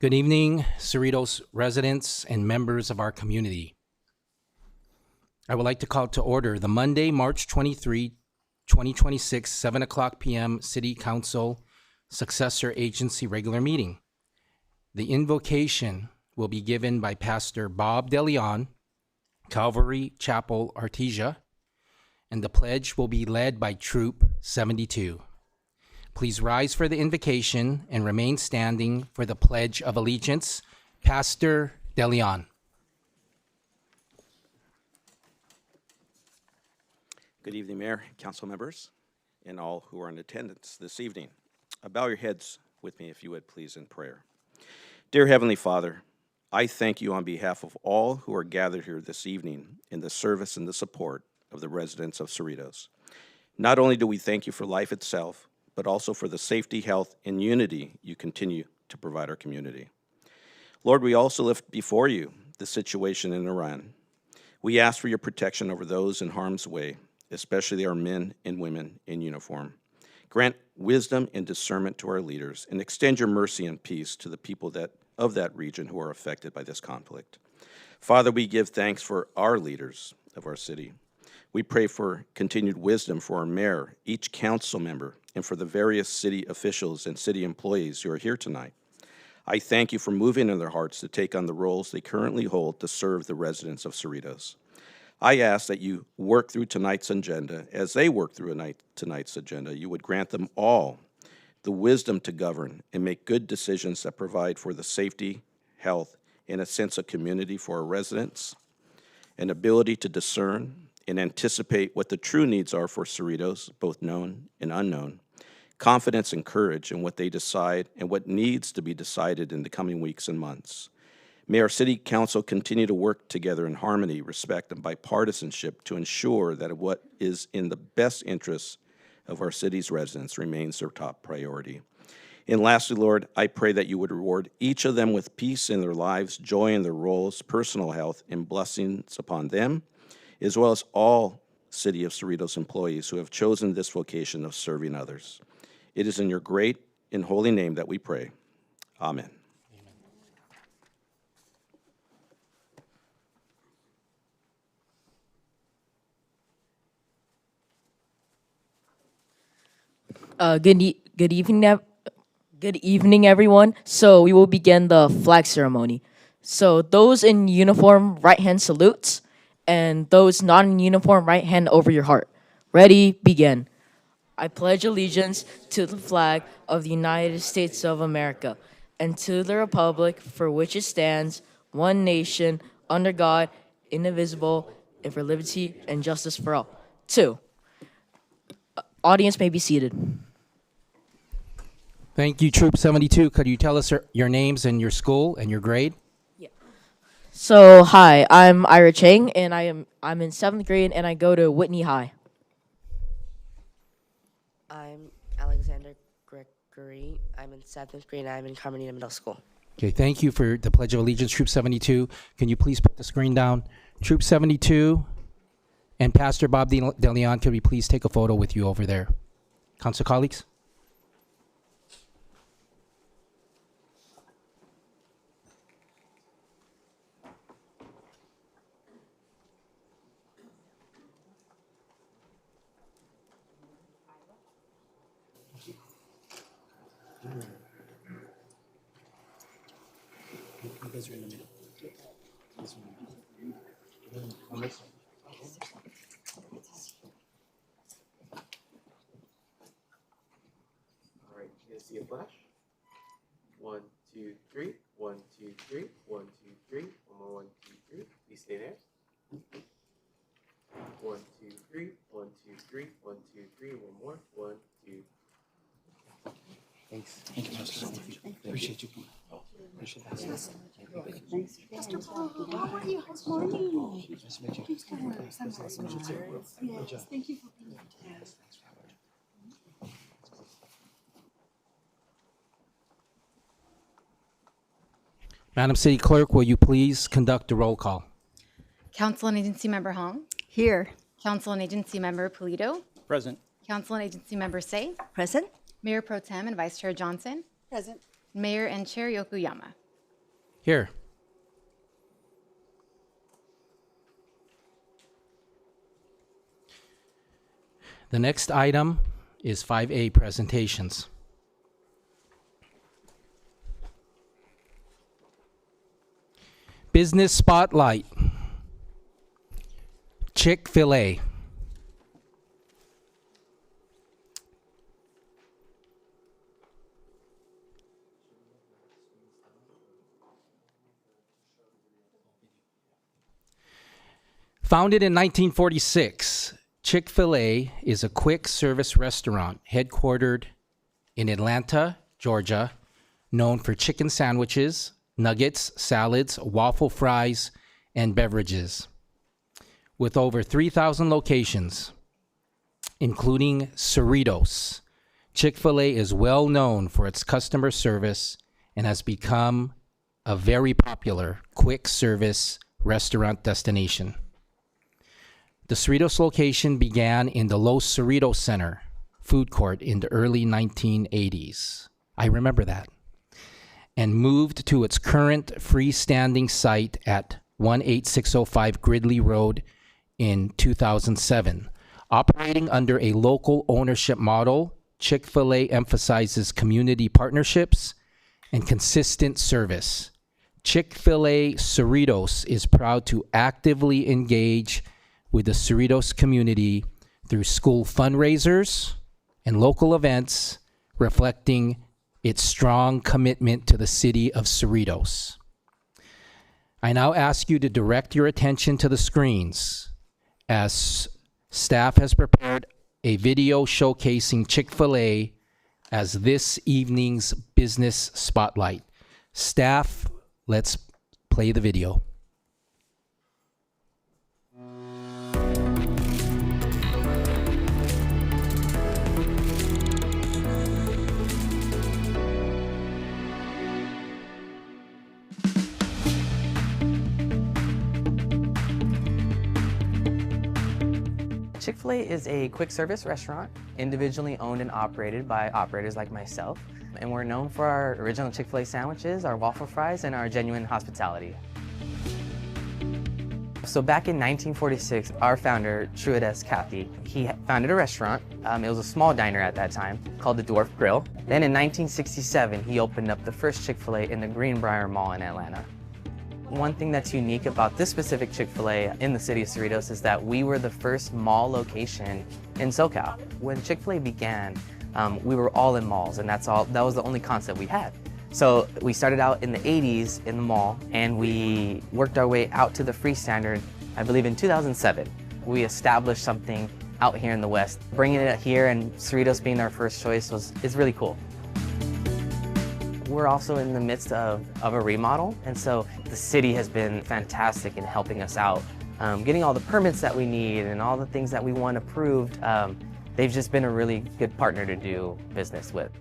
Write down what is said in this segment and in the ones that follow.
Good evening, Cerritos residents and members of our community. I would like to call to order the Monday, March 23, 2026, 7 o'clock p.m. City Council Successor Agency regular meeting. The invocation will be given by Pastor Bob DeLeon, Calvary Chapel, Artesia, and the pledge will be led by Troop 72. Please rise for the invocation and remain standing for the Pledge of Allegiance. Pastor DeLeon. Good evening, Mayor, Council members, and all who are in attendance this evening. Bow your heads with me, if you would, please, in prayer. Dear Heavenly Father, I thank you on behalf of all who are gathered here this evening in the service and the support of the residents of Cerritos. Not only do we thank you for life itself, but also for the safety, health, and unity you continue to provide our community. Lord, we also lift before you the situation in Iran. We ask for your protection over those in harm's way, especially our men and women in uniform. Grant wisdom and discernment to our leaders, and extend your mercy and peace to the people of that region who are affected by this conflict. Father, we give thanks for our leaders of our city. We pray for continued wisdom for our mayor, each council member, and for the various city officials and city employees who are here tonight. I thank you for moving in their hearts to take on the roles they currently hold to serve the residents of Cerritos. I ask that you work through tonight's agenda. As they work through tonight's agenda, you would grant them all the wisdom to govern and make good decisions that provide for the safety, health, and a sense of community for our residents, an ability to discern and anticipate what the true needs are for Cerritos, both known and unknown, confidence and courage in what they decide and what needs to be decided in the coming weeks and months. May our city council continue to work together in harmony, respect, and bipartisanship to ensure that what is in the best interests of our city's residents remains their top priority. And lastly, Lord, I pray that you would reward each of them with peace in their lives, joy in their roles, personal health, and blessings upon them, as well as all City of Cerritos employees who have chosen this vocation of serving others. It is in your great and holy name that we pray. Amen. Good evening, everyone. So we will begin the flag ceremony. So those in uniform, right hand salutes, and those not in uniform, right hand over your heart. Ready, begin. I pledge allegiance to the flag of the United States of America and to the republic for which it stands, one nation, under God, indivisible, and for liberty and justice for all. 2. Audience may be seated. Thank you, Troop 72. Could you tell us your names and your school and your grade? So hi, I'm Ira Chang, and I'm in 7th grade, and I go to Whitney High. I'm Alexander Gregory. I'm in 7th grade, and I'm in Carmenita Middle School. Okay, thank you for the Pledge of Allegiance, Troop 72. Can you please put the screen down? Troop 72 and Pastor Bob DeLeon, could we please take a photo with you over there? Council colleagues? All right, you guys see a flash? 1, 2, 3. 1, 2, 3. 1, 2, 3. One more. 1, 2, 3. Please stay there. 1, 2, 3. 1, 2, 3. 1, 2, 3. One more. 1, 2. Thanks. Thank you, Pastor. Appreciate you. Appreciate that. Pastor Paul, how are you? How's morning? Nice to meet you. Yes, thank you for being here today. Madam City Clerk, will you please conduct a roll call? Council and Agency Member Hong. Here. Council and Agency Member Polito. Present. Council and Agency Member Say. Present. Mayor Pro Tem and Vice Chair Johnson. Present. Mayor and Chair Yokoyama. Here. The next item is 5A presentations. Business Spotlight. Chick-fil-A. Founded in 1946, Chick-fil-A is a quick service restaurant headquartered in Atlanta, Georgia, known for chicken sandwiches, nuggets, salads, waffle fries, and beverages. With over 3,000 locations, including Cerritos, Chick-fil-A is well known for its customer service and has become a very popular quick service restaurant destination. The Cerritos location began in the Los Cerritos Center food court in the early 1980s. I remember that. And moved to its current freestanding site at 18605 Gridley Road in 2007. Operating under a local ownership model, Chick-fil-A emphasizes community partnerships and consistent service. Chick-fil-A Cerritos is proud to actively engage with the Cerritos community through school fundraisers and local events, reflecting its strong commitment to the city of Cerritos. I now ask you to direct your attention to the screens as staff has prepared a video showcasing Chick-fil-A as this evening's business spotlight. Staff, let's play the video. Chick-fil-A is a quick service restaurant, individually owned and operated by operators like myself. And we're known for our original Chick-fil-A sandwiches, our waffle fries, and our genuine hospitality. So back in 1946, our founder, Truett Cathy, he founded a restaurant. It was a small diner at that time called the Dwarf Grill. Then in 1967, he opened up the first Chick-fil-A in the Greenbrier Mall in Atlanta. One thing that's unique about this specific Chick-fil-A in the city of Cerritos is that we were the first mall location in SoCal. When Chick-fil-A began, we were all in malls, and that was the only concept we had. So we started out in the 80s in the mall, and we worked our way out to the freestanding, I believe in 2007. We established something out here in the West. Bringing it here and Cerritos being our first choice is really cool. We're also in the midst of a remodel, and so the city has been fantastic in helping us out. Getting all the permits that we need and all the things that we want approved, they've just been a really good partner to do business with.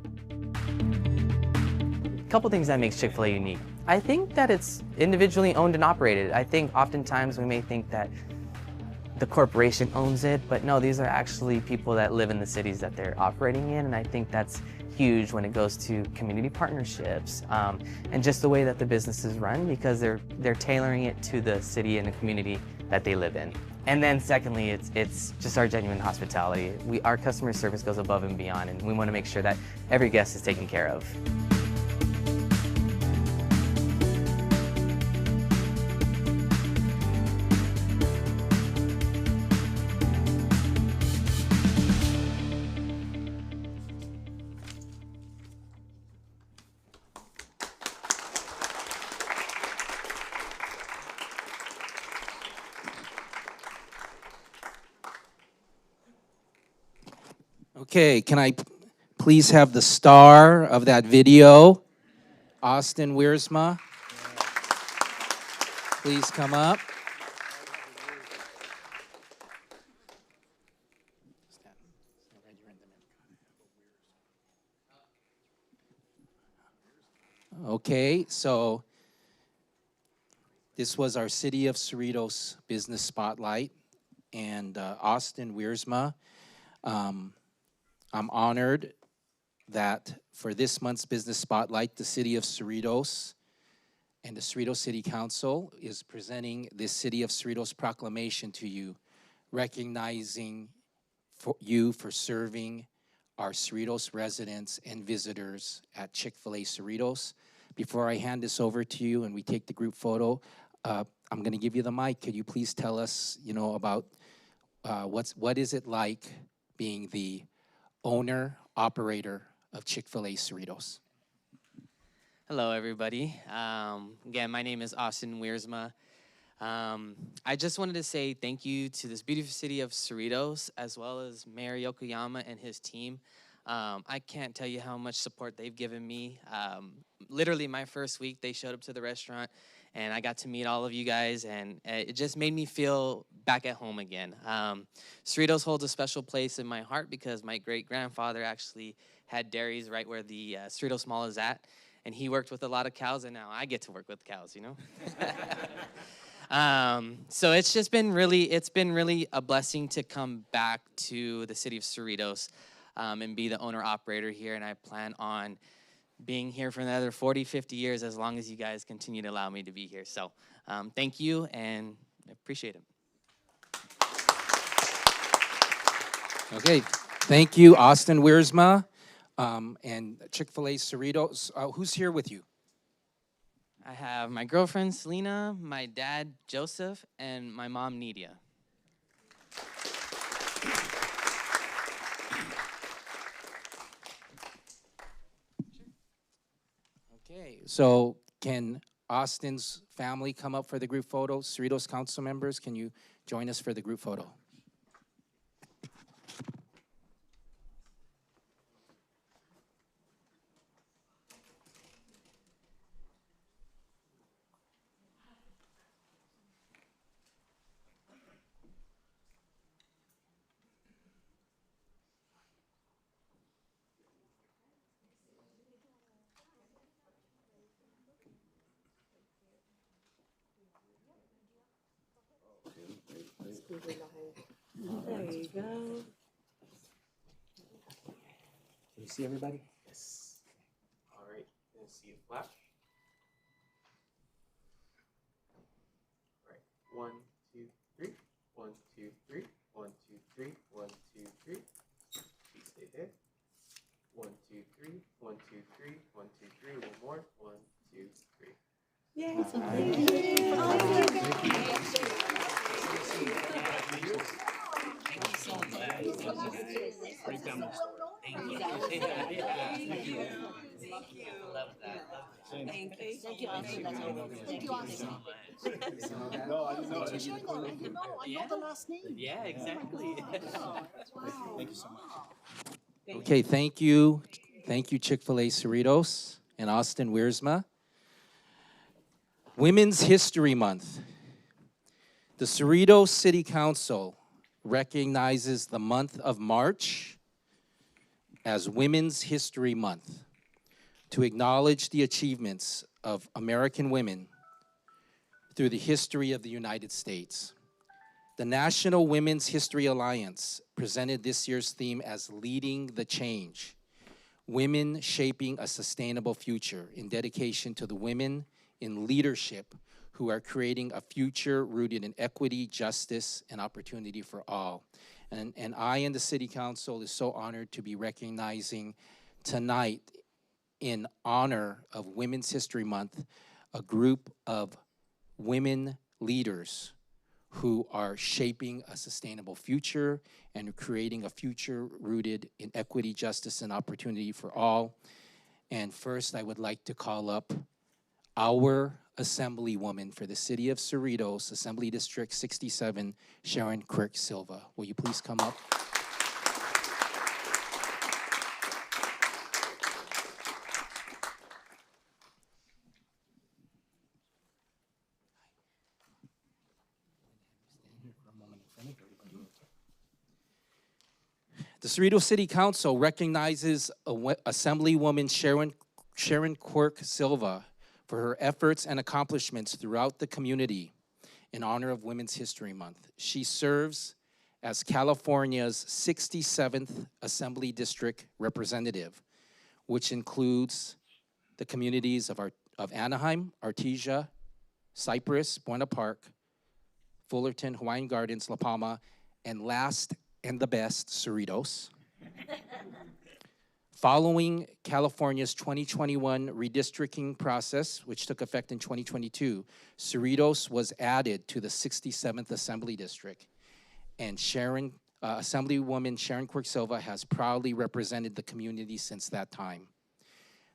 A couple things that makes Chick-fil-A unique. I think that it's individually owned and operated. I think oftentimes we may think that the corporation owns it, but no, these are actually people that live in the cities that they're operating in, and I think that's huge when it goes to community partnerships and just the way that the business is run, because they're tailoring it to the city and the community that they live in. And then secondly, it's just our genuine hospitality. Our customer service goes above and beyond, and we want to make sure that every guest is taken care of. Okay, can I please have the star of that video, Austin Wiersma? Please come up. Okay, so this was our City of Cerritos Business Spotlight, and Austin Wiersma. I'm honored that for this month's Business Spotlight, the City of Cerritos and the Cerritos City Council is presenting this City of Cerritos proclamation to you, recognizing you for serving our Cerritos residents and visitors at Chick-fil-A Cerritos. Before I hand this over to you and we take the group photo, I'm going to give you the mic. Could you please tell us, about what is it like being the owner, operator of Chick-fil-A Cerritos? Hello, everybody. Again, my name is Austin Wiersma. I just wanted to say thank you to this beautiful city of Cerritos, as well as Mayor Yokoyama and his team. I can't tell you how much support they've given me. Literally, my first week, they showed up to the restaurant, and I got to meet all of you guys, and it just made me feel back at home again. Cerritos holds a special place in my heart because my great-grandfather actually had dairies right where the Cerritos Mall is at, and he worked with a lot of cows, and now I get to work with cows, So it's been really a blessing to come back to the city of Cerritos and be the owner-operator here, and I plan on being here for another 40, 50 years as long as you guys continue to allow me to be here. So thank you, and I appreciate it. Okay, thank you, Austin Wiersma, and Chick-fil-A Cerritos. Who's here with you? I have my girlfriend, Selena, my dad, Joseph, and my mom, Nidia. Okay, so can Austin's family come up for the group photo? Cerritos council members, can you join us for the group photo? There you go. Can you see everybody? Yes. All right. Gonna see a flash. All right. 1, 2, 3. 1, 2, 3. 1, 2, 3. 1, 2, 3. Please stay there. 1, 2, 3. 1, 2, 3. 1, 2, 3. One more. 1, 2, 3. Yay, so thank you. Oh, Thank you, Austin. Thank you, Austin. No, I didn't know. Thanks for sharing that. I know the last name. Yeah, exactly. Wow. Thank you so much. Okay, thank you. Thank you, Chick-fil-A Cerritos and Austin Wiersma. Women's History Month. The Cerritos City Council recognizes the month of March as Women's History Month to acknowledge the achievements of American women through the history of the United States. The National Women's History Alliance presented this year's theme as Leading the Change, Women Shaping a Sustainable Future, in dedication to the women in leadership who are creating a future rooted in equity, justice, and opportunity for all. And I and the City Council is so honored to be recognizing tonight, in honor of Women's History Month, a group of women leaders who are shaping a sustainable future and creating a future rooted in equity, justice, and opportunity for all. And first, I would like to call up our Assemblywoman for the City of Cerritos, Assembly District 67, Sharon Quirk Silva. Will you please come up? The Cerritos City Council recognizes Assemblywoman Sharon Quirk Silva for her efforts and accomplishments throughout the community in honor of Women's History Month. She serves as California's 67th Assembly District Representative, which includes the communities of our of Anaheim, Artesia, Cypress, Buena Park, Fullerton, Hawaiian Gardens, La Palma, and last and the best, Cerritos. Following California's 2021 redistricting process, which took effect in 2022, Cerritos was added to the 67th Assembly District, and Assemblywoman Sharon Quirk-Silva has proudly represented the community since that time.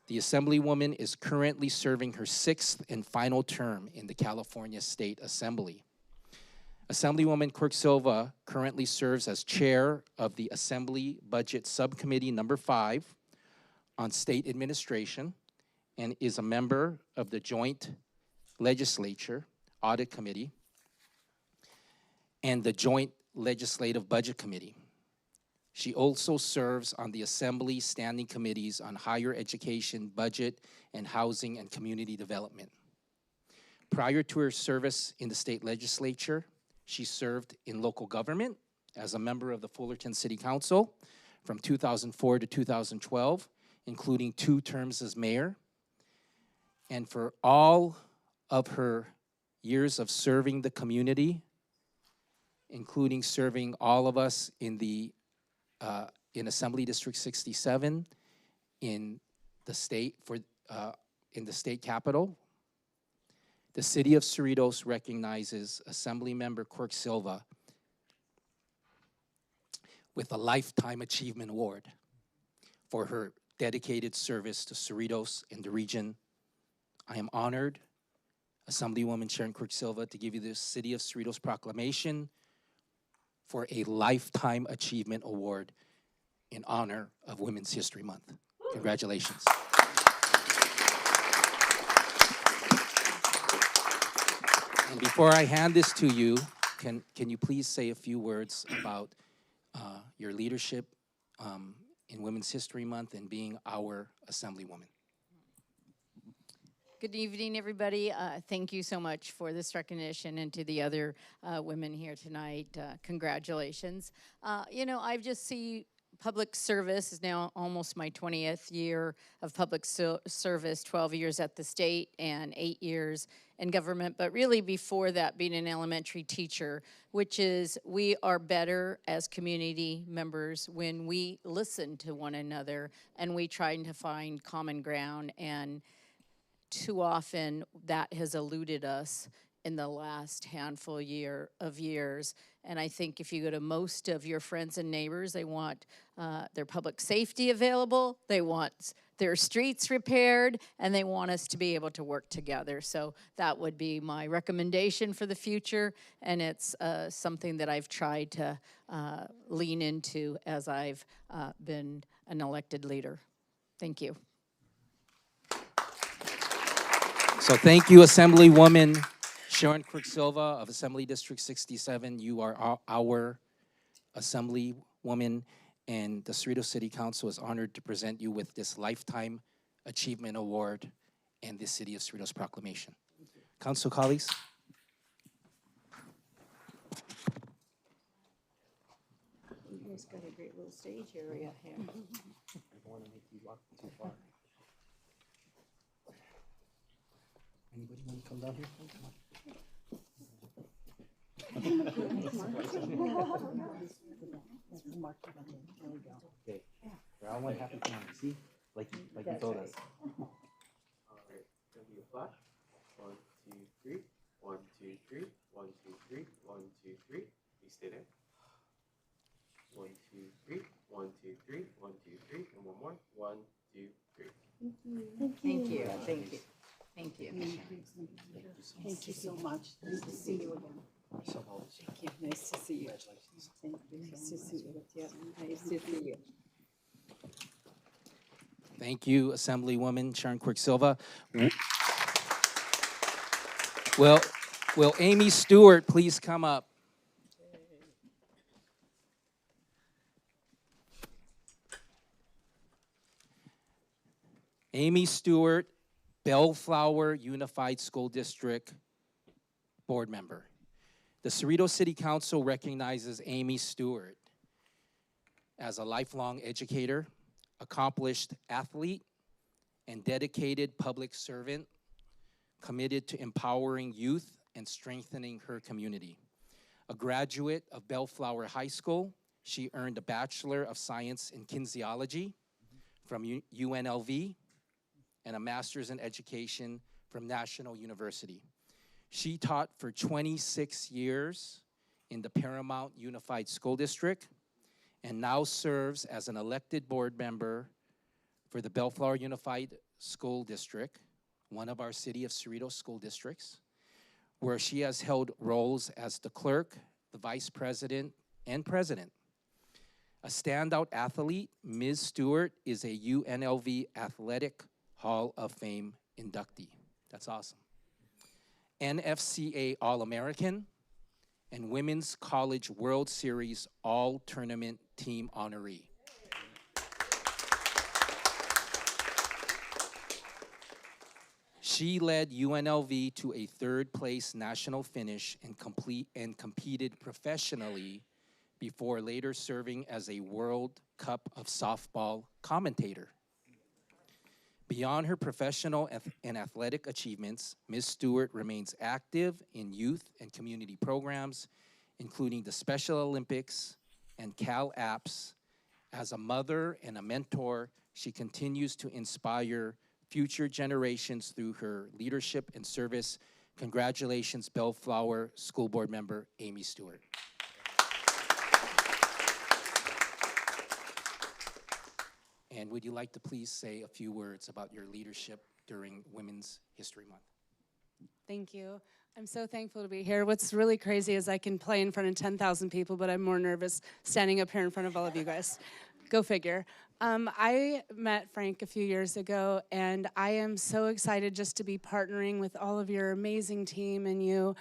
The Assemblywoman is currently serving her 6th and final term in the California State Assembly. Assemblywoman Quirk-Silva currently serves as chair of the Assembly Budget Subcommittee number 5 on State Administration and is a member of the Joint Legislature Audit Committee and the Joint Legislative Budget Committee. She also serves on the Assembly Standing Committees on Higher Education, Budget, and Housing and Community Development. Prior to her service in the state legislature, she served in local government as a member of the Fullerton City Council from 2004 to 2012, including 2 terms as mayor. And for all of her years of serving the community, including serving all of us in Assembly District 67 in the state in the state capitol, the city of Cerritos recognizes Assemblymember Quirk-Silva with a Lifetime Achievement Award for her dedicated service to Cerritos and the region. I am honored, Assemblywoman Sharon Quirk-Silva, to give you the City of Cerritos proclamation for a Lifetime Achievement Award in honor of Women's History Month. Congratulations. And before I hand this to you, can you please say a few words about your leadership in Women's History Month and being our Assemblywoman? Good evening, everybody. Thank you so much for this recognition, and to the other women here tonight, congratulations. I just see public service is now almost my 20th year of public service, 12 years at the state and 8 years in government, but really before that being an elementary teacher, which is we are better as community members when we listen to one another and we try to find common ground, and too often that has eluded us in the last handful of years. And I think if you go to most of your friends and neighbors, they want their public safety available, they want their streets repaired, and they want us to be able to work together. So that would be my recommendation for the future, and it's something that I've tried to lean into as I've been an elected leader. Thank you. So thank you, Assemblywoman Sharon Quirk-Silva of Assembly District 67. You are our Assemblywoman, and the Cerritos City Council is honored to present you with this Lifetime Achievement Award and this City of Cerritos proclamation. Council colleagues. You guys got a great little stage area here. I don't want to make you walk too far. Anybody want to come down here? Come on. Okay. We're all one happy family. See? Like you told us. All right. Gonna be a flash. 1, 2, 3. 1, 2, 3. 1, 2, 3. 1, 2, 3. Please stay there. 1, 2, 3. 1, 2, 3. 1, 2, 3. And one more. 1, 2, 3. Thank you. Thank you. Thank you. Thank you so much. Nice to see you again. Thank you. Nice to see you. Thank you. Nice to see you. Yeah, nice to see you. Thank you, Assemblywoman Sharon Quirk-Silva. Will Amy Stewart please come up? Amy Stewart, Bellflower Unified School District board member. The Cerritos City Council recognizes Amy Stewart as a lifelong educator, accomplished athlete, and dedicated public servant committed to empowering youth and strengthening her community. A graduate of Bellflower High School, she earned a Bachelor of Science in Kinesiology from UNLV and a Master's in Education from National University. She taught for 26 years in the Paramount Unified School District and now serves as an elected board member for the Bellflower Unified School District, one of our City of Cerritos school districts, where she has held roles as the clerk, the vice president, and president. A standout athlete, Ms. Stewart is a UNLV Athletic Hall of Fame inductee. That's awesome. NFCA All-American and Women's College World Series All-Tournament Team honoree. She led UNLV to a third-place national finish and competed professionally before later serving as a World Cup of softball commentator. Beyond her professional and athletic achievements, Ms. Stewart remains active in youth and community programs, including the Special Olympics and Cal Apps. As a mother and a mentor, she continues to inspire future generations through her leadership and service. Congratulations, Bellflower School Board member Amy Stewart. And would you like to please say a few words about your leadership during Women's History Month? Thank you. I'm so thankful to be here. What's really crazy is I can play in front of 10,000 people, but I'm more nervous standing up here in front of all of you guys. Go figure. I met Frank a few years ago, and I am so excited just to be partnering with all of your amazing team and you.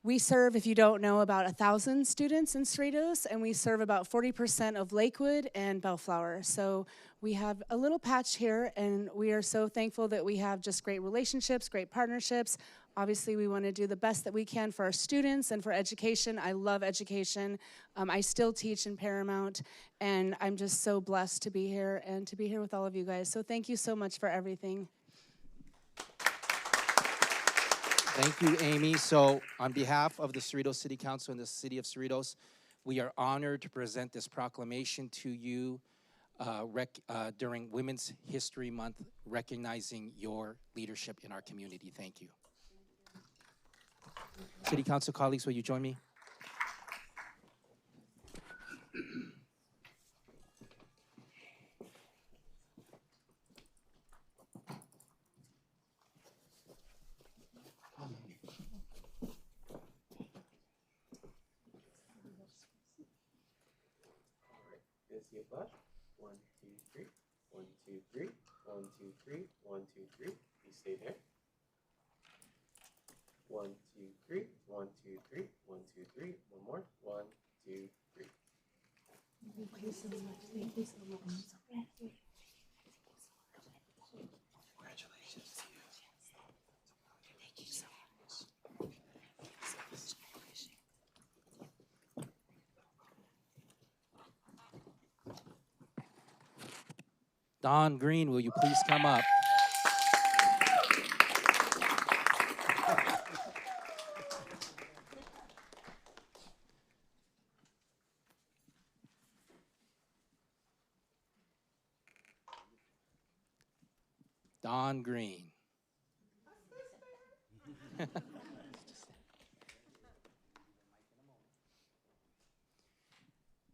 We serve, if you don't know, about 1,000 students in Cerritos, and we serve about 40% of Lakewood and Bellflower. So we have a little patch here, and we are so thankful that we have just great relationships, great partnerships. Obviously, we want to do the best that we can for our students and for education. I love education. I still teach in Paramount, and I'm just so blessed to be here and to be here with all of you guys. So thank you so much for everything. Thank you, Amy. So on behalf of the Cerritos City Council and the City of Cerritos, we are honored to present this proclamation to you during Women's History Month, recognizing your leadership in our community. Thank you. City Council colleagues, will you join me? See a flash. 1, 2, 3. 1, 2, 3. 1, 2, 3. 1, 2, 3. Please stay there. 1, 2, 3. 1, 2, 3. 1, 2, 3. One more. 1, 2, 3. Thank you so much. Thank you so much. Congratulations to you. Thank you so much. Don Green, will you please come up? Don Green.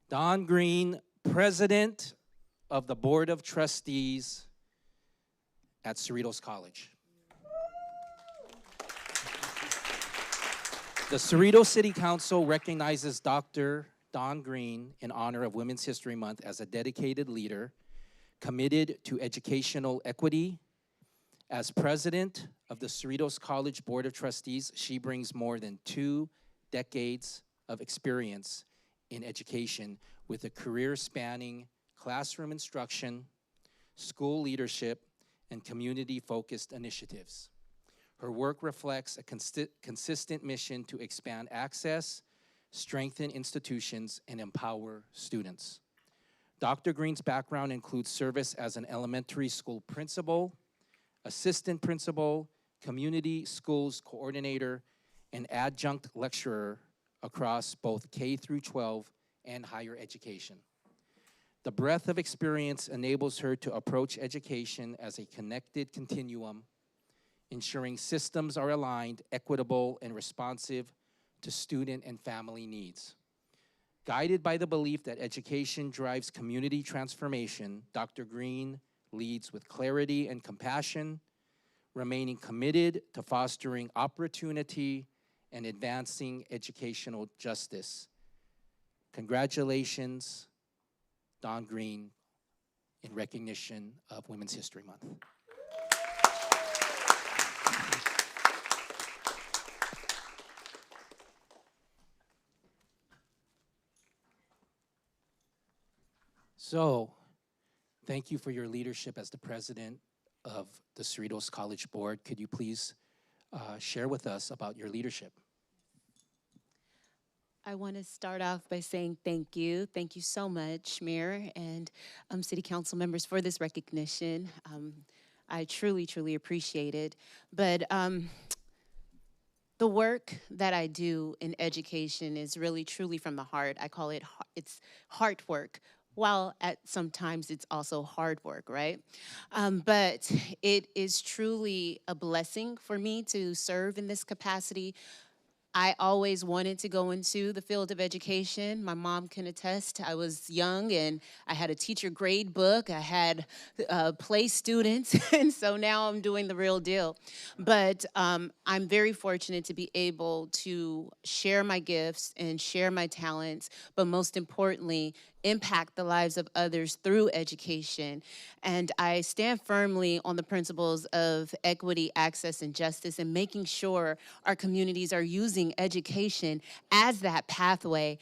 Don Green, President of the Board of Trustees at Cerritos College. The Cerritos City Council recognizes Dr. Don Green in honor of Women's History Month as a dedicated leader committed to educational equity. As president of the Cerritos College Board of Trustees, she brings more than 2 decades of experience in education with a career spanning classroom instruction, school leadership, and community-focused initiatives. Her work reflects a consistent mission to expand access, strengthen institutions, and empower students. Dr. Green's background includes service as an elementary school principal, assistant principal, community schools coordinator, and adjunct lecturer across both K through 12 and higher education. The breadth of experience enables her to approach education as a connected continuum, ensuring systems are aligned, equitable, and responsive to student and family needs. Guided by the belief that education drives community transformation, Dr. Green leads with clarity and compassion, remaining committed to fostering opportunity and advancing educational justice. Congratulations, Don Green, in recognition of Women's History Month. So, thank you for your leadership as the president of the Cerritos College Board. Could you please share with us about your leadership? I want to start off by saying thank you. Thank you so much, Mayor and City Council members, for this recognition. I truly, truly appreciate it. But the work that I do in education is really, truly from the heart. I call it, it's heart work, while at sometimes it's also hard work, right? But it is truly a blessing for me to serve in this capacity. I always wanted to go into the field of education. My mom can attest. I was young and I had a teacher grade book. I had play students, and so now I'm doing the real deal. But I'm very fortunate to be able to share my gifts and share my talents, but most importantly, impact the lives of others through education. And I stand firmly on the principles of equity, access, and justice, and making sure our communities are using education as that pathway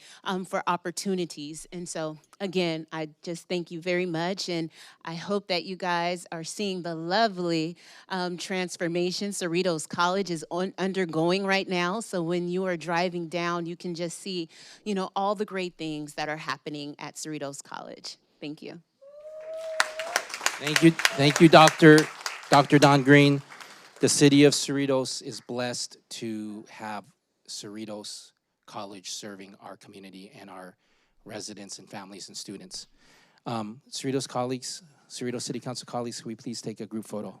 for opportunities. And so, again, I just thank you very much, and I hope that you guys are seeing the lovely transformation Cerritos College is undergoing right now. So when you are driving down, you can just see, you know, all the great things that are happening at Cerritos College. Thank you. Thank you, Dr. Don Green. The city of Cerritos is blessed to have Cerritos College serving our community and our residents and families and students. Cerritos colleagues, Cerritos City Council colleagues, can we please take a group photo?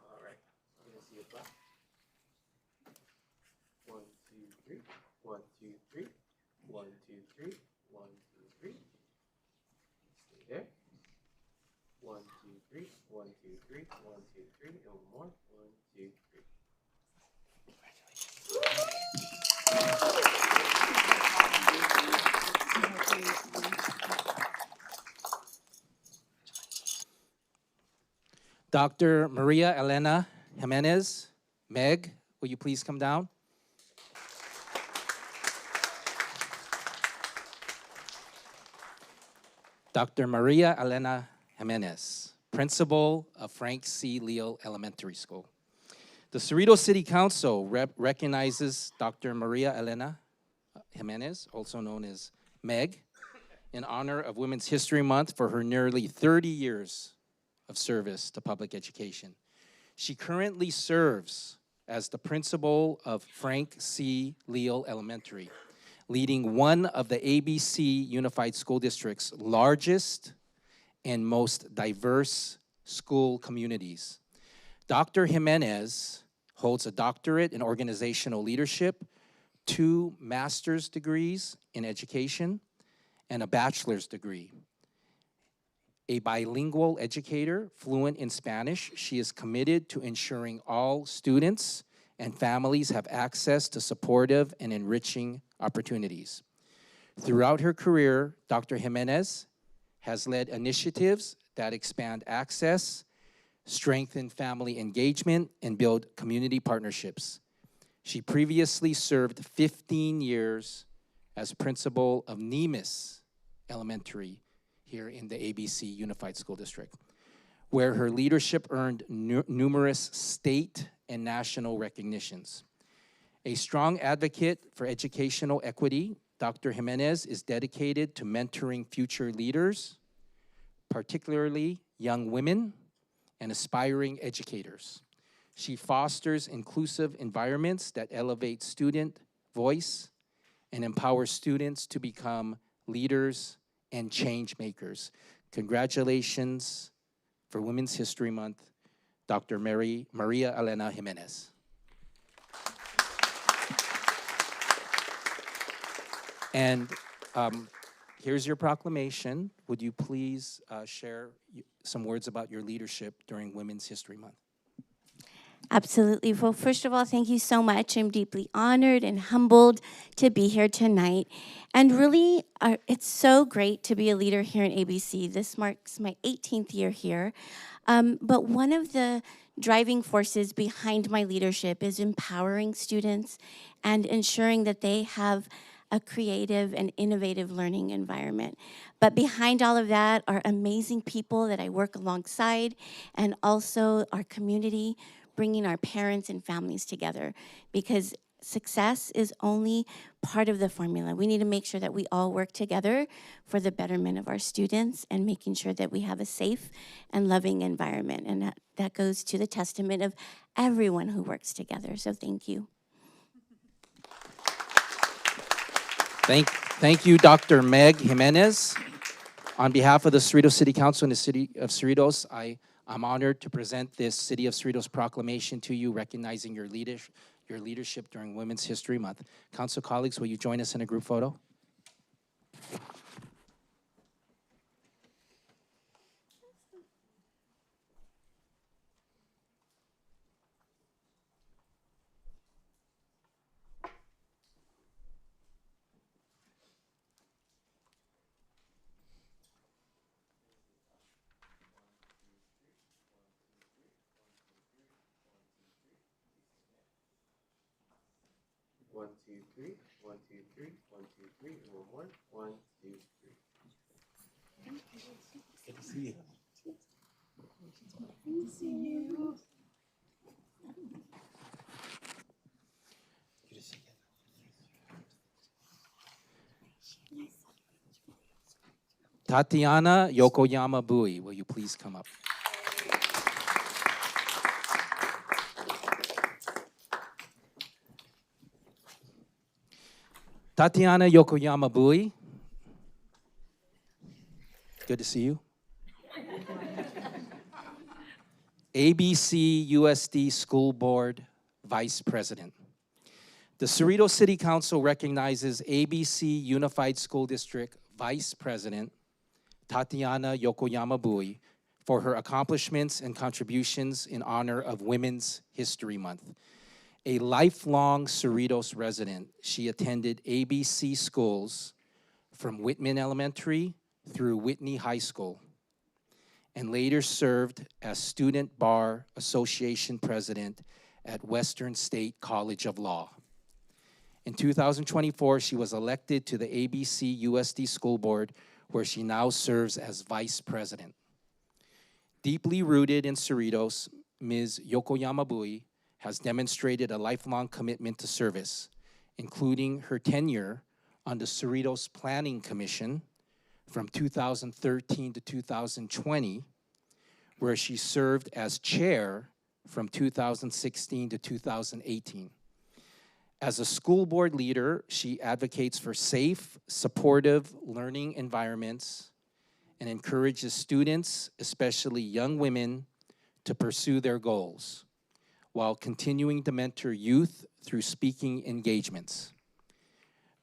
All right. I'm gonna see a clap. 1, 2, 3. 1, 2, 3. 1, 2, 3. 1, 2, 3. Stay there. 1, 2, 3. 1, 2, 3. 1, 2, 3. And one more. 1, 2, 3. Dr. Maria Elena Jimenez, Meg, will you please come down? Dr. Maria Elena Jimenez, principal of Frank C. Leal Elementary School. The Cerritos City Council recognizes Dr. Maria Elena Jimenez, also known as Meg, in honor of Women's History Month for her nearly 30 years of service to public education. She currently serves as the principal of Frank C. Leal Elementary, leading one of the ABC Unified School District's largest and most diverse school communities. Dr. Jimenez holds a doctorate in organizational leadership, 2 master's degrees in education, and a bachelor's degree. A bilingual educator, fluent in Spanish, she is committed to ensuring all students and families have access to supportive and enriching opportunities. Throughout her career, Dr. Jimenez has led initiatives that expand access, strengthen family engagement, and build community partnerships. She previously served 15 years as principal of Nemis Elementary here in the ABC Unified School District. where her leadership earned numerous state and national recognitions. A strong advocate for educational equity, Dr. Jimenez is dedicated to mentoring future leaders, particularly young women and aspiring educators. She fosters inclusive environments that elevate student voice and empower students to become leaders and change makers. Congratulations for Women's History Month, Dr. Maria Elena Jimenez. And here's your proclamation. Would you please share some words about your leadership during Women's History Month? Absolutely. Well, first of all, thank you so much. I'm deeply honored and humbled to be here tonight. And really, it's so great to be a leader here in ABC. This marks my 18th year here. But one of the driving forces behind my leadership is empowering students and ensuring that they have a creative and innovative learning environment. But behind all of that are amazing people that I work alongside, and also our community, bringing our parents and families together, because success is only part of the formula. We need to make sure that we all work together for the betterment of our students and making sure that we have a safe and loving environment. And that goes to the testament of everyone who works together. So thank you. Thank you, Dr. Meg Jimenez. On behalf of the Cerritos City Council and the City of Cerritos, I'm honored to present this City of Cerritos proclamation to you, recognizing your leadership during Women's History Month. Council colleagues, will you join us in a group photo? One, two, three. 1, 2, 3. 1, 2, 3. And one more. 1, 2, 3. Good to see you. Good to see you. Good to see you. Tatiana Yokoyama Bui, will you please come up? Tatiana Yokoyama Bui, good to see you. ABC USD School Board Vice President. The Cerritos City Council recognizes ABC Unified School District Vice President Tatiana Yokoyama Bui for her accomplishments and contributions in honor of Women's History Month. A lifelong Cerritos resident, she attended ABC schools from Whitman Elementary through Whitney High School, and later served as Student Bar Association President at Western State College of Law. In 2024, she was elected to the ABC USD School Board, where she now serves as Vice President. Deeply rooted in Cerritos, Ms. Yokoyama Bui has demonstrated a lifelong commitment to service, including her tenure on the Cerritos Planning Commission from 2013 to 2020, where she served as chair from 2016 to 2018. As a school board leader, she advocates for safe, supportive learning environments and encourages students, especially young women, to pursue their goals, while continuing to mentor youth through speaking engagements.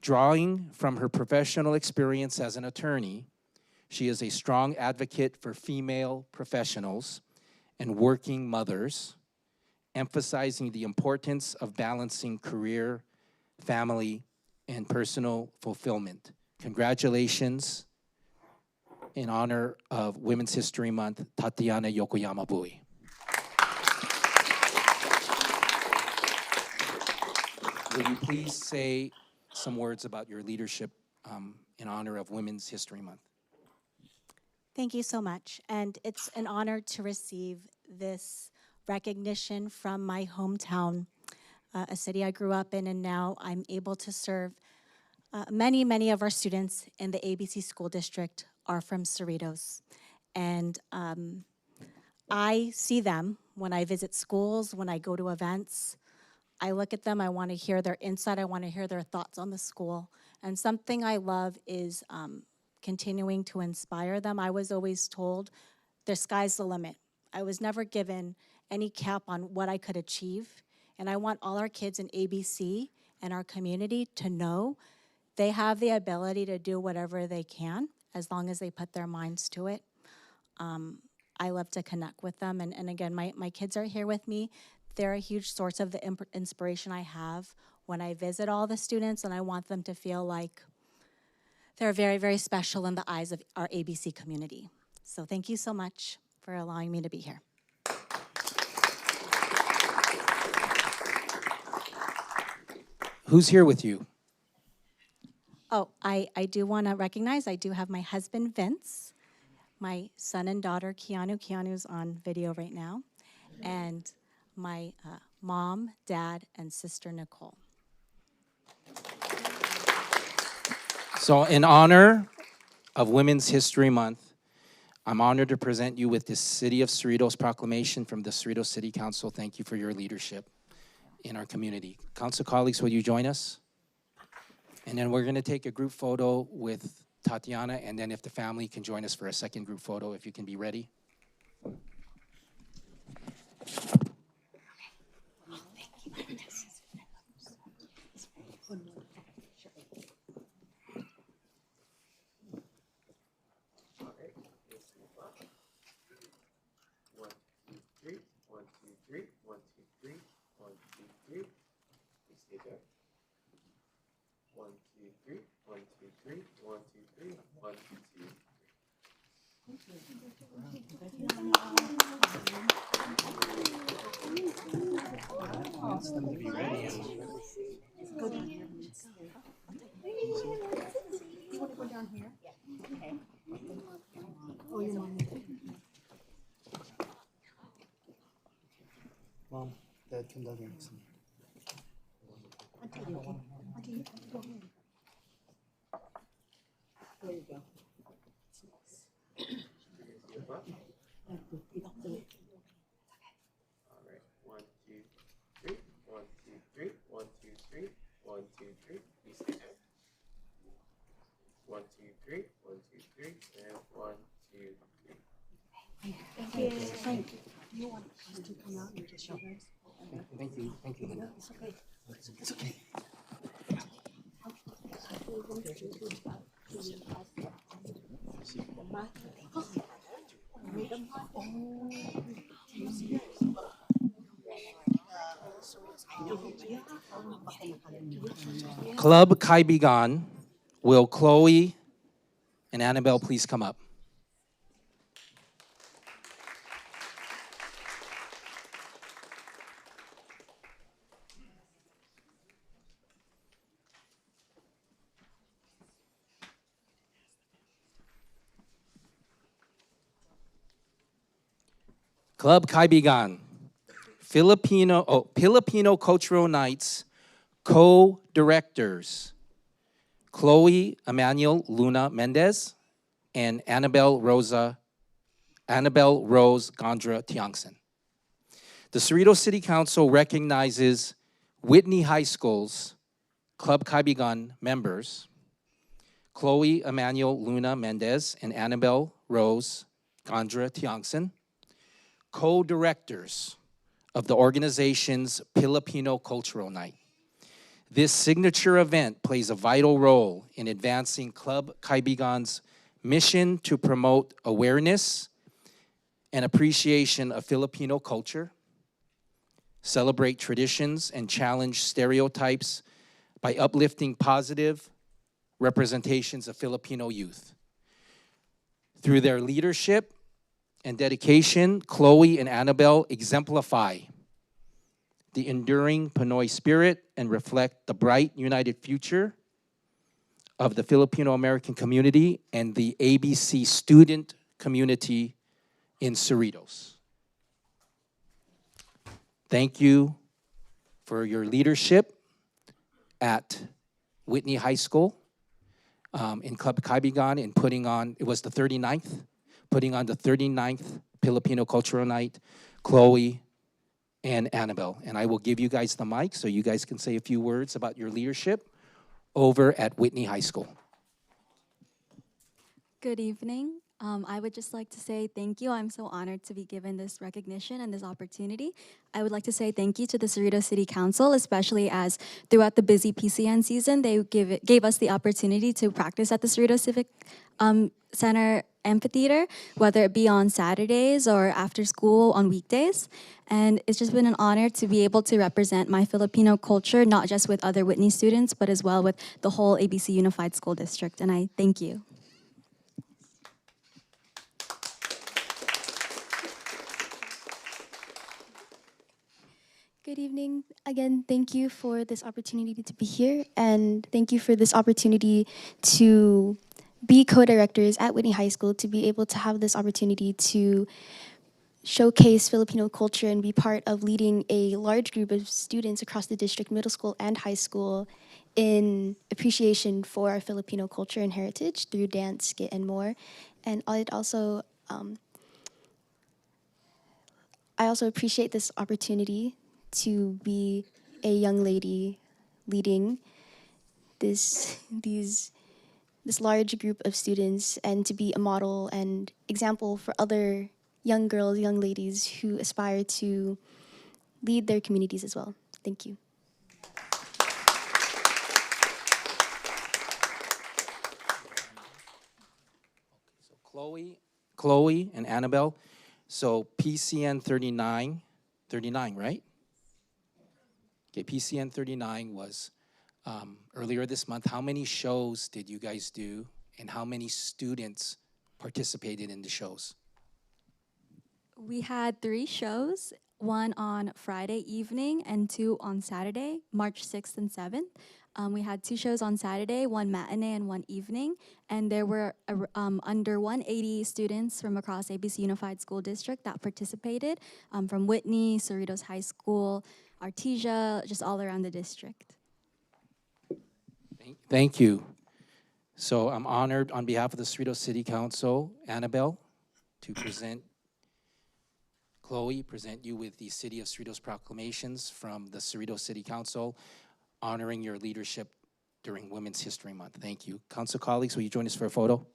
Drawing from her professional experience as an attorney, she is a strong advocate for female professionals and working mothers, emphasizing the importance of balancing career, family, and personal fulfillment. Congratulations in honor of Women's History Month, Tatiana Yokoyama Bui. Will you please say some words about your leadership in honor of Women's History Month? Thank you so much. And it's an honor to receive this recognition from my hometown, a city I grew up in, and now I'm able to serve. Many of our students in the ABC School District are from Cerritos. And I see them when I visit schools, when I go to events. I look at them, I want to hear their insight, I want to hear their thoughts on the school. And something I love is continuing to inspire them. I was always told the sky's the limit. I was never given any cap on what I could achieve. And I want all our kids in ABC and our community to know they have the ability to do whatever they can as long as they put their minds to it. I love to connect with them. And again, my kids are here with me. They're a huge source of the inspiration I have when I visit all the students, and I want them to feel like they're very, very special in the eyes of our ABC community. So thank you so much for allowing me to be here. Who's here with you? Oh, I do want to recognize, I do have my husband, Vince, my son and daughter, Keanu. Keanu's on video right now, and my mom, dad, and sister, Nicole. So in honor of Women's History Month, I'm honored to present you with this City of Cerritos proclamation from the Cerritos City Council. Thank you for your leadership in our community. Council colleagues, will you join us? And then we're going to take a group photo with Tatiana, and then if the family can join us for a second group photo, if you can be ready. Them to be ready. Go down here. You want to go down here? Okay. Oh, your mom. Mom, Dad, come down here next to me. Auntie, go ahead. There you go. Thank you. Do you want us to come out and just show guys? Thank you. Thank you. No, it's okay. It's okay. Club Kaibigan, will Chloe and Annabelle please come up? Club Kaibigan, Filipino Cultural Nights co-directors, Chloe Emmanuel Luna Mendez and Annabelle Rose Gondra Tiangson. The Cerritos City Council recognizes Whitney High School's Club Kaibigan members, Chloe Emmanuel Luna Mendez and Annabelle Rose Gondra Tiangson, co-directors of the organization's Filipino Cultural Night. This signature event plays a vital role in advancing Club Kaibigan's mission to promote awareness and appreciation of Filipino culture, celebrate traditions, and challenge stereotypes by uplifting positive representations of Filipino youth. Through their leadership and dedication, Chloe and Annabelle exemplify the enduring Pinoy spirit and reflect the bright, united future of the Filipino-American community and the ABC student community in Cerritos. Thank you for your leadership at Whitney High School in Club Kaibigan in putting on, it was the 39th, putting on the 39th Filipino Cultural Night, Chloe and Annabelle. And I will give you guys the mic so you guys can say a few words about your leadership over at Whitney High School. Good evening. I would just like to say thank you. I'm so honored to be given this recognition and this opportunity. I would like to say thank you to the Cerritos City Council, especially as throughout the busy PCN season, they gave us the opportunity to practice at the Cerritos Civic Center Amphitheater, whether it be on Saturdays or after school on weekdays. And it's just been an honor to be able to represent my Filipino culture, not just with other Whitney students, but as well with the whole ABC Unified School District. And I thank you. Good evening. Again, thank you for this opportunity to be here, and thank you for this opportunity to be co-directors at Whitney High School, to be able to have this opportunity to showcase Filipino culture and be part of leading a large group of students across the district, middle school and high school, in appreciation for our Filipino culture and heritage through dance, skit, and more. And I also appreciate this opportunity to be a young lady leading this large group of students, and to be a model and example for other young girls, young ladies who aspire to lead their communities as well. Thank you. So Chloe and Annabelle. So PCN 39, right? Okay, PCN 39 was earlier this month. How many shows did you guys do, and how many students participated in the shows? We had 3 shows, one on Friday evening and 2 on Saturday, March 6th and 7th. We had 2 shows on Saturday, one matinee and one evening, and there were under 180 students from across ABC Unified School District that participated, from Whitney, Cerritos High School, Artesia, just all around the district. Thank you. So I'm honored on behalf of the Cerritos City Council, Annabelle, to present you with the City of Cerritos proclamations from the Cerritos City Council, honoring your leadership during Women's History Month. Thank you. Council colleagues, will you join us for a photo?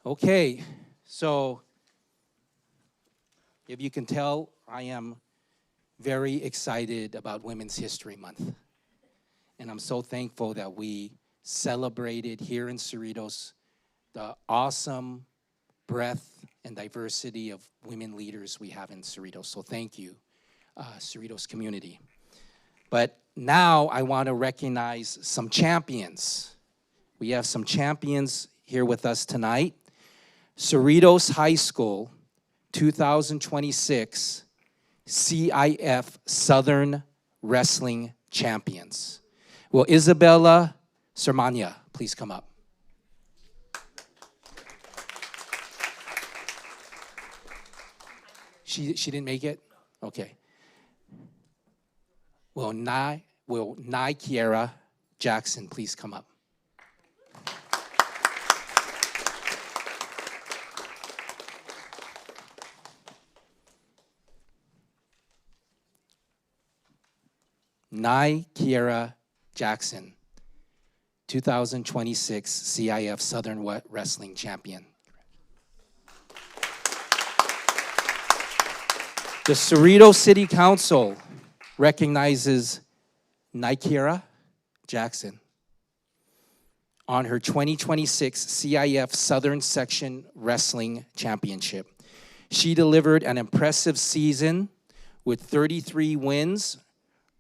Okay, so if you can tell, I am very excited about Women's History Month. And I'm so thankful that we celebrated here in Cerritos the awesome breadth and diversity of women leaders we have in Cerritos. So thank you, Cerritos community. But now I want to recognize some champions. We have some champions here with us tonight. Cerritos High School 2026 CIF Southern Wrestling Champions. Will Isabella Ceremonial please come up? She didn't make it? Okay. Will Kiera Jackson please come up? Kiera Jackson, 2026 CIF Southern Wrestling Champion. The Cerritos City Council recognizes Kiera Jackson on her 2026 CIF Southern Section Wrestling Championship. She delivered an impressive season with 33 wins,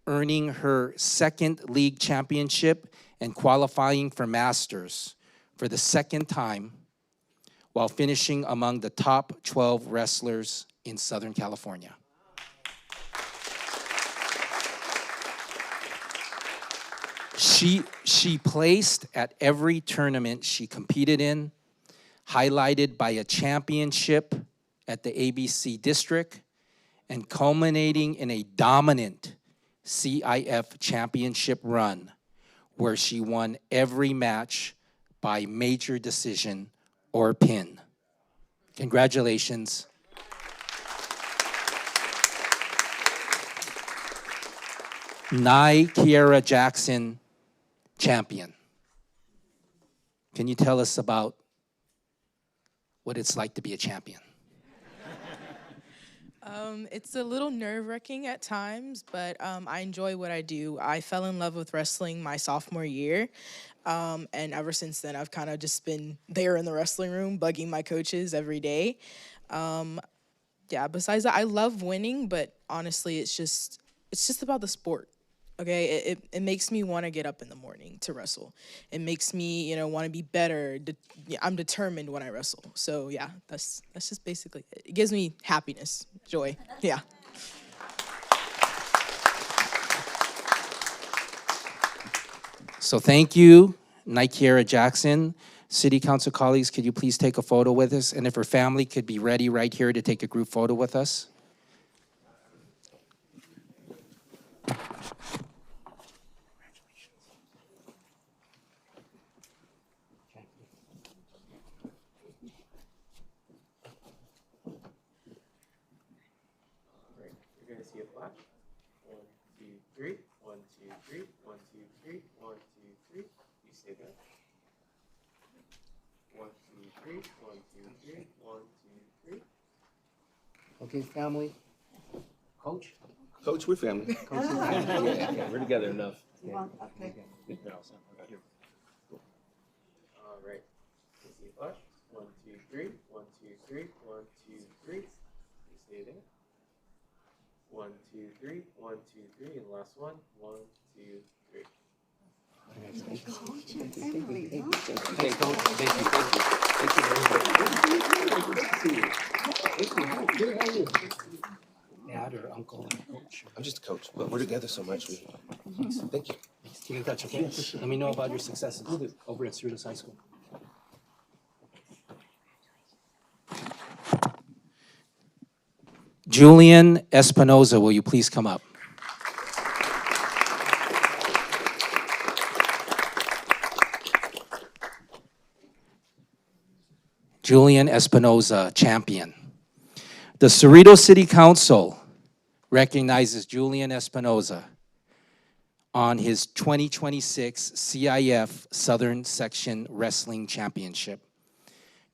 earning her second league championship and qualifying for Masters for the second time, while finishing among the top 12 wrestlers in Southern California. She placed at every tournament she competed in, highlighted by a championship at the ABC District, and culminating in a dominant CIF championship run, where she won every match by major decision or pin. Congratulations. Kiera Jackson, champion. Can you tell us about what it's like to be a champion? It's a little nerve-wracking at times, but I enjoy what I do. I fell in love with wrestling my sophomore year, and ever since then, I've kind of just been there in the wrestling room, bugging my coaches every day. Yeah, besides that, I love winning, but honestly, it's just about the sport. Okay, it makes me want to get up in the morning to wrestle. It makes me, want to be better. I'm determined when I wrestle. So yeah, that's just basically it. It gives me happiness, joy. Yeah. So thank you, Kiera Jackson. City Council colleagues, could you please take a photo with us? And if her family could be ready right here to take a group photo with us. You're going to see a flash. 1, 2, 3. 1, 2, 3. 1, 2, 3. 1, 2, 3. You stay there. 1, 2, 3. 1, 2, 3. 1, 2, 3. Okay, family. Coach? Coach, we're family. Coach, we're family. Yeah, we're together enough. Okay. Okay. All right. You see a flash. 1, 2, 3. 1, 2, 3. 1, 2, 3. You stay there. 1, 2, 3. 1, 2, 3. And last one. 1, 2, 3. Thank you, Coach. Thank you very much. Thank you. Good to see you. Dad or uncle and coach? I'm just a coach, but we're together so much. Thank you. Keep in touch, okay? Let me know about your successes over at Cerritos High School. Julian Espinoza, will you please come up? Julian Espinoza, champion. The Cerritos City Council recognizes Julian Espinoza on his 2026 CIF Southern Section Wrestling Championship.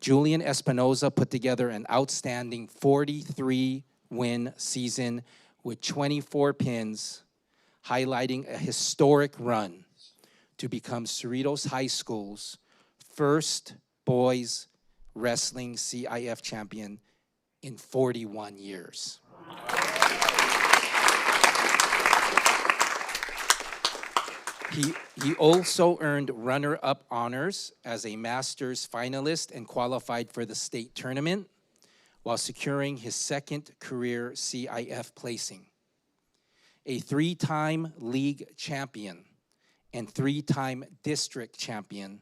Julian Espinoza put together an outstanding 43-win season with 24 pins, highlighting a historic run to become Cerritos High School's first boys wrestling CIF champion in 41 years. He also earned runner-up honors as a Masters finalist and qualified for the state tournament while securing his second career CIF placing. A 3-time league champion and 3-time district champion,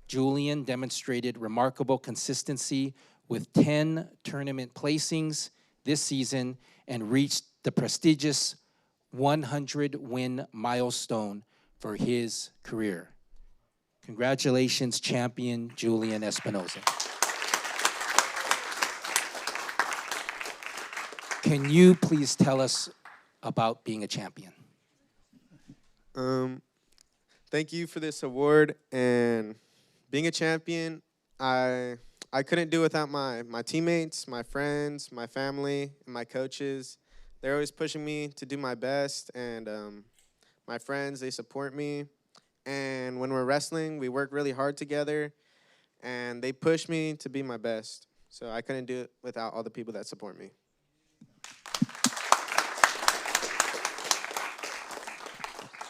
Julian demonstrated remarkable consistency with 10 tournament placings this season and reached the prestigious 100-win milestone for his career. Congratulations, champion Julian Espinoza. Can you please tell us about being a champion? Um, Thank you for this award and being a champion. I couldn't do without my teammates, my friends, my family, and my coaches. They're always pushing me to do my best, and my friends, they support me. And when we're wrestling, we work really hard together, and they push me to be my best. So I couldn't do it without all the people that support me.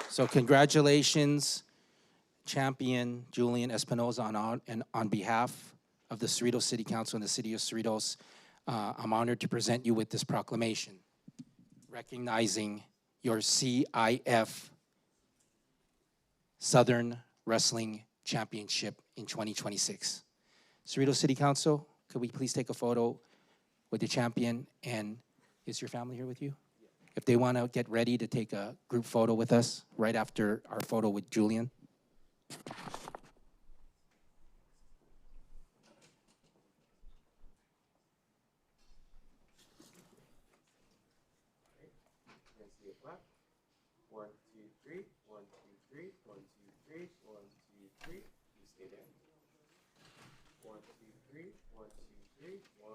So congratulations, champion Julian Espinoza, on behalf of the Cerritos City Council and the City of Cerritos. I'm honored to present you with this proclamation, recognizing your CIF Southern Wrestling Championship in 2026. Cerritos City Council, could we please take a photo with the champion? And is your family here with you? If they want to get ready to take a group photo with us right after our photo with Julian. Let's see it clap. 1, 2, 3. 1, 2, 3. 1, 2, 3. 1, 2, 3. You stay there. 1, 2, 3. 1, 2, 3. 1, 2, 3.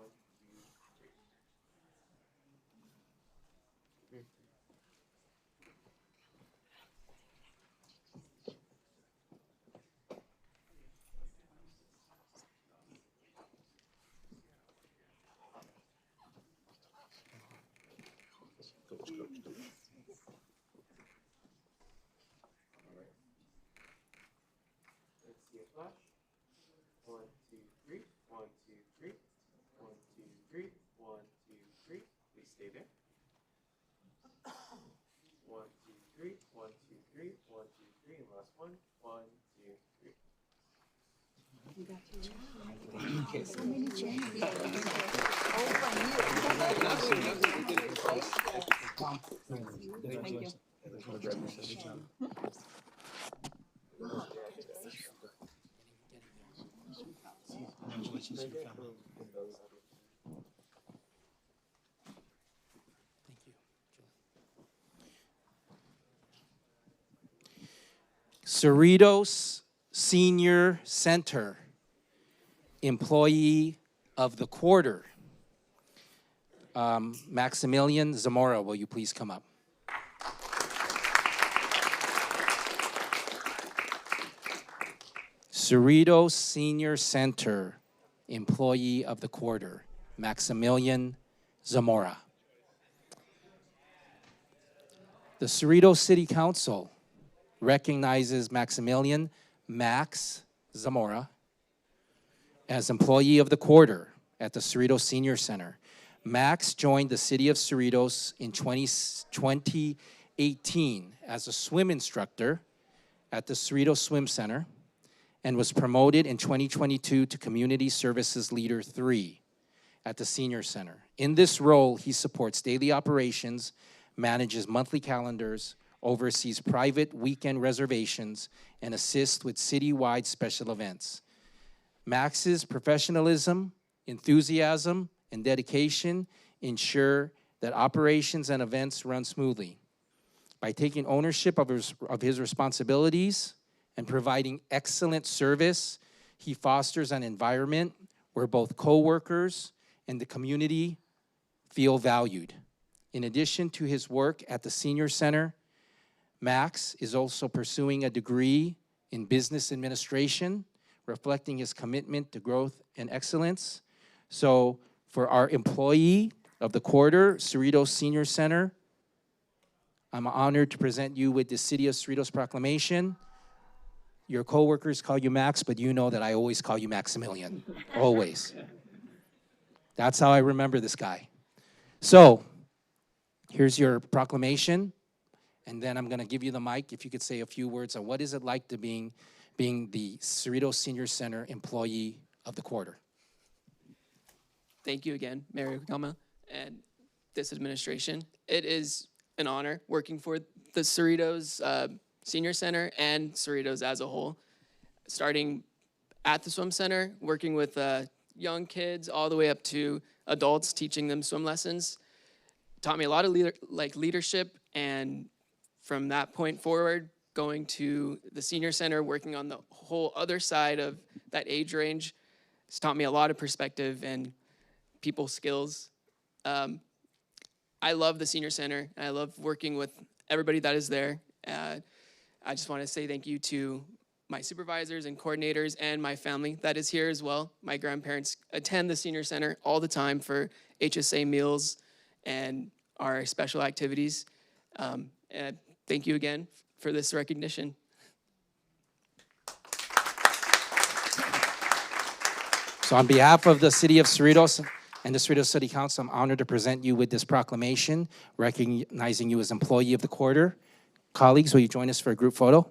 Let's see a flash. 1, 2, 3. 1, 2, 3. 1, 2, 3. 1, 2, 3. Please stay there. 1, 2, 3. 1, 2, 3. 1, 2, 3. And last one. 1, 2, 3. So many changes. Thank you. Cerritos Senior Center, Employee of the Quarter. Maximilian Zamora, will you please come up? Cerritos Senior Center, Employee of the Quarter, Maximilian Zamora. The Cerritos City Council recognizes Maximilian Max Zamora as Employee of the Quarter at the Cerritos Senior Center. Max joined the City of Cerritos in 2018 as a swim instructor at the Cerritos Swim Center and was promoted in 2022 to Community Services Leader 3 at the Senior Center. In this role, he supports daily operations, manages monthly calendars, oversees private weekend reservations, and assists with citywide special events. Max's professionalism, enthusiasm, and dedication ensure that operations and events run smoothly. By taking ownership of his responsibilities and providing excellent service, he fosters an environment where both coworkers and the community feel valued. In addition to his work at the Senior Center, Max is also pursuing a degree in business administration, reflecting his commitment to growth and excellence. So for our employee of the quarter, Cerritos Senior Center, I'm honored to present you with the City of Cerritos proclamation. Your coworkers call you Max, but you know that I always call you Maximilian, always. That's how I remember this guy. So here's your proclamation, and then I'm gonna give you the mic if you could say a few words on what is it like to being the Cerritos Senior Center Employee of the Quarter. Thank you again, Mayor Okama and this administration. It is an honor working for the Cerritos Senior Center and Cerritos as a whole. Starting at the swim center, working with young kids all the way up to adults, teaching them swim lessons. Taught me a lot of leadership, and from that point forward, going to the senior center, working on the whole other side of that age range. It's taught me a lot of perspective and people skills. I love the senior center. And I love working with everybody that is there. I just want to say thank you to my supervisors and coordinators and my family that is here as well. My grandparents attend the senior center all the time for HSA meals and our special activities. And thank you again for this recognition. So on behalf of the City of Cerritos and the Cerritos City Council, I'm honored to present you with this proclamation recognizing you as Employee of the Quarter. Colleagues, will you join us for a group photo?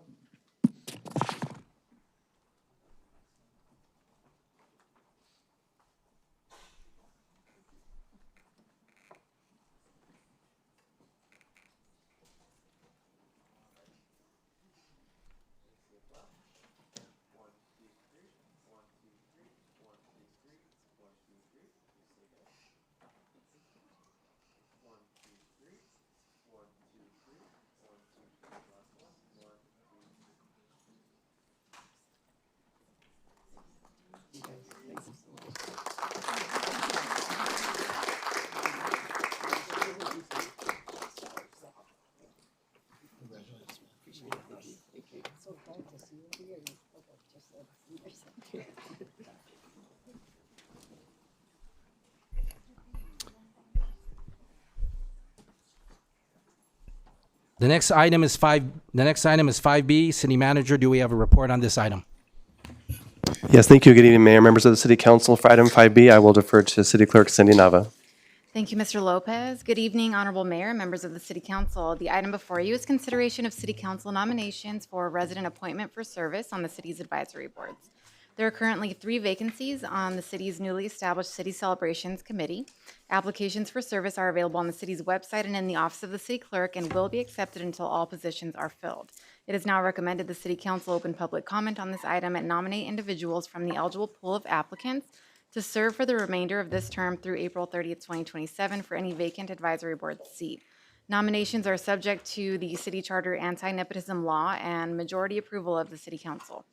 The next item is 5B. City Manager, do we have a report on this item? Yes, thank you. Good evening, Mayor, members of the City Council. For item 5B, I will defer to City Clerk Cindy Nava. Thank you, Mr. Lopez. Good evening, Honorable Mayor, members of the City Council. The item before you is consideration of City Council nominations for resident appointment for service on the city's advisory boards. There are currently 3 vacancies on the city's newly established City Celebrations Committee. Applications for service are available on the city's website and in the office of the city clerk and will be accepted until all positions are filled. It is now recommended the City Council open public comment on this item and nominate individuals from the eligible pool of applicants to serve for the remainder of this term through April 30th, 2027 for any vacant advisory board seat. Nominations are subject to the City Charter anti-nepotism law and majority approval of the City Council.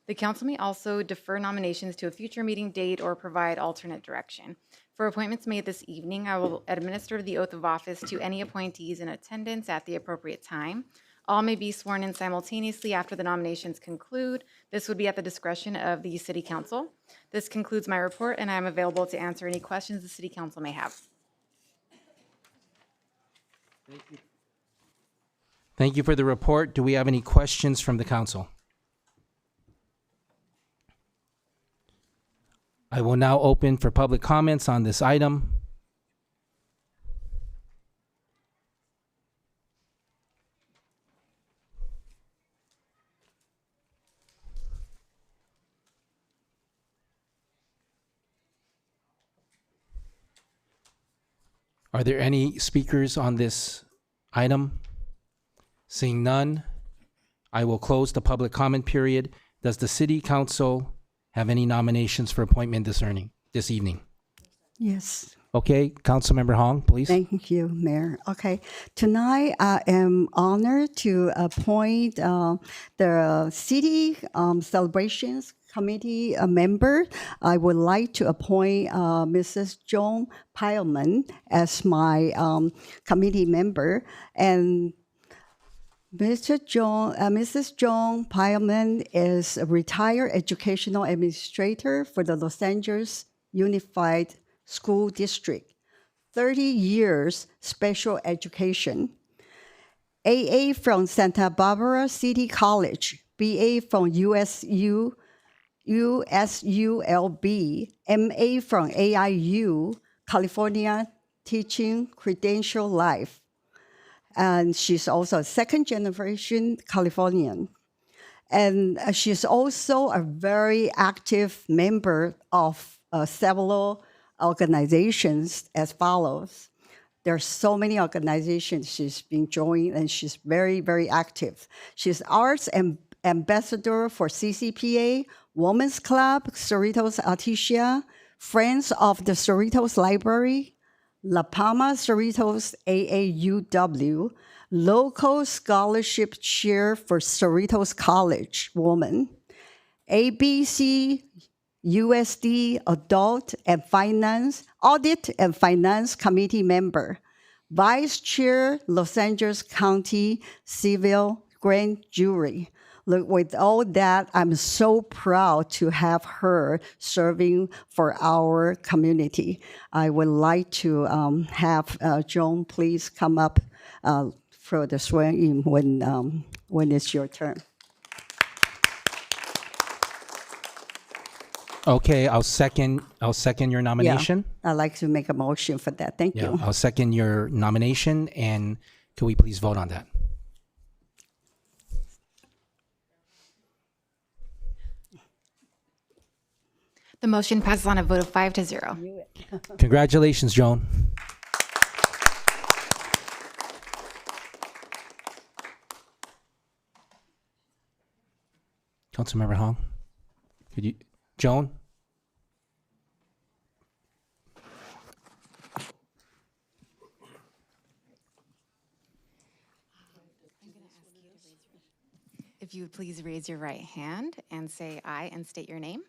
The council may also defer nominations to a future meeting date or provide alternate direction. For appointments made this evening, I will administer the oath of office to any appointees in attendance at the appropriate time. All may be sworn in simultaneously after the nominations conclude. This would be at the discretion of the City Council. This concludes my report, and I am available to answer any questions the City Council may have. Thank you for the report. Do we have any questions from the council? I will now open for public comments on this item. Are there any speakers on this item? Seeing none, I will close the public comment period. Does the City Council have any nominations for appointment this evening? Yes. Okay, Councilmember Hong, please. Thank you, Mayor. Okay, tonight I am honored to appoint the City Celebrations Committee member. I would like to appoint Mrs. Joan Pileman as my committee member, and Mrs. Joan Pileman is a retired educational administrator for the Los Angeles Unified School District, 30 years special education, AA from Santa Barbara City College, BA from USULB, MA from AIU, California Teaching Credential Life. And she's also a second-generation Californian. And she's also a very active member of several organizations as follows. There are so many organizations she's been joining, and she's very, very active. She's arts ambassador for CCPA, Women's Club, Cerritos Artesia, Friends of the Cerritos Library, La Palma Cerritos AAUW Local Scholarship Chair for Cerritos College Woman, ABC USD Adult and Finance Audit and Finance Committee Member, Vice Chair Los Angeles County Civil Grand Jury. Look, with all that, I'm so proud to have her serving for our community. I would like to have Joan please come up for the swearing in when it's your turn. Okay, I'll second your nomination. Yeah, I'd like to make a motion for that. Thank Yeah, you. I'll second your nomination, and could we please vote on that? The motion passes on a vote of 5 to 0. Congratulations, Joan. Councilmember Hong, could you, Joan? If you would please raise your right hand and say aye and state your name.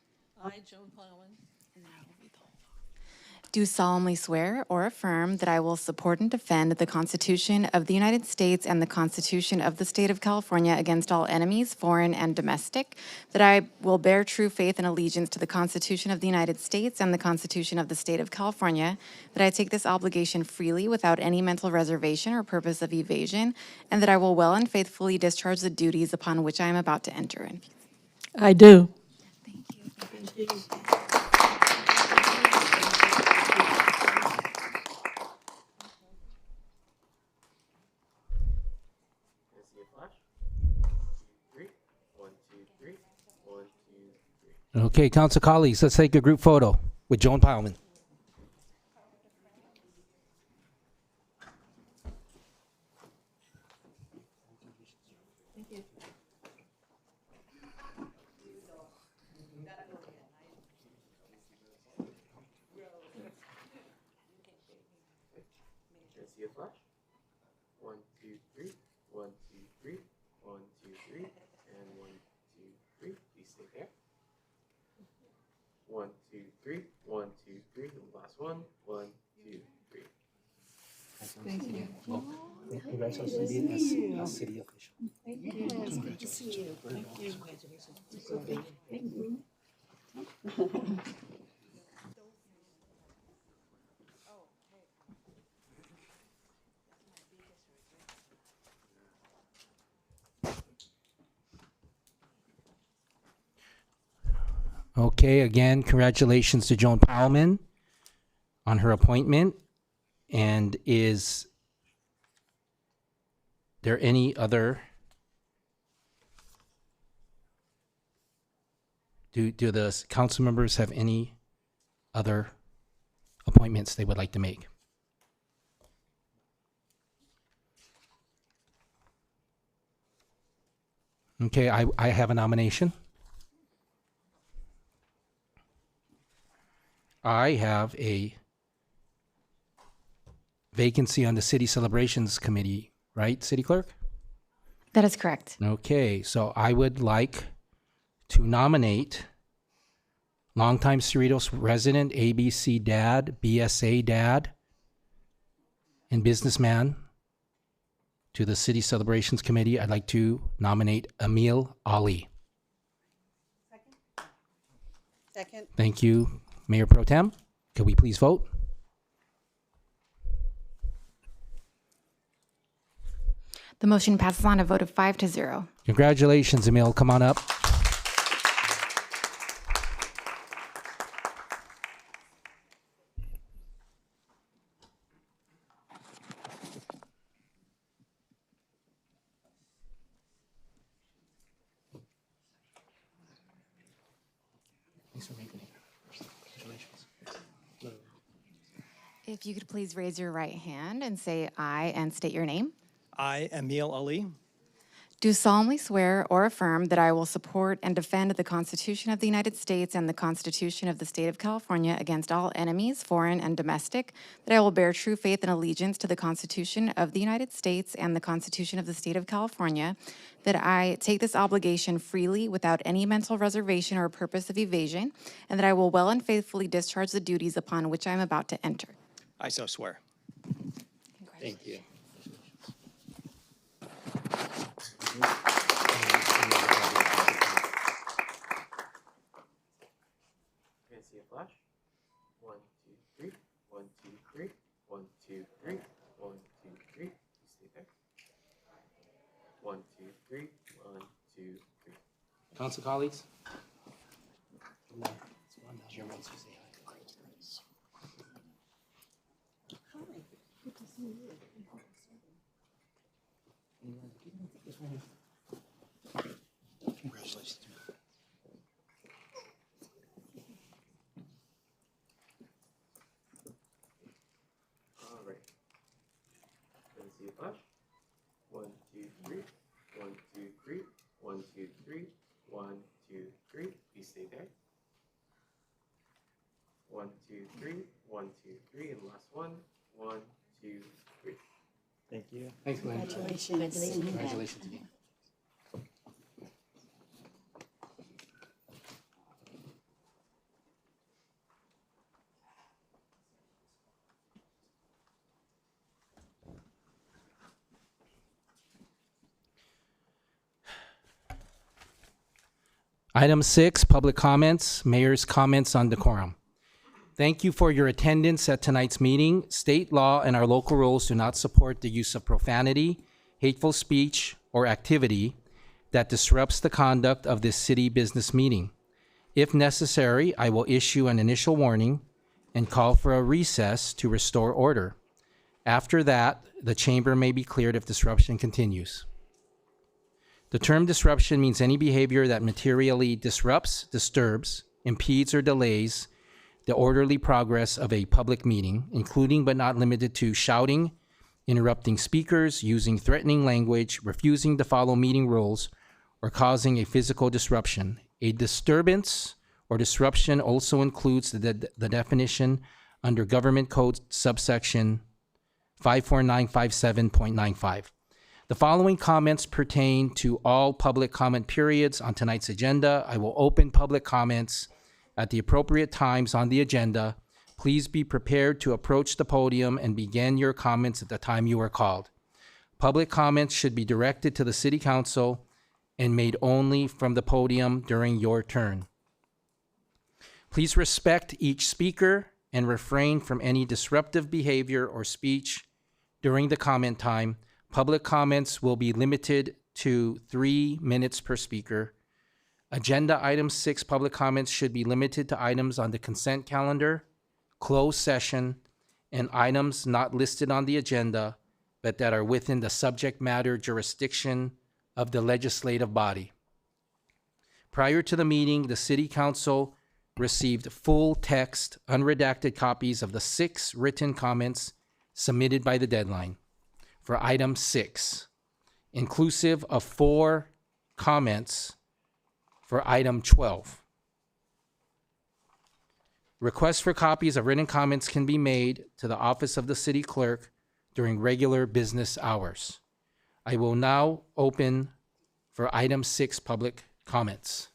I, Joan Plowman, Do solemnly swear or affirm that I will support and defend the Constitution of the United States and the Constitution of the State of California against all enemies, foreign and domestic, that I will bear true faith and allegiance to the Constitution of the United States and the Constitution of the State of California, that I take this obligation freely without any mental reservation or purpose of evasion, and that I will well and faithfully discharge the duties upon which I am about to enter in. I do. Can I see a flash? 1, 2, 3. 1, 2, 3. 1, 2, 3. Okay, council colleagues, let's take a group photo with Joan Plowman. Can I see a flash? 1, 2, 3. 1, 2, 3. 1, 2, 3. And 1, 2, 3. Please stay there. 1, 2, 3. 1, 2, 3. And last one. 1, 2, 3. Thank you. Congratulations on being a city official. Thank you. It's good to see you. Thank you. Thank you. Okay, again, congratulations to Joan Plowman on her appointment. And is there any other, do the council members have any other appointments they would like to make? Okay, I have a nomination. I have a vacancy on the City Celebrations Committee, right, City Clerk? That is correct. Okay, so I would like to nominate longtime Cerritos resident, ABC dad, BSA dad, and businessman to the City Celebrations Committee. I'd like to nominate Emil Ali. Second. Thank you, Mayor Pro Tem. Could we please vote? The motion passes on a vote of 5 to 0. Congratulations, Emil. Come on up. If you could please raise your right hand and say aye and state your name. I, Emil Ali, do solemnly swear or affirm that I will support and defend the Constitution of the United States and the Constitution of the State of California against all enemies, foreign and domestic, that I will bear true faith and allegiance to the Constitution of the United States and the Constitution of the State of California, that I take this obligation freely without any mental reservation or purpose of evasion, and that I will well and faithfully discharge the duties upon which I am about to enter. I so swear. Thank you. Can I see a flash? 1, 2, 3. 1, 2, 3. 1, 2, 3. 1, 2, 3. You stay there. 1, 2, 3. 1, 2, 3. Council colleagues? Congratulations. All right. Can I see a flash? 1, 2, 3. 1, 2, 3. 1, 2, 3. 1, 2, 3. You stay there. 1, 2, 3. 1, 2, 3. And last one. 1, 2, 3. Thank you. Thanks, Glenn. Congratulations. Congratulations again. Item 6, public comments, mayor's comments on decorum. Thank you for your attendance at tonight's meeting. State law and our local rules do not support the use of profanity, hateful speech, or activity that disrupts the conduct of this city business meeting. If necessary, I will issue an initial warning and call for a recess to restore order. After that, the chamber may be cleared if disruption continues. The term disruption means any behavior that materially disrupts, disturbs, impedes, or delays the orderly progress of a public meeting, including but not limited to shouting, interrupting speakers, using threatening language, refusing to follow meeting rules, or causing a physical disruption. A disturbance or disruption also includes the definition under Government Code subsection 54957.95. The following comments pertain to all public comment periods on tonight's agenda. I will open public comments at the appropriate times on the agenda. Please be prepared to approach the podium and begin your comments at the time you are called. Public comments should be directed to the City Council and made only from the podium during your turn. Please respect each speaker and refrain from any disruptive behavior or speech during the comment time. Public comments will be limited to 3 minutes per speaker. Agenda item 6, public comments should be limited to items on the consent calendar, closed session, and items not listed on the agenda, but that are within the subject matter jurisdiction of the legislative body. Prior to the meeting, the City Council received full text, unredacted copies of the 6 written comments submitted by the deadline for item 6, inclusive of 4 comments for item 12. Requests for copies of written comments can be made to the office of the city clerk during regular business hours. I will now open for item 6 public comments.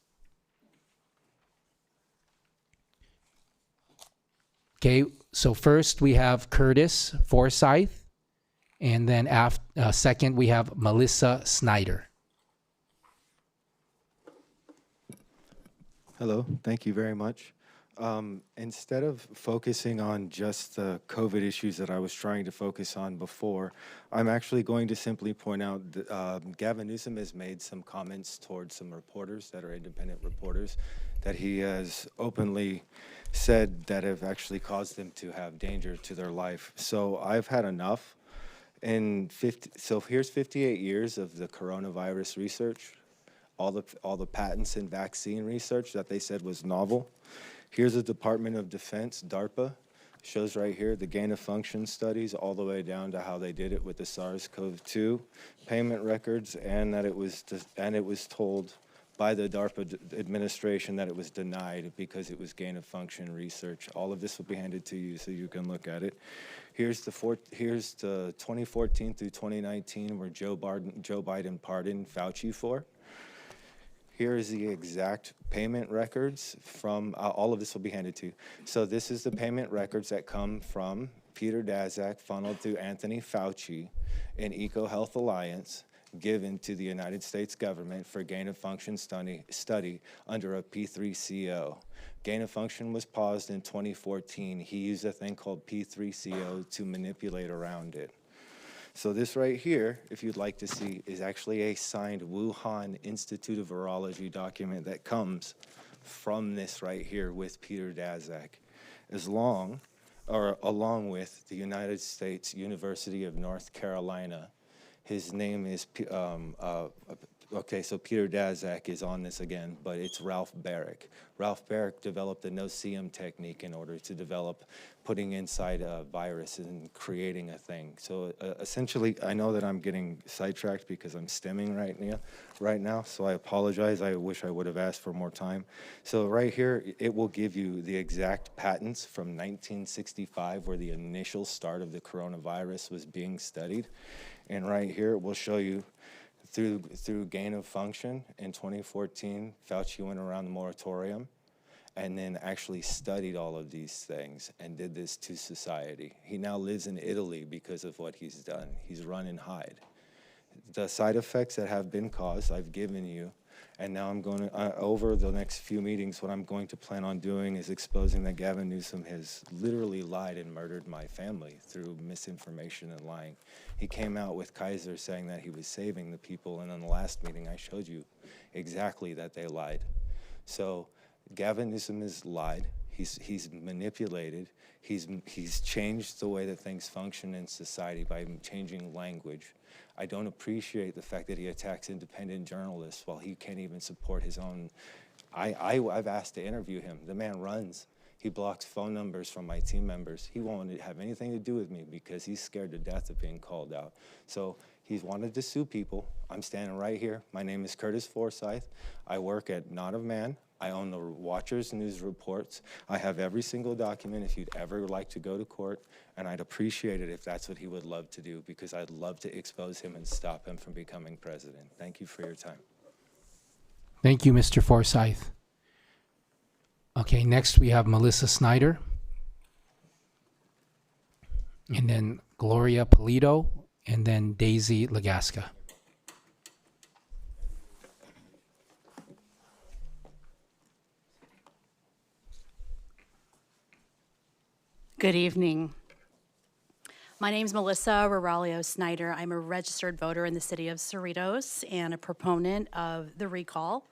Okay, so first we have Curtis Forsyth, and then second we have Melissa Snyder. Hello, thank you very much. Instead of focusing on just the COVID issues that I was trying to focus on before, I'm actually going to simply point out that Gavin Newsom has made some comments towards some reporters that are independent reporters that he has openly said that have actually caused them to have danger to their life. So I've had enough. So here's 58 years of the coronavirus research, all the patents and vaccine research that they said was novel. Here's the Department of Defense, DARPA, Shows right here the gain of function studies all the way down to how they did it with the SARS-CoV-2 payment records, and that it was told by the DARPA administration that it was denied because it was gain of function research. All of this will be handed to you so you can look at it. Here's the 2014 through 2019 where Joe Biden pardoned Fauci for. Here is the exact payment records from, all of this will be handed to you. So this is the payment records that come from Peter Daszak, funneled through Anthony Fauci and EcoHealth Alliance, given to the United States government for gain of function study under a P3CO. Gain of function was paused in 2014. He used a thing called P3CO to manipulate around it. So this right here, if you'd like to see, is actually a signed Wuhan Institute of Virology document that comes from this right here with Peter Daszak, along with the United States University of North Carolina. His name is, okay, so Peter Daszak is on this again, but it's Ralph Barrick. Ralph Barrick developed the no-seum technique in order to develop putting inside a virus and creating a thing. So essentially, I know that I'm getting sidetracked because I'm stemming right now, so I apologize. I wish I would have asked for more time. So right here, it will give you the exact patents from 1965 where the initial start of the coronavirus was being studied. And right here, it will show you through gain of function in 2014, Fauci went around the moratorium and then actually studied all of these things and did this to society. He now lives in Italy because of what he's done. He's run and hide. The side effects that have been caused, I've given you. And now I'm going to, over the next few meetings, what I'm going to plan on doing is exposing that Gavin Newsom has literally lied and murdered my family through misinformation and lying. He came out with Kaiser saying that he was saving the people, and in the last meeting I showed you exactly that they lied. So Gavin Newsom has lied. He's manipulated. He's changed the way that things function in society by changing language. I don't appreciate the fact that he attacks independent journalists while he can't even support his own. I've asked to interview him. The man runs. He blocks phone numbers from my team members. He won't have anything to do with me because he's scared to death of being called out. So he's wanted to sue people. I'm standing right here. My name is Curtis Forsyth. I work at Not of Man. I own the Watchers News Reports. I have every single document if you'd ever like to go to court, and I'd appreciate it if that's what he would love to do, because I'd love to expose him and stop him from becoming president. Thank you for your time. Thank you, Mr. Forsyth. Okay, next we have Melissa Snyder, and then Gloria Polito, and then Daisy Legasca. Good evening. My name is Melissa Ruralio Snyder. I'm a registered voter in the city of Cerritos and a proponent of the recall.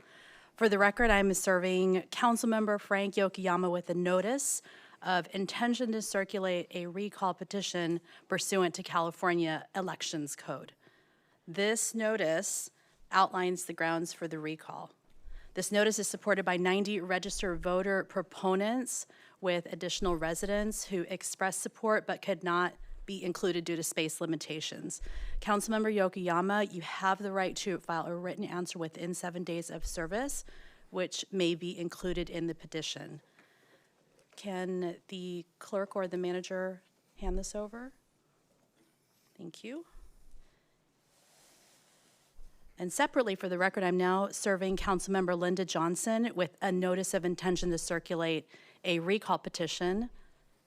For the record, I'm serving Councilmember Frank Yokoyama with a notice of intention to circulate a recall petition pursuant to California Elections Code. This notice outlines the grounds for the recall. This notice is supported by 90 registered voter proponents with additional residents who expressed support but could not be included due to space limitations. Councilmember Yokoyama, you have the right to file a written answer within 7 days of service, which may be included in the petition. Can the clerk or the manager hand this over? Thank you. And separately, for the record, I'm now serving Councilmember Linda Johnson with a notice of intention to circulate a recall petition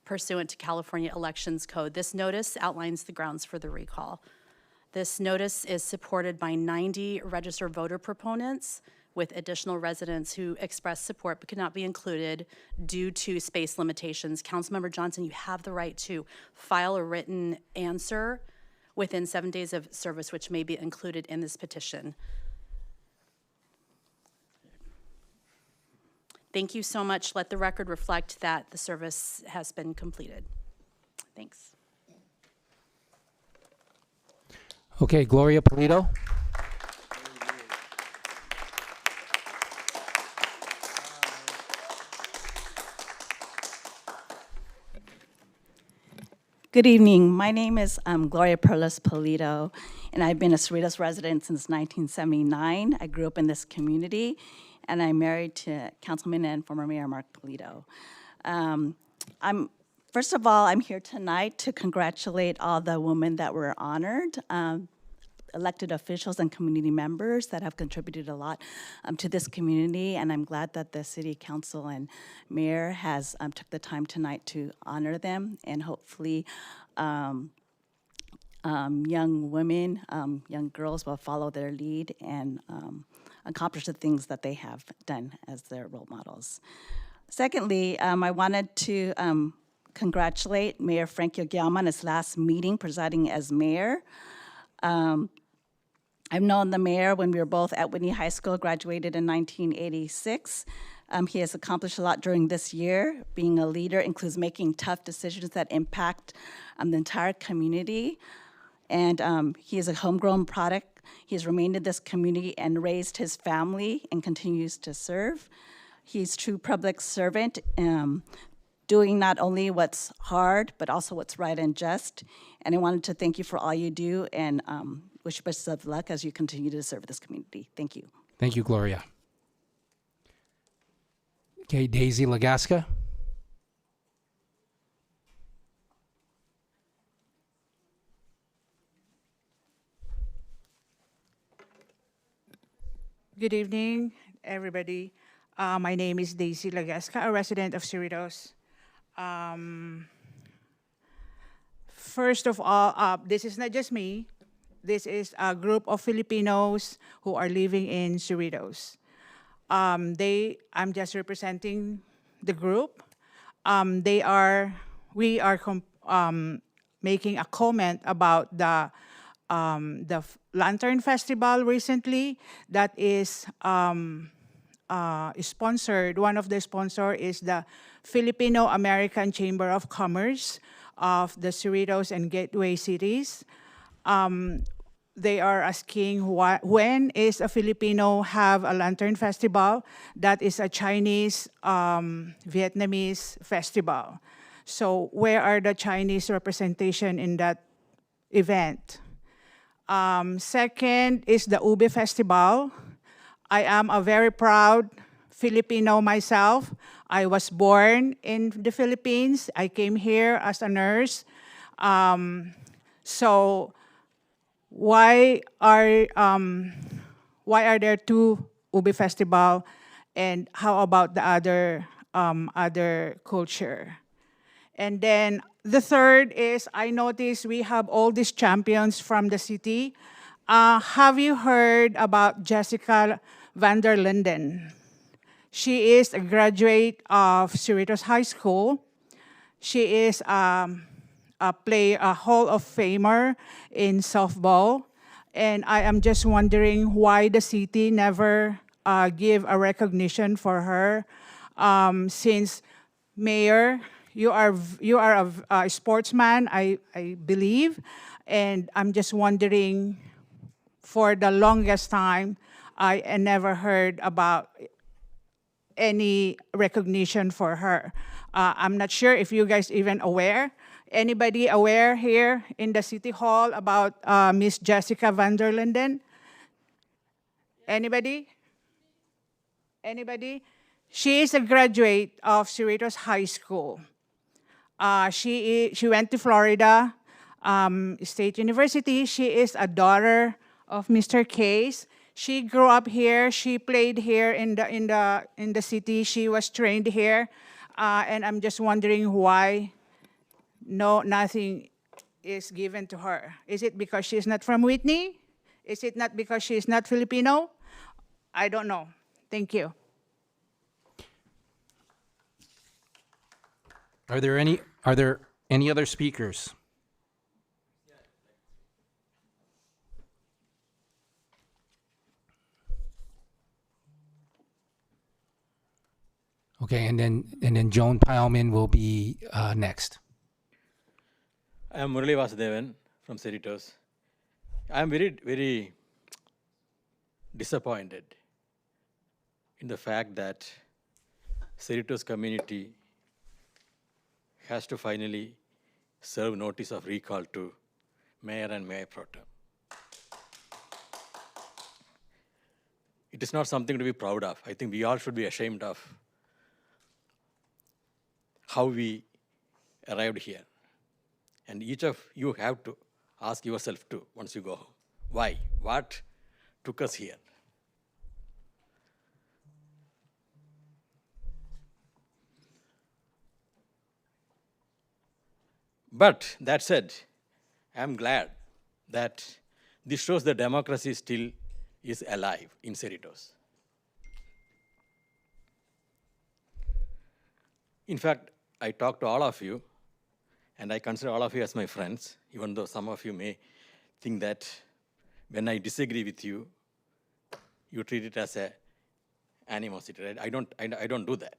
pursuant to California Elections Code. This notice outlines the grounds for the recall. This notice is supported by 90 registered voter proponents with additional residents who expressed support but could not be included due to space limitations. Councilmember Johnson, you have the right to file a written answer within 7 days of service, which may be included in this petition. Thank you so much. Let the record reflect that the service has been completed. Thanks. Okay, Gloria Polito. Good evening. My name is Gloria Perlas Polito, and I've been a Cerritos resident since 1979. I grew up in this community, and I'm married to Councilman and former Mayor Mark Polito. First of all, I'm here tonight to congratulate all the women that were honored, elected officials and community members that have contributed a lot to this community, and I'm glad that the city council and mayor has took the time tonight to honor them, and hopefully young women, young girls will follow their lead and accomplish the things that they have done as their role models. Secondly, I wanted to congratulate Mayor Frank Yogyama on his last meeting presiding as mayor. I've known the mayor when we were both at Whitney High School, graduated in 1986. He has accomplished a lot during this year. Being a leader includes making tough decisions that impact the entire community. And he is a homegrown product. He has remained in this community and raised his family and continues to serve. He's a true public servant, doing not only what's hard, but also what's right and just. And I wanted to thank you for all you do and wish you best of luck as you continue to serve this community. Thank you. Thank you, Gloria. Okay, Daisy Lagasca. Good evening, everybody. My name is Daisy Lagasca, a resident of Cerritos. First of all, this is not just me. This is a group of Filipinos who are living in Cerritos. I'm just representing the group. We are making a comment about the Lantern Festival recently that is sponsored. One of the sponsors is the Filipino-American Chamber of Commerce of the Cerritos and Gateway cities. They are asking when is a Filipino have a Lantern Festival? That is a Chinese Vietnamese festival. So where are the Chinese representation in that event? Second is the Ube Festival. I am a very proud Filipino myself. I was born in the Philippines. I came here as a nurse. So why are there two Ube Festival, and how about the other culture? And then the third is, I noticed we have all these champions from the city. Have you heard about Jessica van der Linden? She is a graduate of Cerritos High School. She is a Hall of Famer in softball. And I am just wondering why the city never give a recognition for her. Since Mayor, you are a sportsman, I believe, and I'm just wondering, for the longest time, I never heard about any recognition for her. I'm not sure if you guys even aware. Anybody aware here in the City Hall about Miss Jessica van der Linden? Anybody? Anybody? She is a graduate of Cerritos High School. She went to Florida State University. She is a daughter of Mr. Case. She grew up here. She played here in the city. She was trained here, and I'm just wondering why nothing is given to her. Is it because she's not from Whitney? Is it not because she's not Filipino? I don't know. Thank you. Are there any other speakers? Okay, and then Joan Pileman will be next. I am Murali Vasudevan from Cerritos. I am very, very disappointed in the fact that Cerritos community has to finally serve notice of recall to Mayor and Mayor Pro Tem. It is not something to be proud of. I think we all should be ashamed of how we arrived here. And each of you have to ask yourself too, once you go home, why? What took us here? But that said, I'm glad that this shows that democracy still is alive in Cerritos. In fact, I talk to all of you, and I consider all of you as my friends, even though some of you may think that when I disagree with you, you treat it as a animosity, right? I don't do that.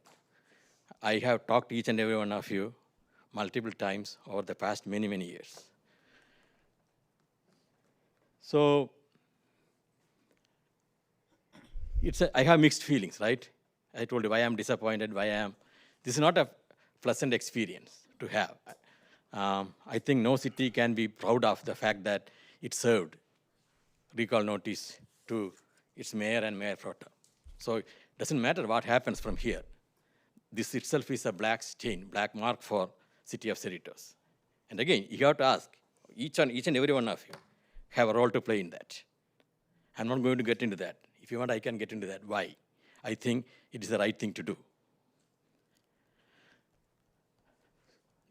I have talked to each and every one of you multiple times over the past many, many years. So I have mixed feelings, right? I told you why I'm disappointed, why I am. This is not a pleasant experience to have. I think no city can be proud of the fact that it served recall notice to its mayor and mayor pro tem. So it doesn't matter what happens from here. This itself is a black stain, black mark for city of Cerritos. And again, you have to ask, each and every one of you have a role to play in that. I'm not going to get into that. If you want, I can get into that. Why? I think it is the right thing to do.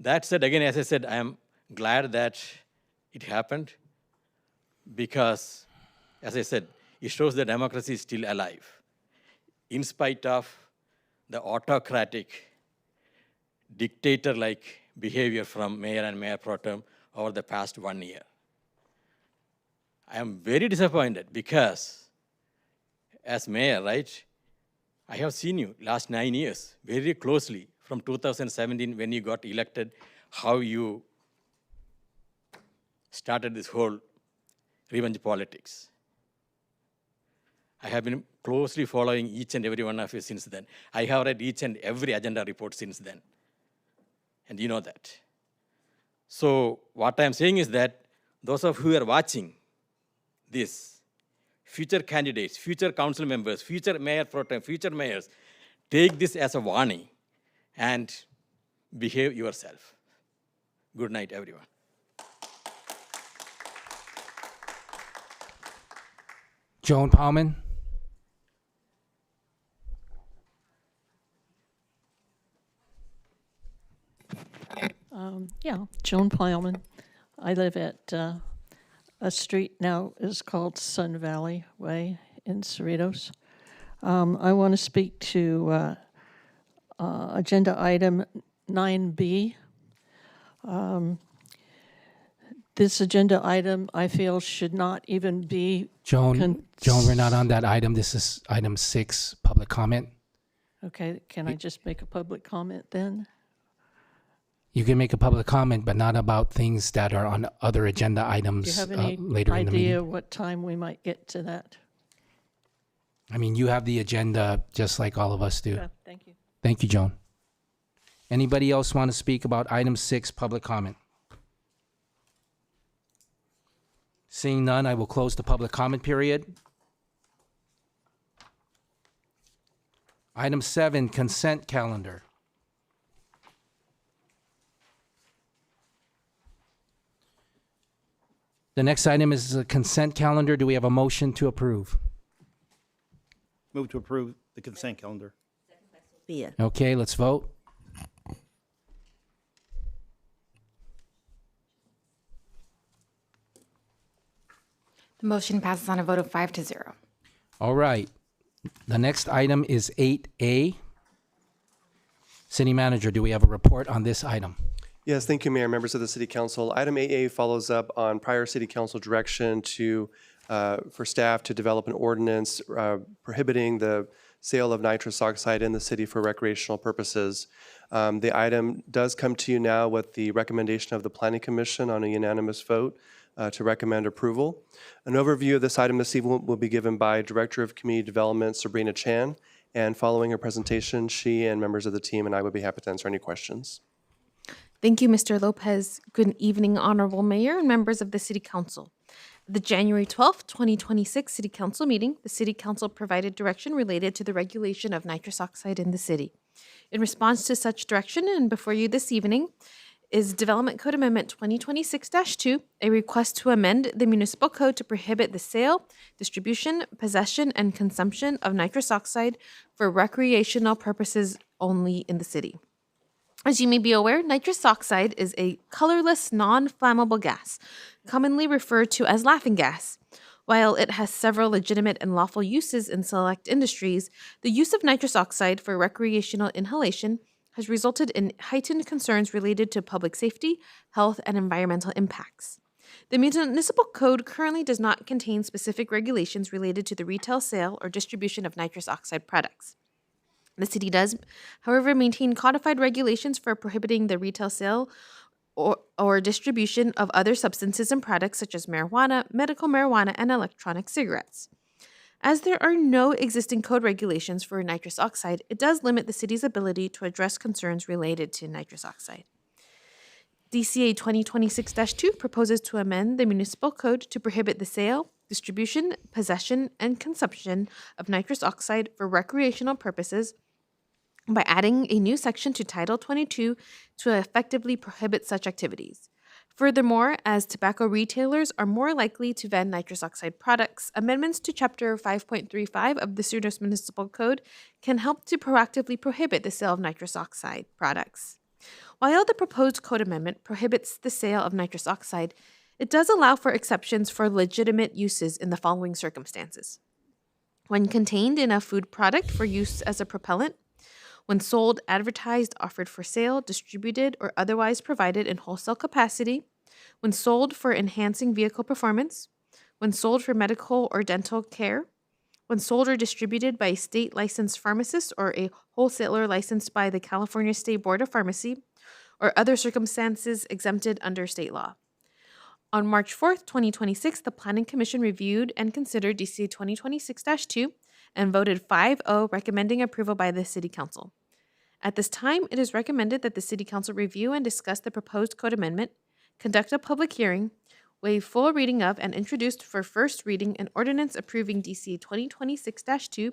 That said, again, as I said, I am glad that it happened because, as I said, it shows that democracy is still alive, in spite of the autocratic, dictator-like behavior from mayor and mayor pro tem over the past 1 year. I am very disappointed because, as mayor, right, I have seen you last 9 years very closely from 2017 when you got elected, how you started this whole revenge politics. I have been closely following each and every one of you since then. I have read each and every agenda report since then. And you know that. So what I'm saying is that those of you who are watching this, future candidates, future council members, future mayor pro tem, future mayors, take this as a warning and behave yourself. Good night, everyone. Joan Palman. Yeah, Joan Plowman. I live at a street now is called Sun Valley Way in Cerritos. I want to speak to agenda item 9B. This agenda item, I feel, should not even be... Joan, we're not on that item. This is item 6, public comment. Okay, can I just make a public comment then? You can make a public comment, but not about things that are on other agenda items Do you have any later in the meeting. idea what time we might get to that? I mean, you have the agenda just like all of us do. Yeah, thank you. Thank you, Joan. Anybody else want to speak about item 6, public comment? Seeing none, I will close the public comment period. Item 7, consent calendar. The next item is the consent calendar. Do we have a motion to approve? Move to approve the consent calendar. Okay, let's vote. The motion passes on a vote of 5-0. All right. The next item is 8A. City Manager, do we have a report on this item? Yes, thank you, Mayor, members of the City Council. Item 8A follows up on prior City Council direction for staff to develop an ordinance prohibiting the sale of nitrous oxide in the city for recreational purposes. The item does come to you now with the recommendation of the Planning Commission on a unanimous vote to recommend approval. An overview of this item this evening will be given by Director of Community Development, Sabrina Chan, and following her presentation, she and members of the team and I would be happy to answer any questions. Thank you, Mr. Lopez. Good evening, Honorable Mayor and members of the City Council. The January 12th, 2026 City Council meeting, the City Council provided direction related to the regulation of nitrous oxide in the city. In response to such direction, and before you this evening, is Development Code Amendment 2026-2, a request to amend the municipal code to prohibit the sale, distribution, possession, and consumption of nitrous oxide for recreational purposes only in the city. As you may be aware, nitrous oxide is a colorless, non-flammable gas, commonly referred to as laughing gas. While it has several legitimate and lawful uses in select industries, the use of nitrous oxide for recreational inhalation has resulted in heightened concerns related to public safety, health, and environmental impacts. The municipal code currently does not contain specific regulations related to the retail sale or distribution of nitrous oxide products. The city does, however, maintain codified regulations for prohibiting the retail sale or distribution of other substances and products such as marijuana, medical marijuana, and electronic cigarettes. As there are no existing code regulations for nitrous oxide, it does limit the city's ability to address concerns related to nitrous oxide. DCA 2026-2 proposes to amend the municipal code to prohibit the sale, distribution, possession, and consumption of nitrous oxide for recreational purposes by adding a new section to Title 22 to effectively prohibit such activities. Furthermore, as tobacco retailers are more likely to vend nitrous oxide products, amendments to Chapter 5.35 of the Cerritos Municipal Code can help to proactively prohibit the sale of nitrous oxide products. While the proposed code amendment prohibits the sale of nitrous oxide, it does allow for exceptions for legitimate uses in the following circumstances. When contained in a food product for use as a propellant, when sold, advertised, offered for sale, distributed, or otherwise provided in wholesale capacity, when sold for enhancing vehicle performance, when sold for medical or dental care, when sold or distributed by a state licensed pharmacist or a wholesaler licensed by the California State Board of Pharmacy, or other circumstances exempted under state law. On March 4th, 2026, the Planning Commission reviewed and considered DCA 2026-2 and voted 5-0, recommending approval by the City Council. At this time, it is recommended that the City Council review and discuss the proposed code amendment, conduct a public hearing, waive full reading of and introduce for first reading an ordinance approving DCA 2026-2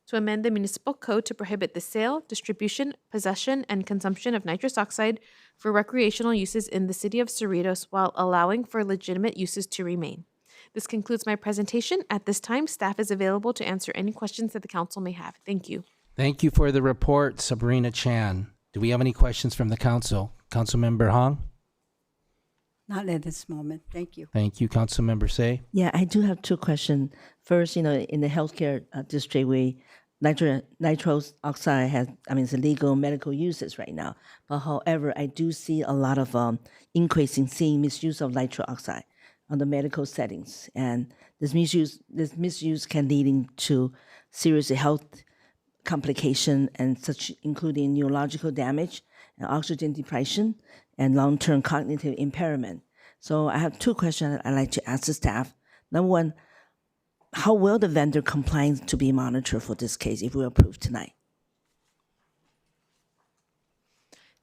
to amend the municipal code to prohibit the sale, distribution, possession, and consumption of nitrous oxide for recreational uses in the city of Cerritos while allowing for legitimate uses to remain. This concludes my presentation. At this time, staff is available to answer any questions that the council may have. Thank you. Thank you for the report, Sabrina Chan. Do we have any questions from the council? Councilmember Hong? Not at this moment. Thank you. Thank you, Councilmember Say. Yeah, I do have two questions. First, in the healthcare district, nitrous oxide it's illegal medical uses right now. But however, I do see a lot of increasing seeing misuse of nitrous oxide on the medical settings, and this misuse can lead to serious health complication and such, including neurological damage and oxygen depression and long-term cognitive impairment. So I have two questions I'd like to ask the staff. Number one, how will the vendor compliance to be monitored for this case if we approve tonight?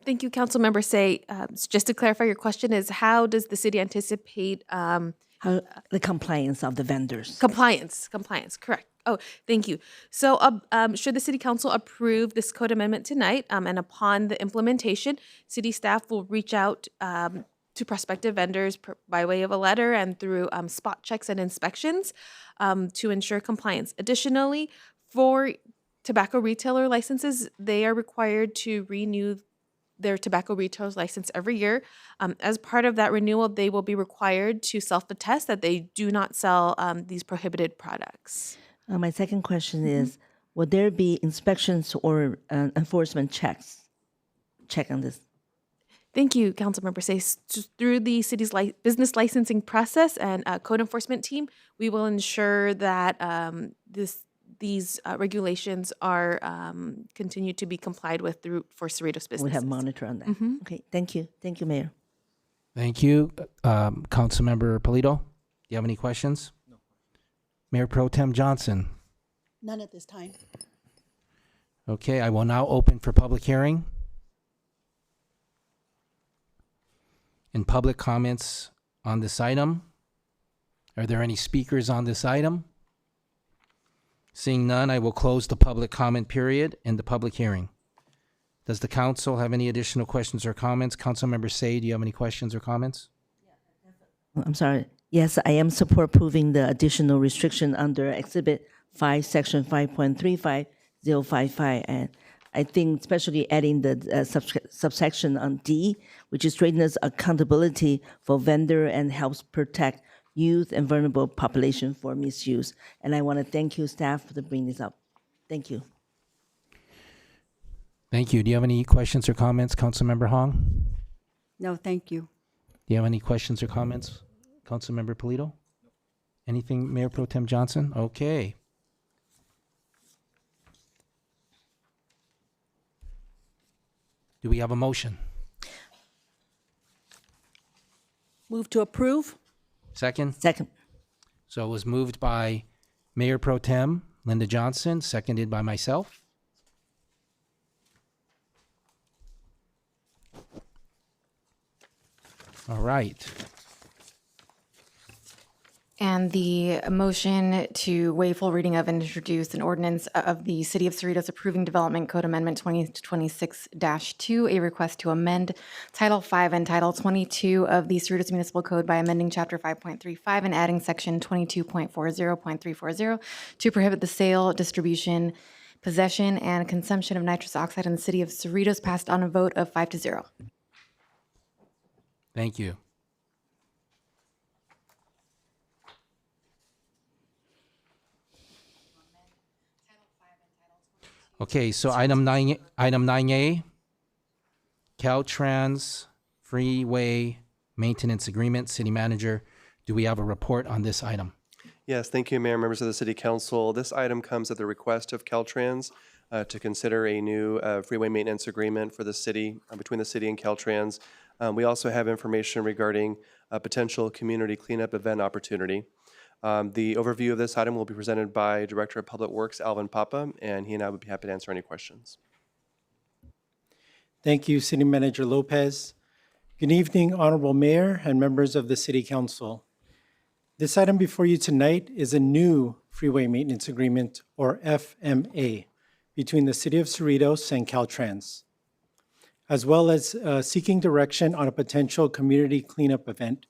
Thank you, Councilmember Say. Just to clarify, your question is how does the city anticipate How the compliance of the vendors? Compliance, correct. Oh, thank you. So should the City Council approve this code amendment tonight, and upon the implementation, city staff will reach out to prospective vendors by way of a letter and through spot checks and inspections to ensure compliance. Additionally, for tobacco retailer licenses, they are required to renew their tobacco retailer's license every year. As part of that renewal, they will be required to self-attest that they do not sell these prohibited products. My second question is, will there be inspections or enforcement check on this? Thank you, Councilmember Say. Through the city's business licensing process and code enforcement team, we will ensure that these regulations are continue to be complied with for Cerritos businesses. We have monitor on that. Okay, thank you. Thank you, Mayor. Thank you. Councilmember Polito, do you have any questions? No. Mayor Pro Tem Johnson? None at this time. Okay, I will now open for public hearing. and public comments on this item? Are there any speakers on this item? Seeing none, I will close the public comment period and the public hearing. Does the council have any additional questions or comments? Councilmember Say, do you have any questions or comments? I'm sorry. Yes, I am support approving the additional restriction under Exhibit 5, Section 5.35055. And I think especially adding the subsection on D, which is strengthens accountability for vendor and helps protect youth and vulnerable population for misuse. And I want to thank you, staff, for bringing this up. Thank you. Thank you. Do you have any questions or comments, Councilmember Hong? No, thank you. Do you have any questions or comments, Councilmember Polito? Anything, Mayor Pro Tem Johnson? Okay. Do we have a motion? Move to approve? Second? Second. So it was moved by Mayor Pro Tem Linda Johnson, seconded by myself. All right. And the motion to waive full reading of and introduce an ordinance of the City of Cerritos approving Development Code Amendment 2026-2, a request to amend Title 5 and Title 22 of the Cerritos Municipal Code by amending Chapter 5.35 and adding Section 22.40.340 to prohibit the sale, distribution, possession, and consumption of nitrous oxide in the City of Cerritos, passed on a vote of 5-0. Thank you. Okay, so item 9A, Caltrans Freeway Maintenance Agreement. City Manager, do we have a report on this item? Yes, thank you, Mayor, members of the City Council. This item comes at the request of Caltrans to consider a new freeway maintenance agreement for the city, between the city and Caltrans. We also have information regarding a potential community cleanup event opportunity. The overview of this item will be presented by Director of Public Works, Alvin Papa, and he and I would be happy to answer any questions. Thank you, City Manager Lopez. Good evening, Honorable Mayor and members of the City Council. This item before you tonight is a new Freeway Maintenance Agreement, or FMA, between the City of Cerritos and Caltrans, as well as seeking direction on a potential community cleanup event.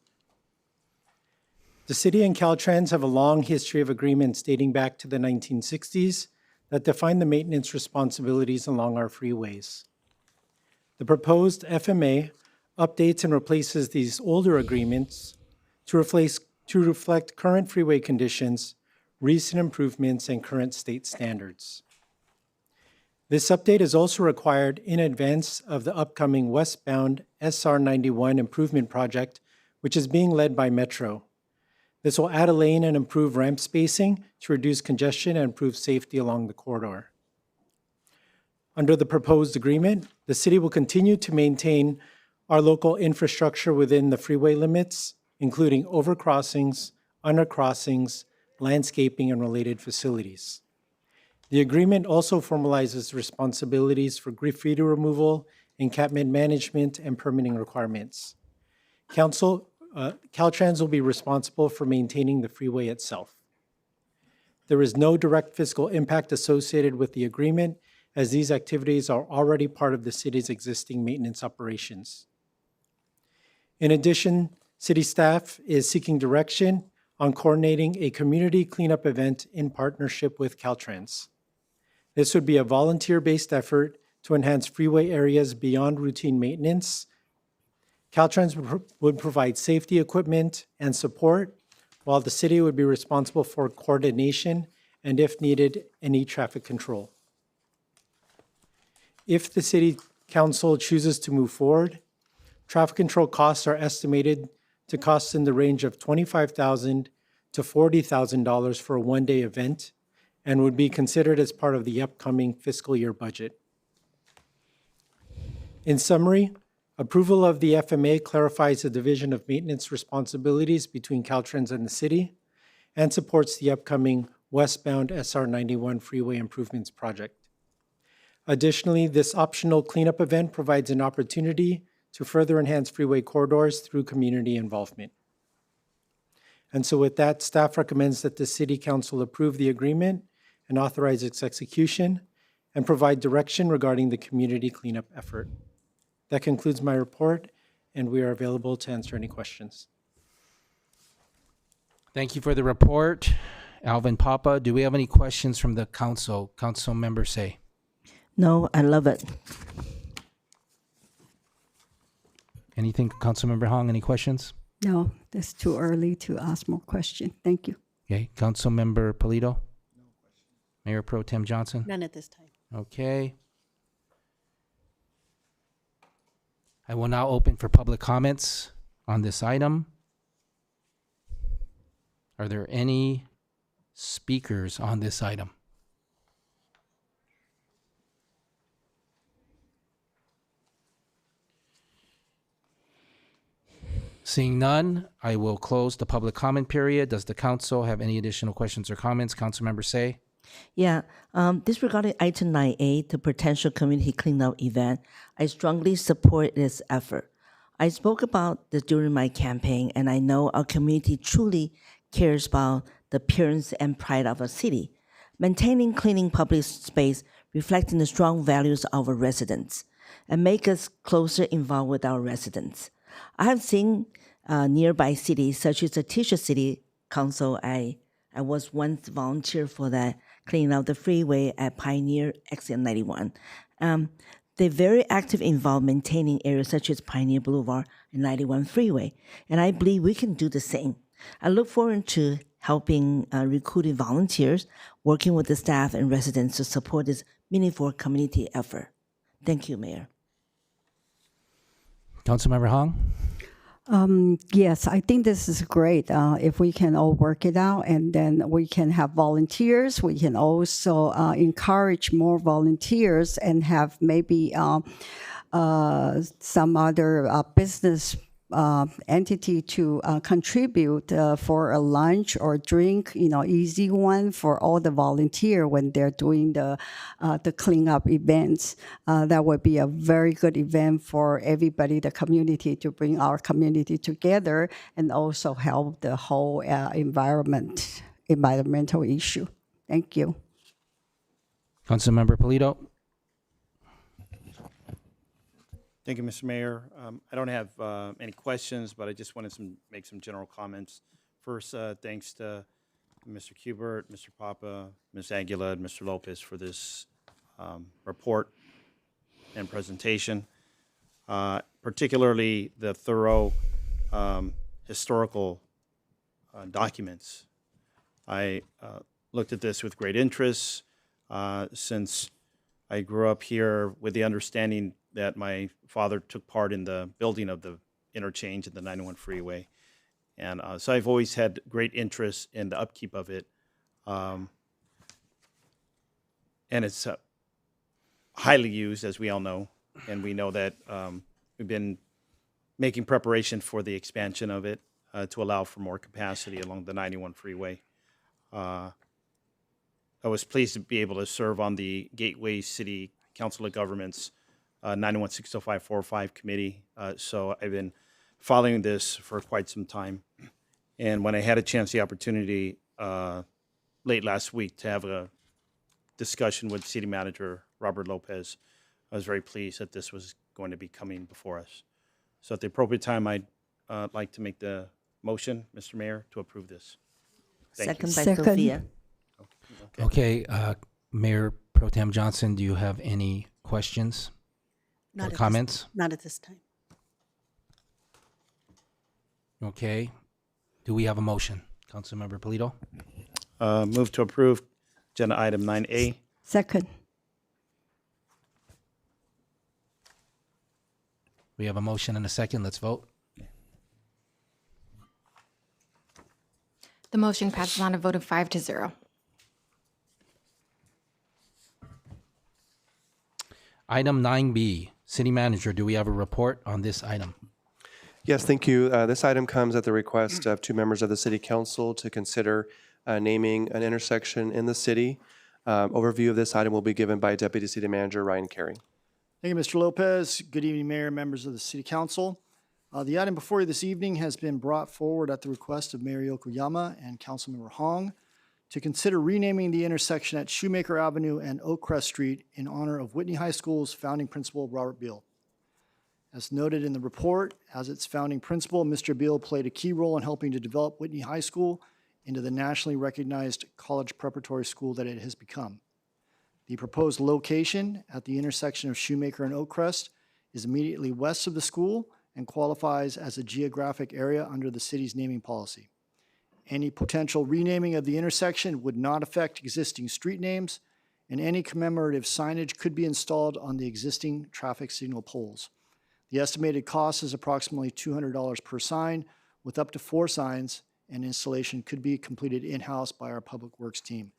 The city and Caltrans have a long history of agreements dating back to the 1960s that define the maintenance responsibilities along our freeways. The proposed FMA updates and replaces these older agreements to reflect current freeway conditions, recent improvements, and current state standards. This update is also required in advance of the upcoming westbound SR 91 improvement project, which is being led by Metro. This will add a lane and improve ramp spacing to reduce congestion and improve safety along the corridor. Under the proposed agreement, the city will continue to maintain our local infrastructure within the freeway limits, including overcrossings, undercrossings, landscaping, and related facilities. The agreement also formalizes responsibilities for graffiti removal, encampment management, and permitting requirements. Caltrans will be responsible for maintaining the freeway itself. There is no direct fiscal impact associated with the agreement, as these activities are already part of the city's existing maintenance operations. In addition, city staff is seeking direction on coordinating a community cleanup event in partnership with Caltrans. This would be a volunteer-based effort to enhance freeway areas beyond routine maintenance. Caltrans would provide safety equipment and support, while the city would be responsible for coordination and, if needed, any traffic control. If the City Council chooses to move forward, traffic control costs are estimated to cost in the range of $25,000 to $40,000 for a one-day event and would be considered as part of the upcoming fiscal year budget. In summary, approval of the FMA clarifies the division of maintenance responsibilities between Caltrans and the city and supports the upcoming westbound SR 91 freeway improvements project. Additionally, this optional cleanup event provides an opportunity to further enhance freeway corridors through community involvement. And so with that, staff recommends that the City Council approve the agreement and authorize its execution and provide direction regarding the community cleanup effort. That concludes my report, and we are available to answer any questions. Thank you for the report, Alvin Papa. Do we have any questions from the council? Council member Say. No, I love it. Anything, Councilmember Hong, any questions? No, it's too early to ask more questions. Thank you. Okay, Councilmember Polito? Mayor Pro Tem Johnson? None at this time. Okay. I will now open for public comments on this item. Are there any speakers on this item? Seeing none, I will close the public comment period. Does the council have any additional questions or comments? Councilmember Say. Yeah, this regarding item 9A, the potential community cleanup event, I strongly support this effort. I spoke about this during my campaign, and I know our community truly cares about the appearance and pride of our city. Maintaining cleaning public space, reflecting the strong values of our residents, and make us closer involved with our residents. I have seen nearby cities, such as the Teacher City Council. I was once volunteer for that, cleaning out the freeway at Pioneer Exit 91. They're very active involved maintaining areas such as Pioneer Boulevard and 91 Freeway, and I believe we can do the same. I look forward to helping recruiting volunteers, working with the staff and residents to support this meaningful community effort. Thank you, Mayor. Councilmember Hong? Yes, I think this is great. If we can all work it out, and then we can have volunteers. We can also encourage more volunteers and have maybe some other business entity to contribute for a lunch or drink, easy one for all the volunteer when they're doing the cleanup events. That would be a very good event for everybody, the community, to bring our community together and also help the whole environmental issue. Thank you. Councilmember Polito? Thank you, Mr. Mayor. I don't have any questions, but I just wanted to make some general comments. First, thanks to Mr. Kubert, Mr. Papa, Ms. Aguila, and Mr. Lopez for this report and presentation, particularly the thorough historical documents. I looked at this with great interest since I grew up here with the understanding that my father took part in the building of the interchange at the 91 Freeway. And so I've always had great interest in the upkeep of it. And it's highly used, as we all know. And we know that we've been making preparation for the expansion of it to allow for more capacity along the 91 Freeway. I was pleased to be able to serve on the Gateway City Council of Governments 91-605-405 committee. So I've been following this for quite some time. And when I had a chance, the opportunity late last week to have a discussion with City Manager Robert Lopez, I was very pleased that this was going to be coming before us. So at the appropriate time, I'd like to make the motion, Mr. Mayor, to approve this. Thank you. Second by Sophia. Okay, Mayor Pro Tem Johnson, do you have any questions or comments? Not at this time. Okay. Do we have a motion? Councilmember Polito? Move to approve agenda item 9A. Second. We have a motion and a second. Let's vote. The motion passes on a vote of 5-0. Item 9B, City Manager, do we have a report on this item? Yes, thank you. This item comes at the request of two members of the City Council to consider naming an intersection in the city. Overview of this item will be given by Deputy City Manager Ryan Carey. Thank you, Mr. Lopez. Good evening, Mayor and members of the City Council. The item before you this evening has been brought forward at the request of Mayor Yokoyama and Councilmember Hong to consider renaming the intersection at Shoemaker Avenue and Oakcrest Street in honor of Whitney High School's founding principal, Robert Beal. As noted in the report, as its founding principal, Mr. Beal played a key role in helping to develop Whitney High School into the nationally recognized college preparatory school that it has become. The proposed location at the intersection of Shoemaker and Oakcrest is immediately west of the school and qualifies as a geographic area under the city's naming policy. Any potential renaming of the intersection would not affect existing street names, and any commemorative signage could be installed on the existing traffic signal poles. The estimated cost is approximately $200 per sign, with up to 4 signs, and installation could be completed in-house by our Public Works team.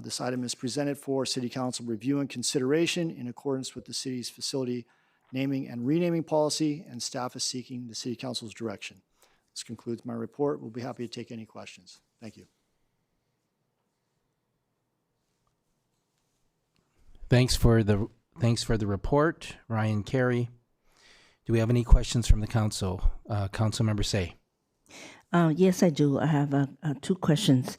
This item is presented for City Council review and consideration in accordance with the city's facility naming and renaming policy, and staff is seeking the City Council's direction. This concludes my report. We'll be happy to take any questions. Thank you. Thanks for the report, Ryan Carey. Do we have any questions from the council? Councilmember Say. Yes, I do. I have 2 questions.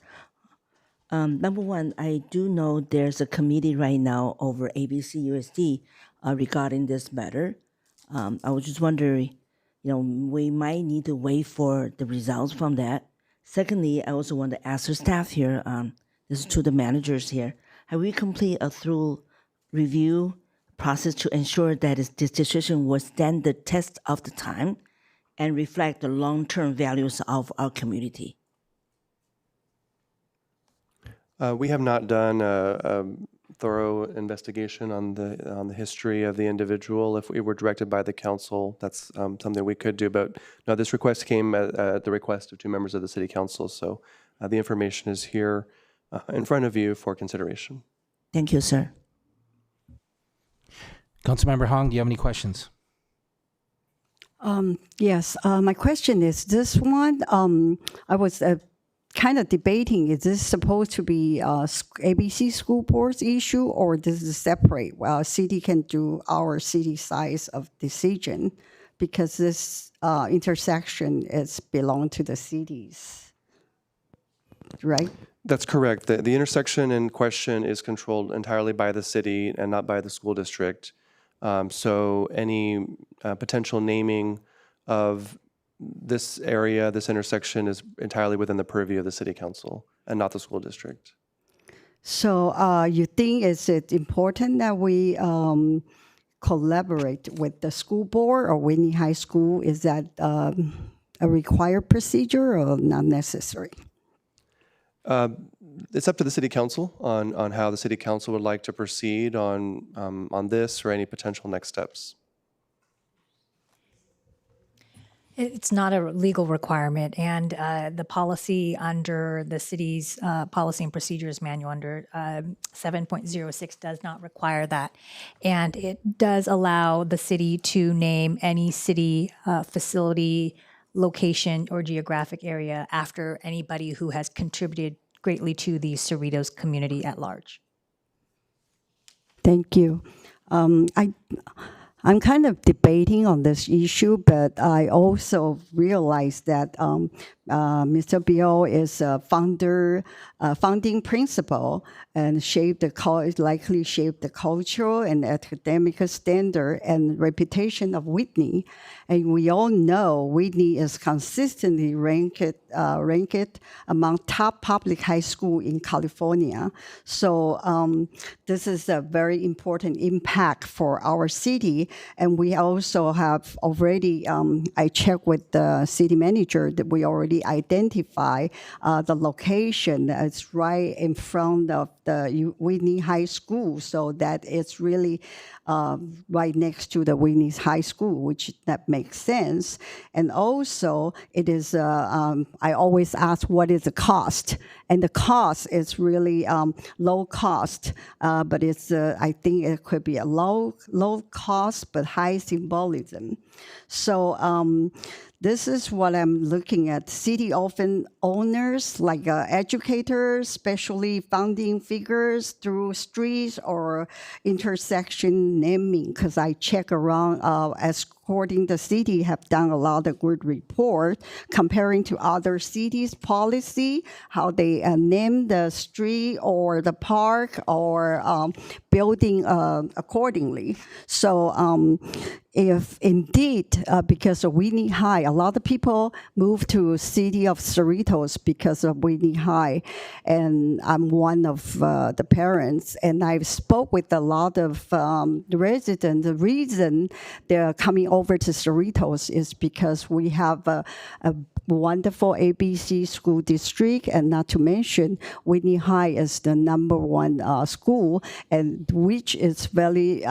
Number one, I do know there's a committee right now over ABCUSD regarding this matter. I was just wondering, we might need to wait for the results from that. Secondly, I also want to ask the staff here, this is to the managers here, have we completed a thorough review process to ensure that this decision will stand the test of the time and reflect the long-term values of our community? We have not done a thorough investigation on the history of the individual. If we were directed by the council, that's something we could do. But no, this request came at the request of 2 members of the City Council. So the information is here in front of you for consideration. Thank you, sir. Councilmember Hong, do you have any questions? Yes, my question is this one. I was kind of debating, is this supposed to be ABC school board's issue, or this is separate? Well, city can do our city size of decision because this intersection is belong to the cities, right? That's correct. The intersection in question is controlled entirely by the city and not by the school district. So any potential naming of this area, this intersection, is entirely within the purview of the City Council and not the school district. So you think is it important that we collaborate with the school board or Whitney High School? Is that a required procedure or not necessary? It's up to the City Council on how the City Council would like to proceed on this or any potential next steps. It's not a legal requirement, and the policy under the city's policy and procedures manual under 7.06 does not require that. And it does allow the city to name any city facility, location, or geographic area after anybody who has contributed greatly to the Cerritos community at large. Thank you. I'm kind of debating on this issue, but I also realize that Mr. Beal is a founding principal and likely shaped the cultural and academic standard and reputation of Whitney. And we all know Whitney is consistently ranked among top public high school in California. So this is a very important impact for our city. And we also have already, I checked with the city manager that we already identify the location that's right in front of the Whitney High School, so that it's really right next to the Whitney High School, which that makes sense. And also, it is, I always ask what is the cost? And the cost is really low cost, but it's, I think it could be a low cost, but high symbolism. So This is what I'm looking at. City often owners, like educators, especially founding figures through streets or intersection naming, because I check around according the city have done a lot of good report comparing to other cities' policy, how they name the street or the park or building accordingly. So if indeed, because of Whitney High, a lot of people moved to city of Cerritos because of Whitney High, and I'm one of the parents, and I've spoke with a lot of the residents. The reason they're coming over to Cerritos is because we have a wonderful ABC school district, and not to mention Whitney High is the #1 school, and which is very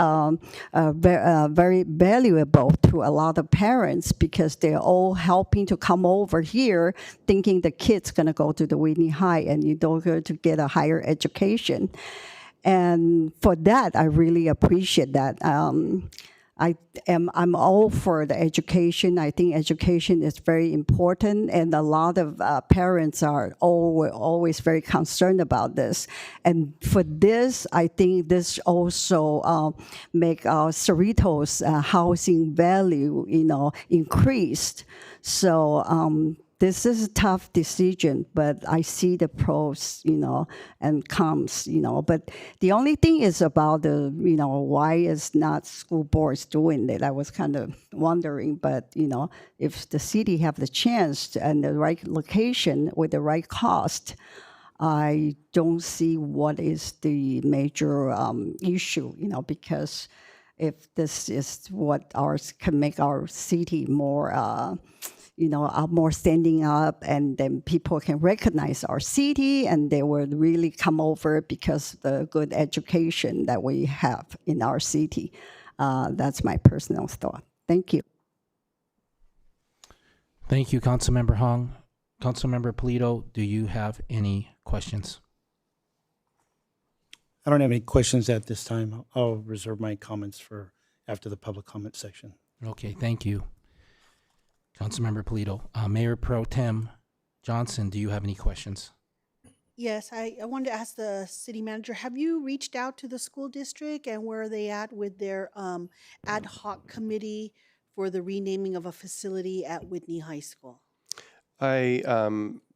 valuable to a lot of parents because they're all helping to come over here thinking the kid's going to go to the Whitney High and you don't go to get a higher education. And for that, I really appreciate that. I'm all for the education. I think education is very important, and a lot of parents are always very concerned about this. And for this, I think this also make Cerritos housing value, increased. So this is a tough decision, but I see the pros, and cons, But the only thing is about the, why is not school boards doing it? I was kind of wondering, but, if the city have the chance and the right location with the right cost, I don't see what is the major issue, because if this is what can make our city more more standing up, and then people can recognize our city, and they will really come over because of the good education that we have in our city. That's my personal thought. Thank you. Thank you, Councilmember Hong. Councilmember Polito, do you have any questions? I don't have any questions at this time. I'll reserve my comments for after the public comment section. Okay, thank you. Councilmember Polito. Mayor Pro Tem Johnson, do you have any questions? Yes, I wanted to ask the city manager, have you reached out to the school district, and where are they at with their ad hoc committee for the renaming of a facility at Whitney High School? I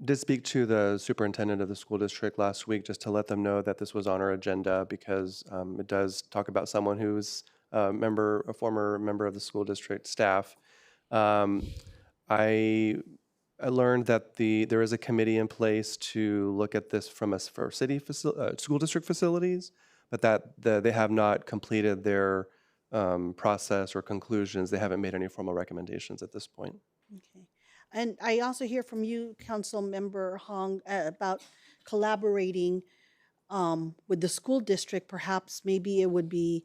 did speak to the superintendent of the school district last week just to let them know that this was on our agenda, because it does talk about someone who's a former member of the school district staff. I learned that there is a committee in place to look at this for city school district facilities, but that they have not completed their process or conclusions. They haven't made any formal recommendations at this point. Okay. And I also hear from you, Council Member Hong, about collaborating with the school district. Perhaps maybe it would be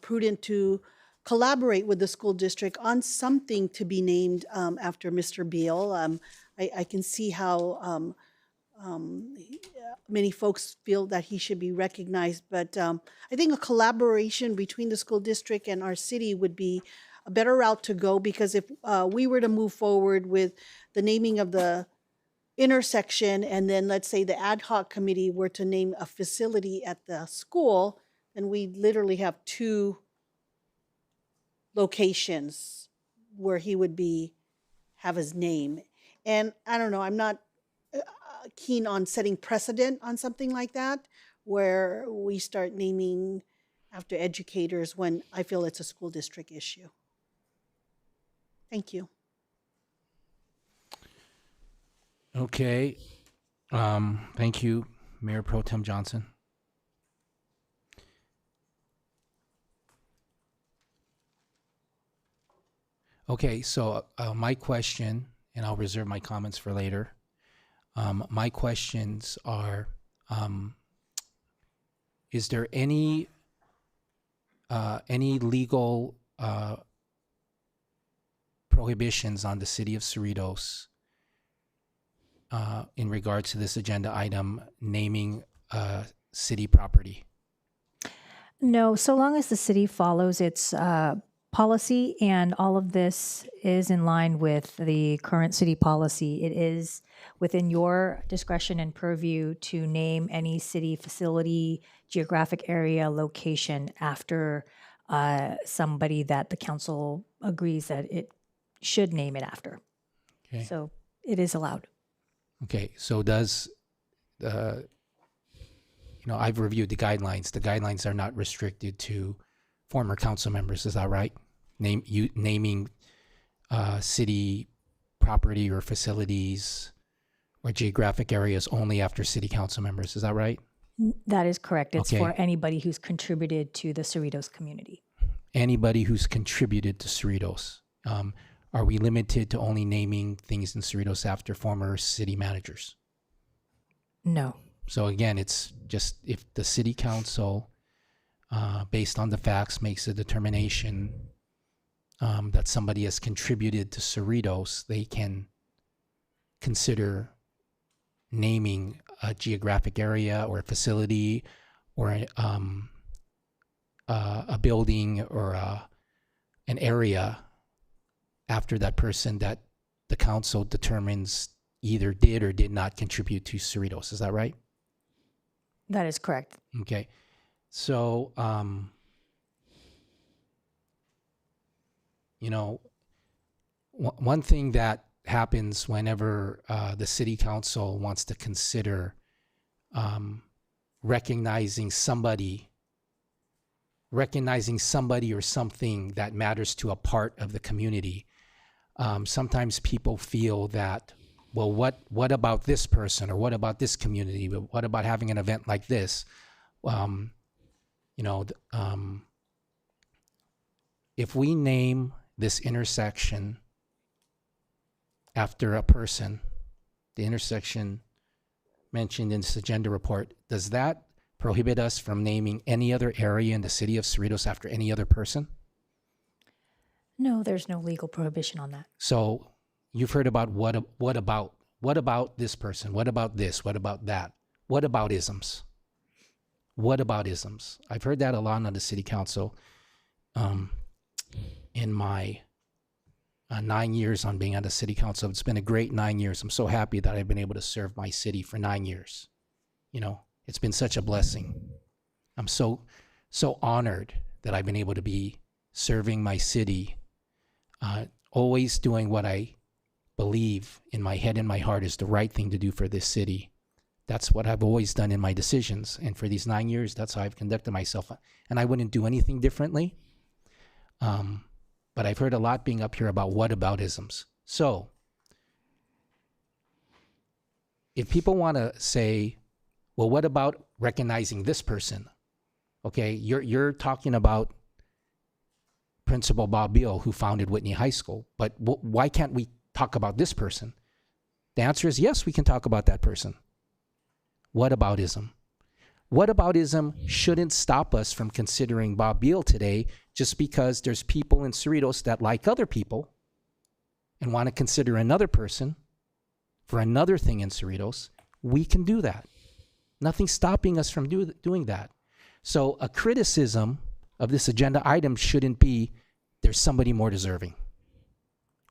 prudent to collaborate with the school district on something to be named after Mr. Beal. I can see how many folks feel that he should be recognized, but I think a collaboration between the school district and our city would be a better route to go, because if we were to move forward with the naming of the intersection, and then let's say the ad hoc committee were to name a facility at the school, then we literally have 2 locations where he would have his name. And I don't know, I'm not keen on setting precedent on something like that, where we start naming after educators when I feel it's a school district issue. Thank you. Okay. Thank you, Mayor Pro Tem Johnson. Okay, so my question, and I'll reserve my comments for later. My questions are, is there any legal prohibitions on the city of Cerritos in regards to this agenda item, naming city property? No, so long as the city follows its policy, and all of this is in line with the current city policy. It is within your discretion and purview to name any city facility, geographic area, location after somebody that the council agrees that it should name it after. Okay. So it is allowed. Okay, so does, I've reviewed the guidelines. The guidelines are not restricted to former council members, is that right? Naming city property or facilities or geographic areas only after city council members, is that right? That is correct. It's Okay. for anybody who's contributed to the Cerritos community. Anybody who's contributed to Cerritos. Are we limited to only naming things in Cerritos after former city managers? No. So again, it's just if the city council, based on the facts, makes a determination that somebody has contributed to Cerritos, they can consider naming a geographic area or a facility or a building or an area after that person that the council determines either did or did not contribute to Cerritos. Is that right? That is correct. Okay. So, one thing that happens whenever the city council wants to consider recognizing somebody or something that matters to a part of the community, sometimes people feel that, well, what about this person or what about this community? But what about having an event like this? If we name this intersection after a person, the intersection mentioned in this agenda report, does that prohibit us from naming any other area in the city of Cerritos after any other person? No, there's no legal prohibition on that. So you've heard about what about this person? What about this? What about that? What about isms? What about isms? I've heard that a lot on the city council. In my 9 years on being on the city council, it's been a great 9 years. I'm so happy that I've been able to serve my city for 9 years. It's been such a blessing. I'm so honored that I've been able to be serving my city, always doing what I believe in my head and my heart is the right thing to do for this city. That's what I've always done in my decisions. And for these 9 years, that's how I've conducted myself. And I wouldn't do anything differently. But I've heard a lot being up here about whataboutisms. So if people want to say, well, what about recognizing this person? Okay, you're talking about Principal Bob Beal, who founded Whitney High School, but why can't we talk about this person? The answer is yes, we can talk about that person. Whataboutism. Whataboutism shouldn't stop us from considering Bob Beal today just because there's people in Cerritos that like other people and want to consider another person for another thing in Cerritos. We can do that. Nothing's stopping us from doing that. So a criticism of this agenda item shouldn't be there's somebody more deserving,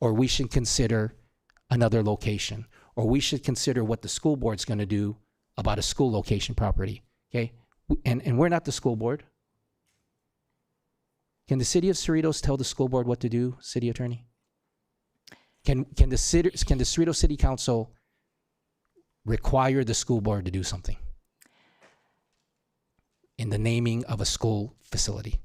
or we should consider another location, or we should consider what the school board's going to do about a school location property. Okay, and we're not the school board. Can the city of Cerritos tell the school board what to do, city attorney? Can the Cerritos City Council require the school board to do something in the naming of a school facility?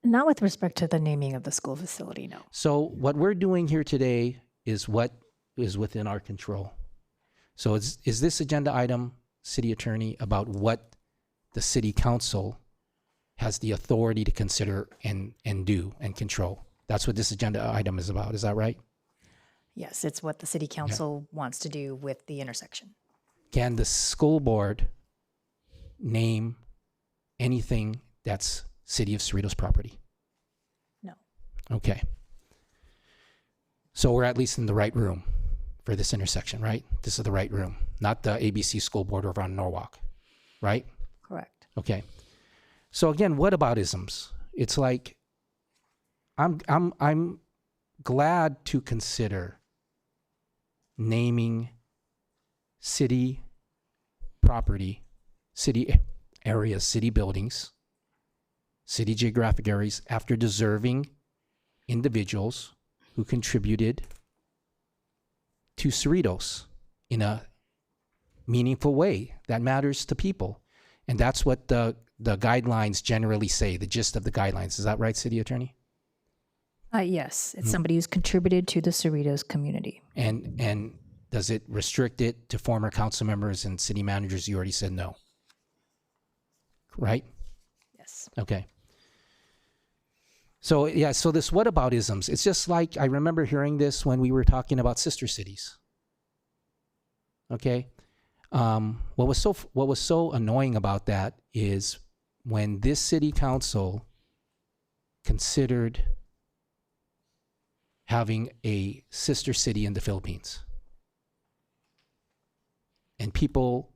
Not with respect to the naming of the school facility, no. So what we're doing here today is what is within our control. So is this agenda item, city attorney, about what the city council has the authority to consider and do and control? That's what this agenda item is about. Is that right? Yes, it's what the city council wants to do with the intersection. Can the school board name anything that's city of Cerritos property? No. Okay. So we're at least in the right room for this intersection, right? This is the right room, not the ABC school board over on Norwalk, right? Correct. Okay. So again, whataboutisms? It's like, I'm glad to consider naming city property, city areas, city buildings, city geographic areas after deserving individuals who contributed to Cerritos in a meaningful way that matters to people. And that's what the guidelines generally say, the gist of the guidelines. Is that right, City Attorney? Yes, it's somebody who's contributed to the Cerritos community. And does it restrict it to former council members and city managers? You already said no. Right? Yes. Okay. So yeah, so this whataboutisms, it's just like, I remember hearing this when we were talking about sister cities. Okay? What was so annoying about that is when this city council considered having a sister city in the Philippines. And people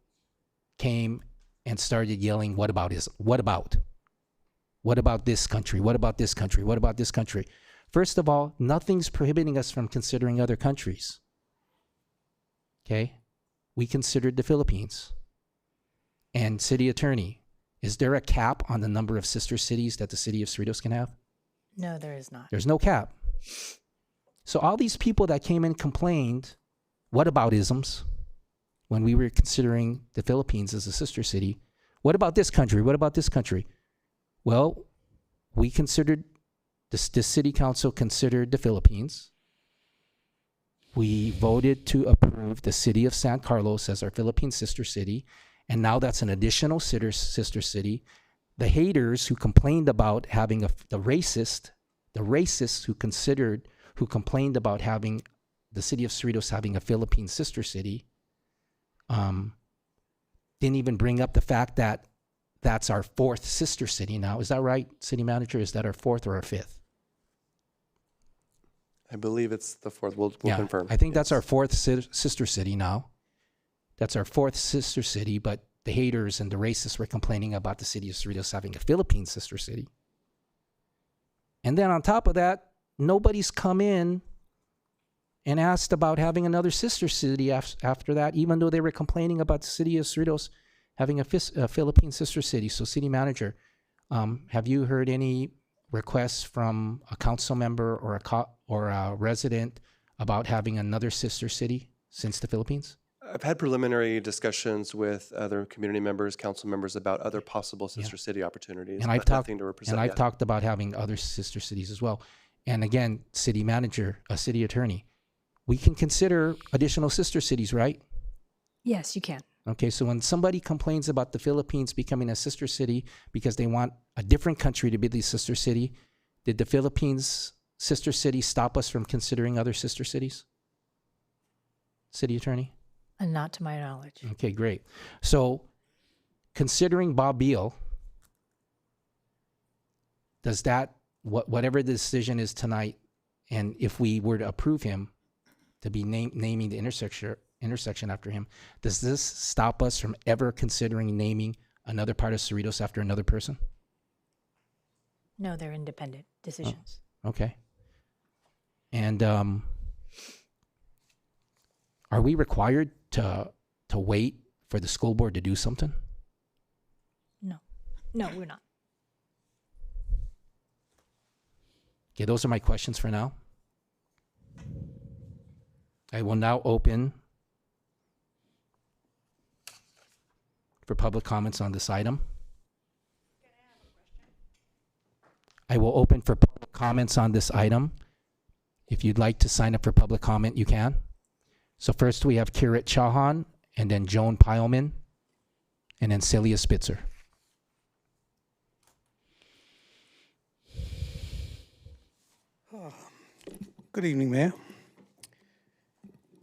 came and started yelling, what about? What about this country? What about this country? What about this country? First of all, nothing's prohibiting us from considering other countries. Okay? We considered the Philippines. And City Attorney, is there a cap on the number of sister cities that the city of Cerritos can have? No, there is not. There's no cap. So all these people that came and complained, what about isms, when we were considering the Philippines as a sister city, what about this country? What about this country? Well, we considered, this city council considered the Philippines. We voted to approve the city of San Carlos as our Philippine sister city, and now that's an additional sister city. The haters who complained about having the racists who complained about having the city of Cerritos having a Philippine sister city, didn't even bring up the fact that that's our fourth sister city now. Is that right, City Manager? Is that our fourth or our fifth? I believe it's the fourth. We'll confirm. I think that's our fourth sister city now. That's our fourth sister city, but the haters and the racists were complaining about the city of Cerritos having a Philippine sister city. And then on top of that, nobody's come in and asked about having another sister city after that, even though they were complaining about the city of Cerritos having a Philippine sister city. So City Manager, have you heard any requests from a council member or a resident about having another sister city since the Philippines? I've had preliminary discussions with other community members, council members about other possible sister city opportunities. And but nothing to represent I've yet. talked about having other sister cities as well. And again, City Manager, a City Attorney, we can consider additional sister cities, right? Yes, you can. Okay, so when somebody complains about the Philippines becoming a sister city because they want a different country to be the sister city, did the Philippines sister city stop us from considering other sister cities? City Attorney? And not to my knowledge. Okay, great. So considering Bob Beal, does that, whatever the decision is tonight, and if we were to approve him to be naming the intersection after him, does this stop us from ever considering naming another part of Cerritos after another person? No, they're independent decisions. Oh, okay. And are we required to wait for the school board to do something? No. No, we're not. Okay, those are my questions for now. I will now open for public comments on this item. I will open for public comments on this item. If you'd like to sign up for public comment, you can. So first we have Kirit Chauhan, and then Joan Pileman, and then Celia Spitzer. Good evening, Mayor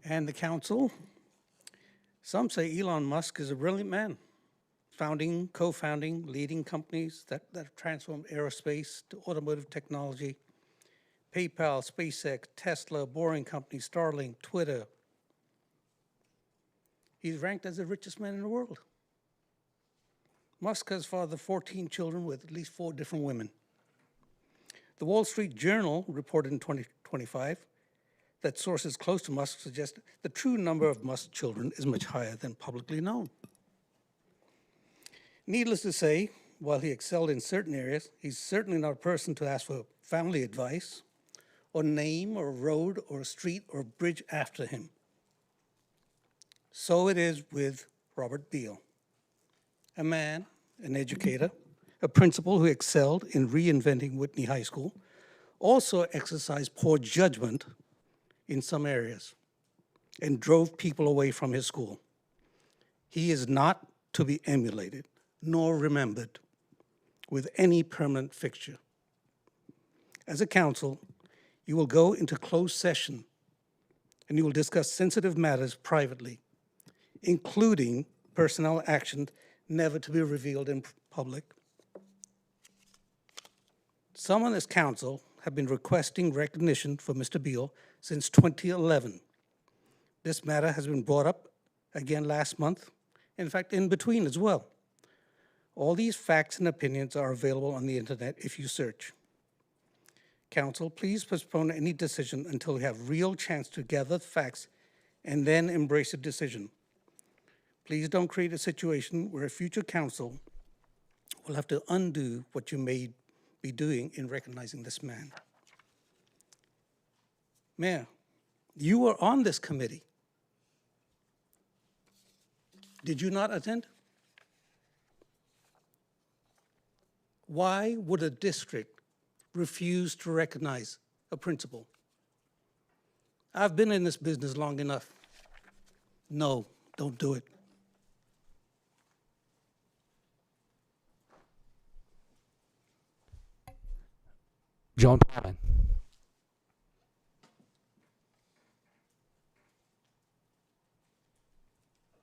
and the council. Some say Elon Musk is a brilliant man, co-founding, leading companies that have transformed aerospace to automotive technology, PayPal, SpaceX, Tesla, Boring Company, Starlink, Twitter. He's ranked as the richest man in the world. Musk has fathered 14 children with at least 4 different women. The Wall Street Journal reported in 2025 that sources close to Musk suggest the true number of Musk children is much higher than publicly known. Needless to say, while he excelled in certain areas, he's certainly not a person to ask for family advice or name or road or street or bridge after him. So it is with Robert Beal, a man, an educator, a principal who excelled in reinventing Whitney High School, also exercised poor judgment in some areas and drove people away from his school. He is not to be emulated nor remembered with any permanent fixture. As a council, you will go into closed session and you will discuss sensitive matters privately, including personnel action never to be revealed in public. Some on this council have been requesting recognition for Mr. Beal since 2011. This matter has been brought up again last month, in fact, in between as well. All these facts and opinions are available on the internet if you search. Council, please postpone any decision until we have real chance to gather the facts and then embrace a decision. Please don't create a situation where a future council will have to undo what you may be doing in recognizing this man. Mayor, you were on this committee. Did you not attend? Why would a district refuse to recognize a principal? I've been in this business long enough. No, don't do it. Joan Palin.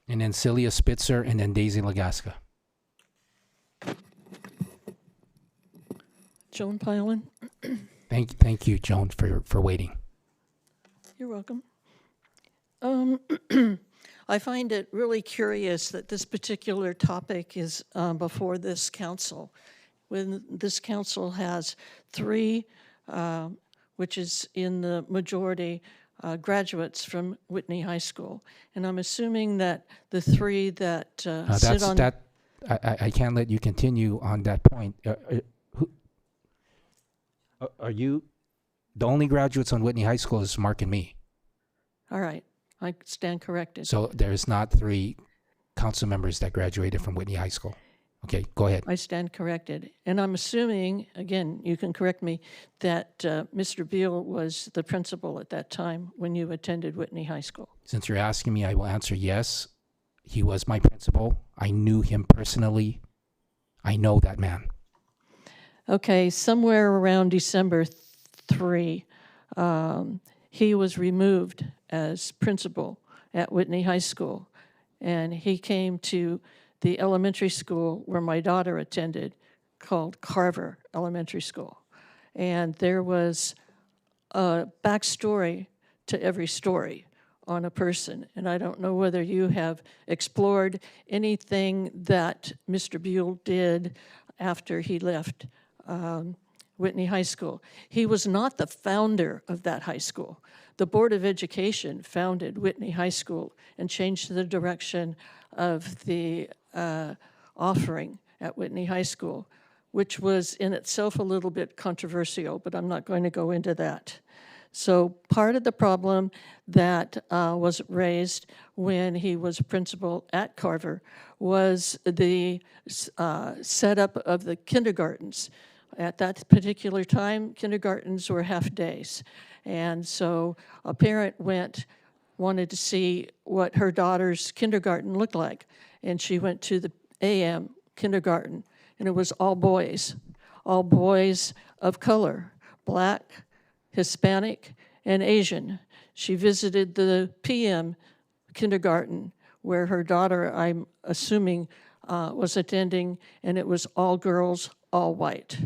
And then Celia Spitzer, and then Daisy Lagaska. Joan Palin. Thank you, Joan, for waiting. You're welcome. I find it really curious that this particular topic is before this council, when this council has three, which is in the majority, graduates from Whitney High School. And I'm assuming that the three that sit on... I can't let you continue on that point. Are you... The only graduates on Whitney High School is Mark and me. All right, I stand corrected. So there's not three council members that graduated from Whitney High School. Okay, go ahead. I stand corrected. And I'm assuming, again, you can correct me, that Mr. Beal was the principal at that time when you attended Whitney High School. Since you're asking me, I will answer yes. He was my principal. I knew him personally. I know that man. Okay, somewhere around December 3, he was removed as principal at Whitney High School. And he came to the elementary school where my daughter attended, called Carver Elementary School. And there was a backstory to every story on a person. And I don't know whether you have explored anything that Mr. Beal did after he left Whitney High School. He was not the founder of that high school. The Board of Education founded Whitney High School and changed the direction of the offering at Whitney High School, which was in itself a little bit controversial, but I'm not going to go into that. So part of the problem that was raised when he was principal at Carver was the setup of the kindergartens. At that particular time, kindergartens were half days. And so a parent wanted to see what her daughter's kindergarten looked like. And she went to the AM kindergarten, and it was all boys of color, Black, Hispanic, and Asian. She visited the PM kindergarten where her daughter, I'm assuming, was attending, and it was all girls, all white.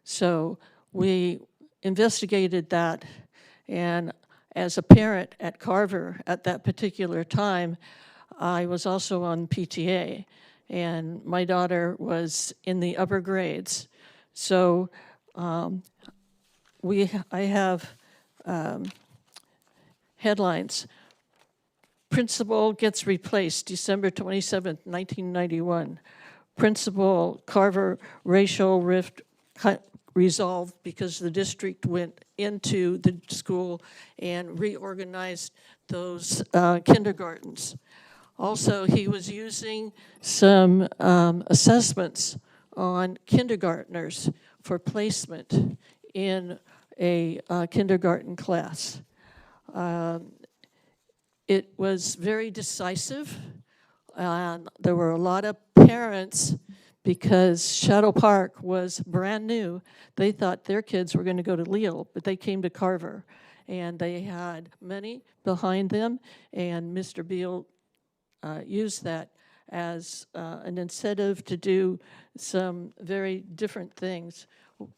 So we investigated that, and as a parent at Carver at that particular time, I was also on PTA, and my daughter was in the upper grades. So I have headlines. Principal gets replaced December 27th, 1991. Principal Carver racial rift resolved because the district went into the school and reorganized those kindergartens. Also, he was using some assessments on kindergartners for placement in a kindergarten class. It was very decisive. There were a lot of parents, because Shadow Park was brand new. They thought their kids were going to go to Leal, but they came to Carver. And they had money behind them, and Mr. Beal used that as an incentive to do some very different things.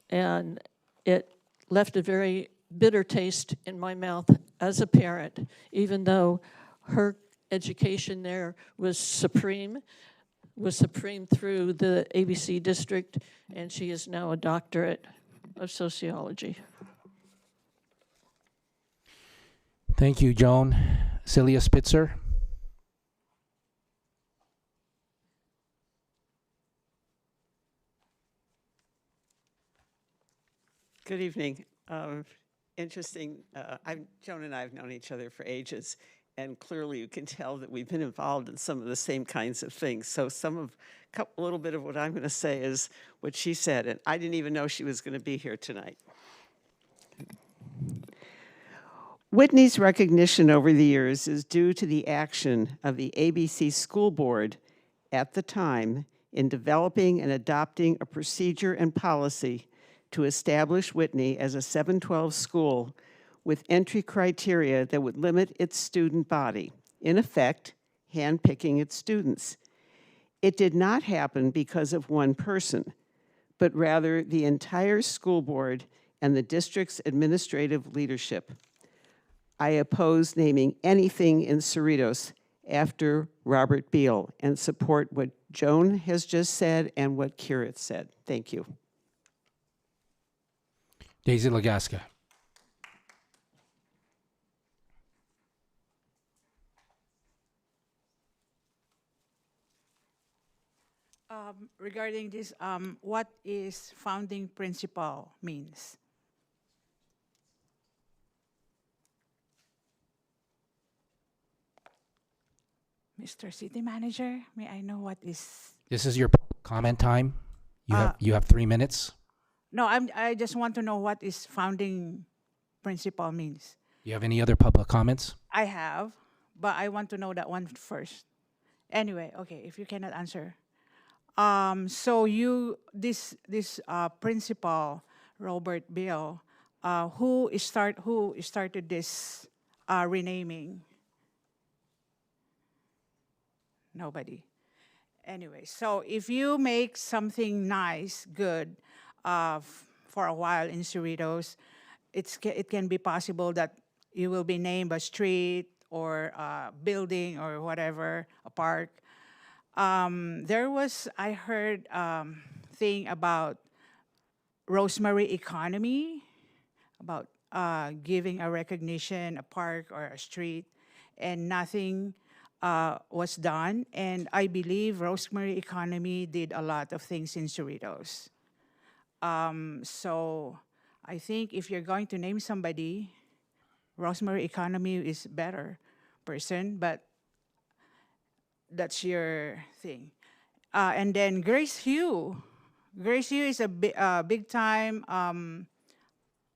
And it left a very bitter taste in my mouth as a parent, even though her education there was supreme through the ABC district, and she is now a doctorate of sociology. Thank you, Joan. Celia Spitzer. Good evening. Interesting. Joan and I have known each other for ages, and clearly you can tell that we've been involved in some of the same kinds of things. So a little bit of what I'm going to say is what she said, and I didn't even know she was going to be here tonight. Whitney's recognition over the years is due to the action of the ABC School Board at the time in developing and adopting a procedure and policy to establish Whitney as a 712 school with entry criteria that would limit its student body, in effect, handpicking its students. It did not happen because of one person, but rather the entire school board and the district's administrative leadership. I oppose naming anything in Cerritos after Robert Beal and support what Joan has just said and what Kirith said. Thank you. Daisy Legasca. Regarding this, what is founding principle means? Mr. City Manager, may I know what is? This is your comment time. You have 3 minutes. No, I just want to know what is founding principle means. You have any other public comments? I have, but I want to know that one first. Anyway, okay, if you cannot answer. So this principal, Robert Beal, who started this renaming? Nobody. Anyway, so if you make something nice, good, for a while in Cerritos, it can be possible that you will be named a street or a building or whatever, a park. I heard thing about Rosemary economy, about giving a recognition, a park or a street, and nothing was done. And I believe Rosemary economy did a lot of things in Cerritos. So I think if you're going to name somebody, Rosemary economy is better person, but that's your thing. And then Grace Hugh. Grace Hugh is a big time,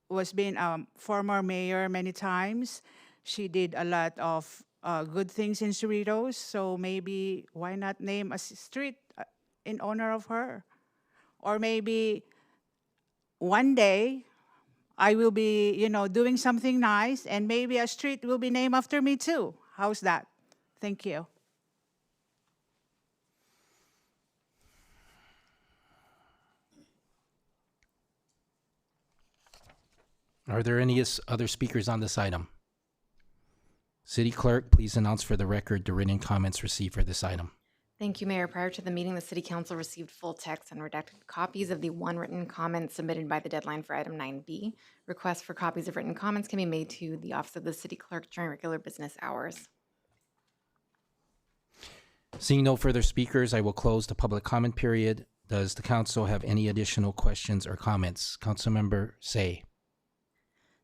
was been a former mayor many times. She did a lot of good things in Cerritos, so maybe why not name a street in honor of her? Or maybe one day I will be, doing something nice, and maybe a street will be named after me too. How's that? Thank you. Are there any other speakers on this item? City Clerk, please announce for the record the written comments received for this item. Thank you, Mayor. Prior to the meeting, the City Council received full text and redacted copies of the one written comment submitted by the deadline for item 9B. Requests for copies of written comments can be made to the Office of the City Clerk during regular business hours. Seeing no further speakers, I will close the public comment period. Does the council have any additional questions or comments? Councilmember Say.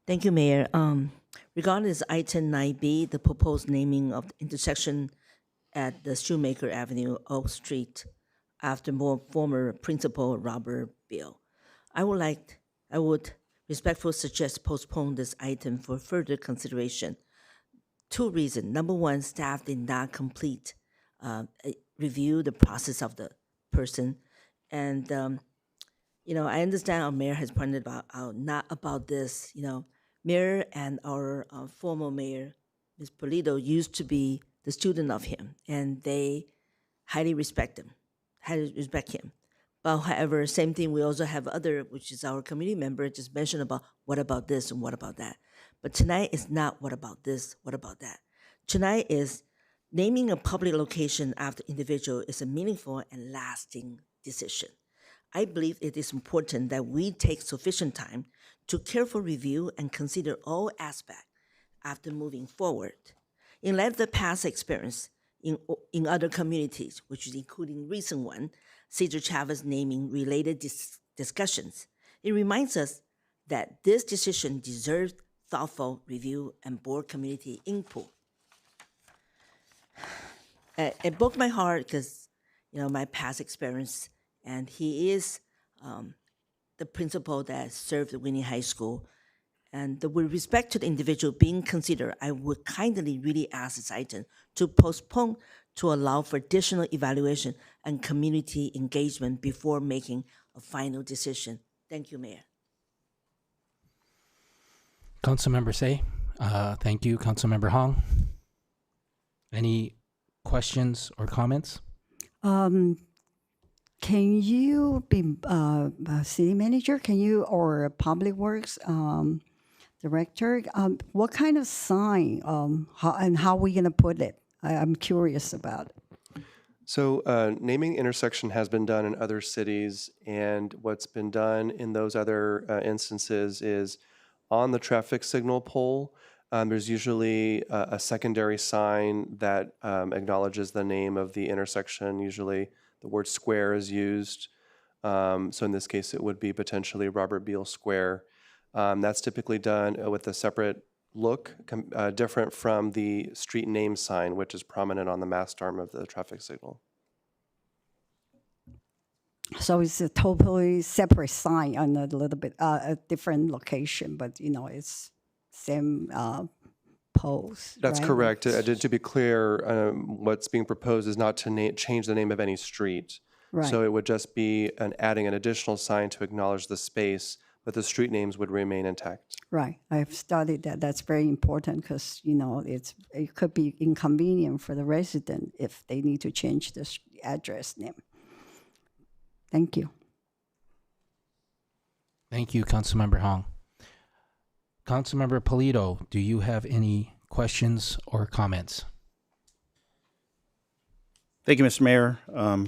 Thank you, Mayor. Regarding this item 9B, the proposed naming of the intersection at the Shoemaker Avenue, Oak Street, after former Principal Robert Beal. I would respectfully suggest postpone this item for further consideration. 2 reasons. Number one, staff did not complete review the process of the person. And, I understand our mayor has pointed out not about this, mayor and our former mayor, Ms. Polito, used to be the student of him, and they highly respect him. But however, same thing, we also have other, which is our community member, just mentioned about what about this and what about that. But tonight is not what about this, what about that. Tonight is naming a public location after individual is a meaningful and lasting decision. I believe it is important that we take sufficient time to carefully review and consider all aspects after moving forward. In light of the past experience in other communities, which is including recent one, Cesar Chavez naming related discussions, it reminds us that this decision deserves thoughtful review and board community input. It broke my heart because, my past experience, and he is the principal that served Whitney High School. And with respect to the individual being considered, I would kindly really ask this item to postpone to allow for additional evaluation and community engagement before making a final decision. Thank you, Mayor. Councilmember Say. Thank you, Councilmember Hong. Any questions or comments? Can you be city manager? Can you, or public works director? What kind of sign how are we going to put it? I'm curious about it. So naming intersection has been done in other cities, and what's been done in those other instances is on the traffic signal pole, there's usually a secondary sign that acknowledges the name of the intersection. Usually the word square is used. So in this case, it would be potentially Robert Beal Square. That's typically done with a separate look, different from the street name sign, which is prominent on the mast arm of the traffic signal. So it's a totally separate sign on a little bit a different location, but it's same pose. That's right? correct. To be clear, what's being proposed is not to change the name of any street. Right. So it would just be adding an additional sign to acknowledge the space, but the street names would remain intact. Right. I've studied that. That's very important because it could be inconvenient for the resident if they need to change the address name. Thank you. Thank you, Councilmember Hong. Councilmember Polito, do you have any questions or comments? Thank you, Mr. Mayor. I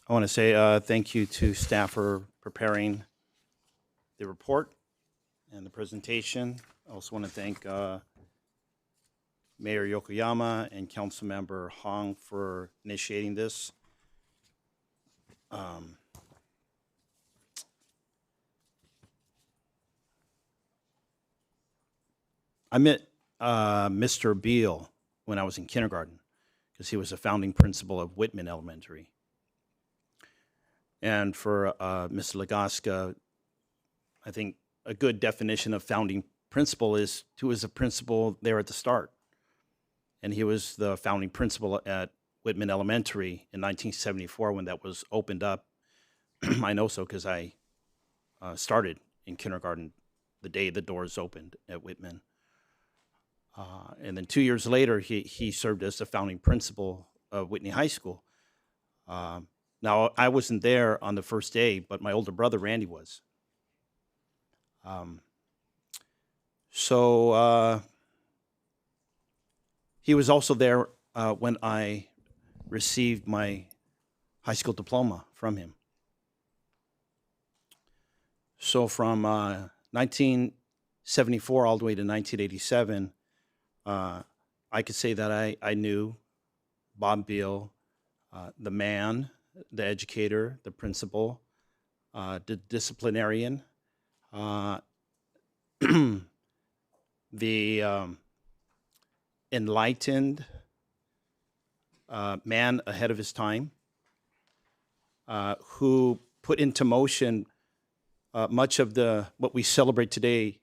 want to say thank you to staff for preparing the report and the presentation. I also want to thank Mayor Yokoyama and Councilmember Hong for initiating this. I met Mr. Beal when I was in kindergarten because he was a founding principal of Whitman Elementary. And for Mr. Legaska, I think a good definition of founding principal is who was a principal there at the start. And he was the founding principal at Whitman Elementary in 1974 when that was opened up. I know so because I started in kindergarten the day the doors opened at Whitman. And then 2 years later, he served as the founding principal of Whitney High School. Now, I wasn't there on the first day, but my older brother, Randy, was. So he was also there when I received my high school diploma from him. So from 1974 all the way to 1987, I could say that I knew Bob Beal, the man, the educator, the principal, the disciplinarian, the enlightened man ahead of his time, who put into motion much of what we celebrate today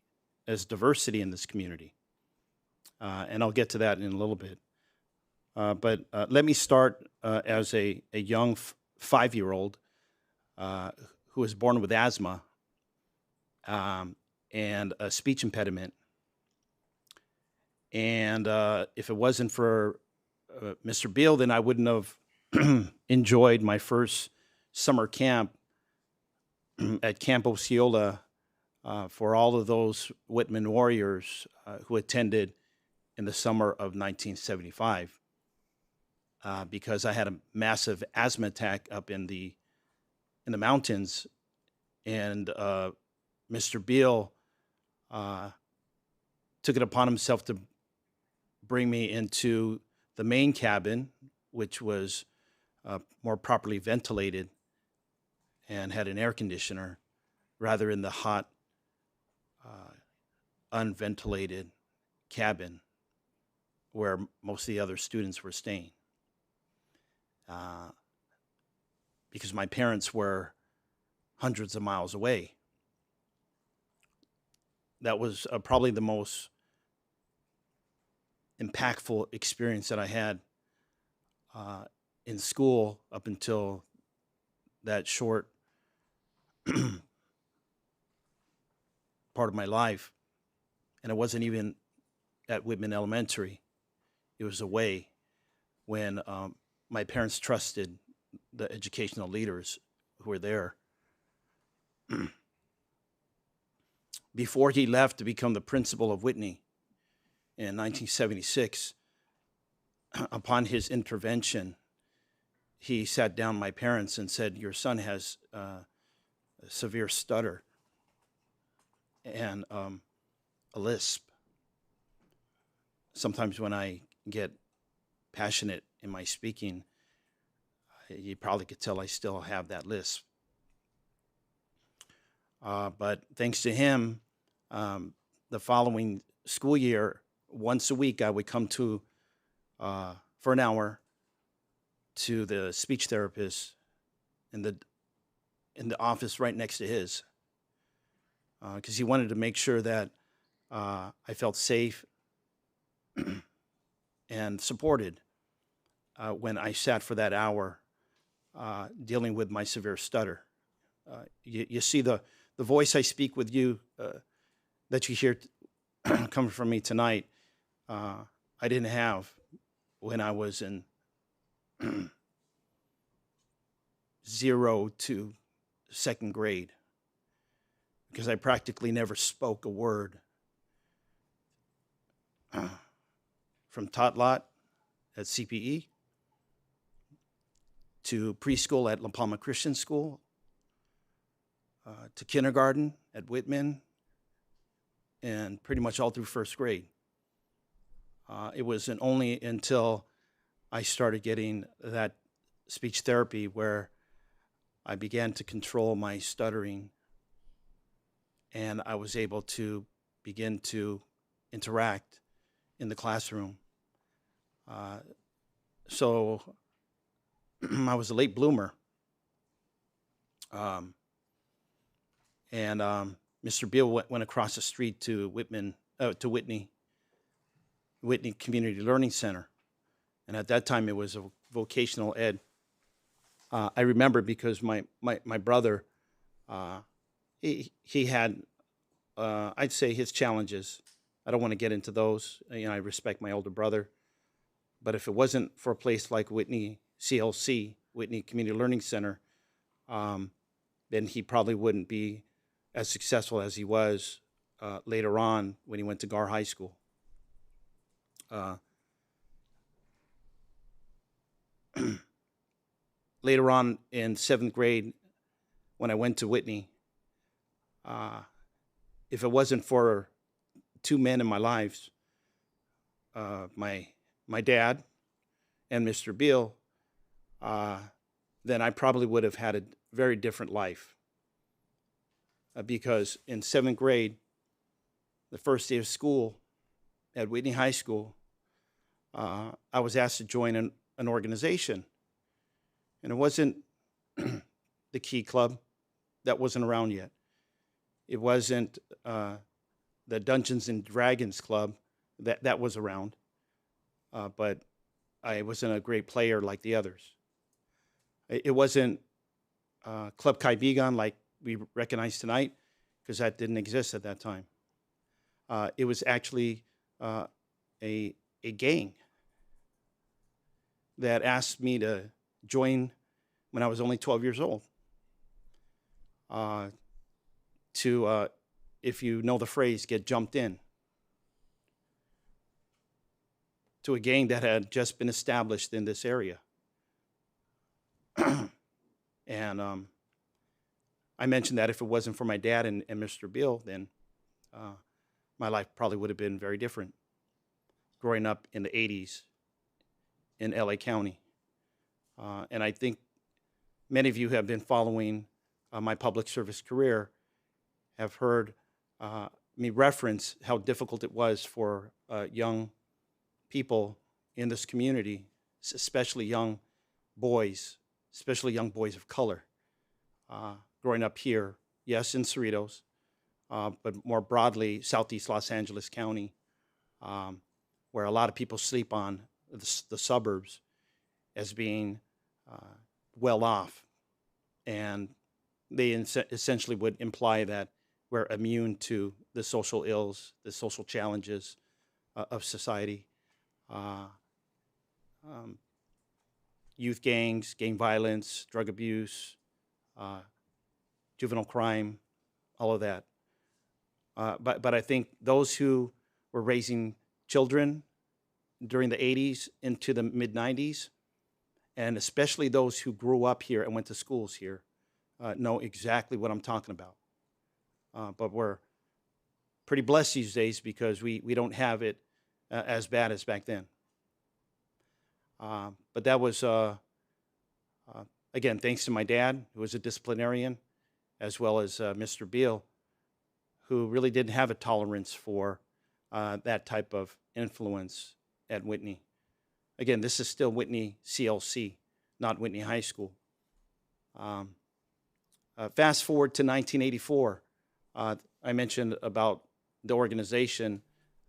as diversity in this community. And I'll get to that in a little bit. But let me start as a young 5-year-old who was born with asthma and a speech impediment. And if it wasn't for Mr. Beal, then I wouldn't have enjoyed my first summer camp at Camp Osceola for all of those Whitman warriors who attended in the summer of 1975. Because I had a massive asthma attack up in the mountains, and Mr. Beal took it upon himself to bring me into the main cabin, which was more properly ventilated and had an air conditioner, rather in the hot, unventilated cabin where most of the other students were staying. Because my parents were hundreds of miles away. That was probably the most impactful experience that I had in school up until that short part of my life. And it wasn't even at Whitman Elementary. It was away when my parents trusted the educational leaders who were there. Before he left to become the principal of Whitney in 1976, upon his intervention, he sat down my parents and said, "Your son has a severe stutter and a lisp. Sometimes when I get passionate in my speaking, you probably could tell I still have that lisp. But thanks to him, the following school year, once a week, I would come to, for an hour, to the speech therapist in the office right next to his, because he wanted to make sure that I felt safe and supported when I sat for that hour dealing with my severe stutter. You see the voice I speak with you that you hear coming from me tonight, I didn't have when I was in 0 to 2nd grade, because I practically never spoke a word. From tot lot at CPE to preschool at La Palma Christian School, to kindergarten at Whitman, and pretty much all through 1st grade. It wasn't only until I started getting that speech therapy where I began to control my stuttering, and I was able to begin to interact in the classroom. So I was a late bloomer. And Mr. Beal went across the street to Whitney Community Learning Center. And at that time, it was a vocational ed. I remember because my brother, he had, I'd say, his challenges. I don't want to get into those. I respect my older brother. But if it wasn't for a place like Whitney CLC, Whitney Community Learning Center, then he probably wouldn't be as successful as he was later on when he went to Gar High School. later on in 7th grade, when I went to Whitney, if it wasn't for two men in my lives, my dad and Mr. Beal, then I probably would have had a very different life. Because in 7th grade, the first day of school at Whitney High School, I was asked to join an organization. And it wasn't the Key Club. That wasn't around yet. It wasn't the Dungeons and Dragons Club. That was around. But I wasn't a great player like the others. It wasn't Club Chi Bigan like we recognize tonight, because that didn't exist at that time. It was actually a gang that asked me to join when I was only 12 years old. To, if you know the phrase, get jumped in. To a gang that had just been established in this area. And I mentioned that if it wasn't for my dad and Mr. Beal, then my life probably would have been very different. Growing up in the 80s in LA County. And I think many of you have been following my public service career, have heard me reference how difficult it was for young people in this community, especially young boys of color, growing up here, yes, in Cerritos, but more broadly, Southeast Los Angeles County, where a lot of people sleep on the suburbs as being well off. And they essentially would imply that we're immune to the social ills, the social challenges of society. Youth gangs, gang violence, drug abuse, juvenile crime, all of that. But I think those who were raising children during the 80s into the mid-90s, and especially those who grew up here and went to schools here, know exactly what I'm talking about. But we're pretty blessed these days because we don't have it as bad as back then. But that was, again, thanks to my dad, who was a disciplinarian, as well as Mr. Beal, who really didn't have a tolerance for that type of influence at Whitney. Again, this is still Whitney CLC, not Whitney High School. Fast forward to 1984. I mentioned about the organization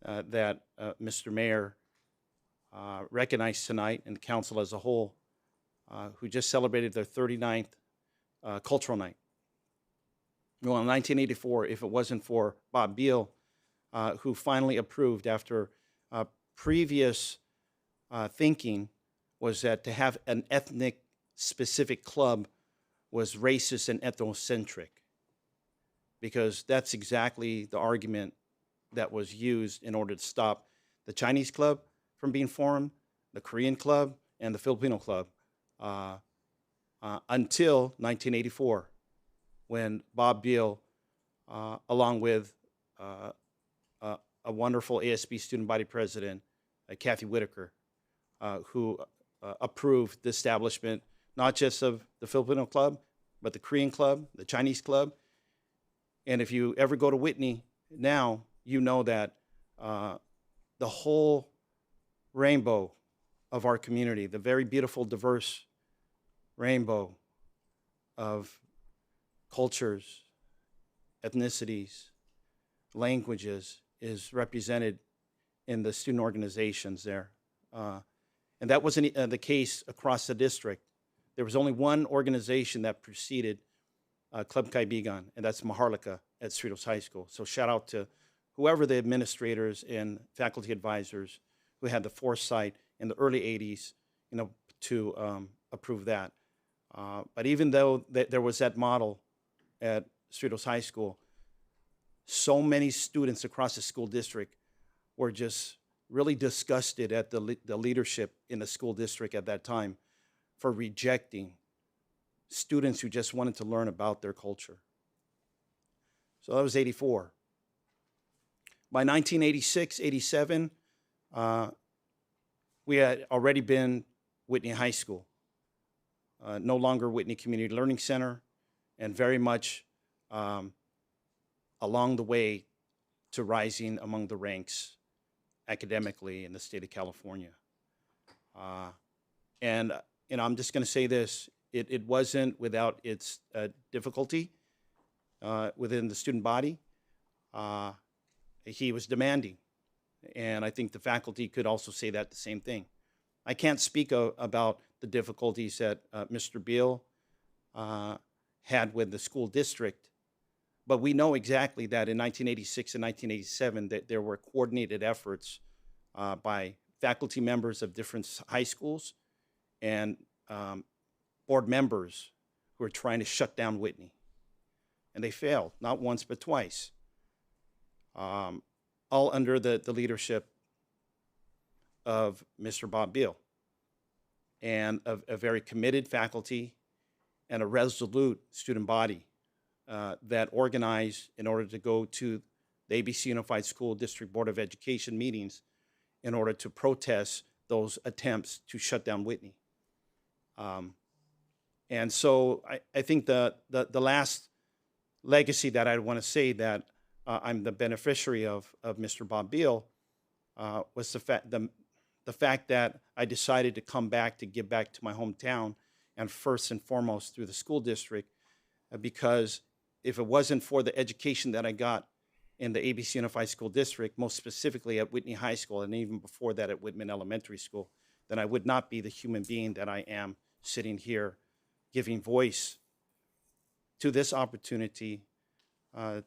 that Mr. Mayor recognized tonight, and the council as a whole, who just celebrated their 39th cultural night. Well, in 1984, if it wasn't for Bob Beal, who finally approved after previous thinking was that to have an ethnic-specific club was racist and ethnocentric, because that's exactly the argument that was used in order to stop the Chinese club from being formed, the Korean club, and the Filipino club, until 1984, when Bob Beal, along with a wonderful ASB student body president, Kathy Whitaker, who approved the establishment not just of the Filipino club, but the Korean club, the Chinese club. And if you ever go to Whitney now, you know that the whole rainbow of our community, the very beautiful, diverse rainbow of cultures, ethnicities, languages, is represented in the student organizations there. And that wasn't the case across the district. There was only one organization that preceded Club Chi Bigan, and that's Maharlika at Cerritos High School. So shout out to whoever the administrators and faculty advisors who had the foresight in the early 80s, to approve that. But even though there was that model at Cerritos High School, so many students across the school district were just really disgusted at the leadership in the school district at that time for rejecting students who just wanted to learn about their culture. So that was 84. By 1986, 87, we had already been Whitney High School, no longer Whitney Community Learning Center, and very much along the way to rising among the ranks academically in the state of California. And I'm just going to say this, it wasn't without its difficulty within the student body. He was demanding, and I think the faculty could also say that the same thing. I can't speak about the difficulties that Mr. Beal had with the school district, but we know exactly that in 1986 and 1987 that there were coordinated efforts by faculty members of different high schools and board members who were trying to shut down Whitney. And they failed, not once but twice, all under the leadership of Mr. Bob Beal, and a very committed faculty and a resolute student body that organized in order to go to the ABC Unified School District Board of Education meetings in order to protest those attempts to shut down Whitney. And so I think the last legacy that I want to say that I'm the beneficiary of Mr. Bob Beal was the fact that I decided to come back to give back to my hometown, and first and foremost through the school district, because if it wasn't for the education that I got in the ABC Unified School District, most specifically at Whitney High School, and even before that at Whitman Elementary School, then I would not be the human being that I am sitting here giving voice to this opportunity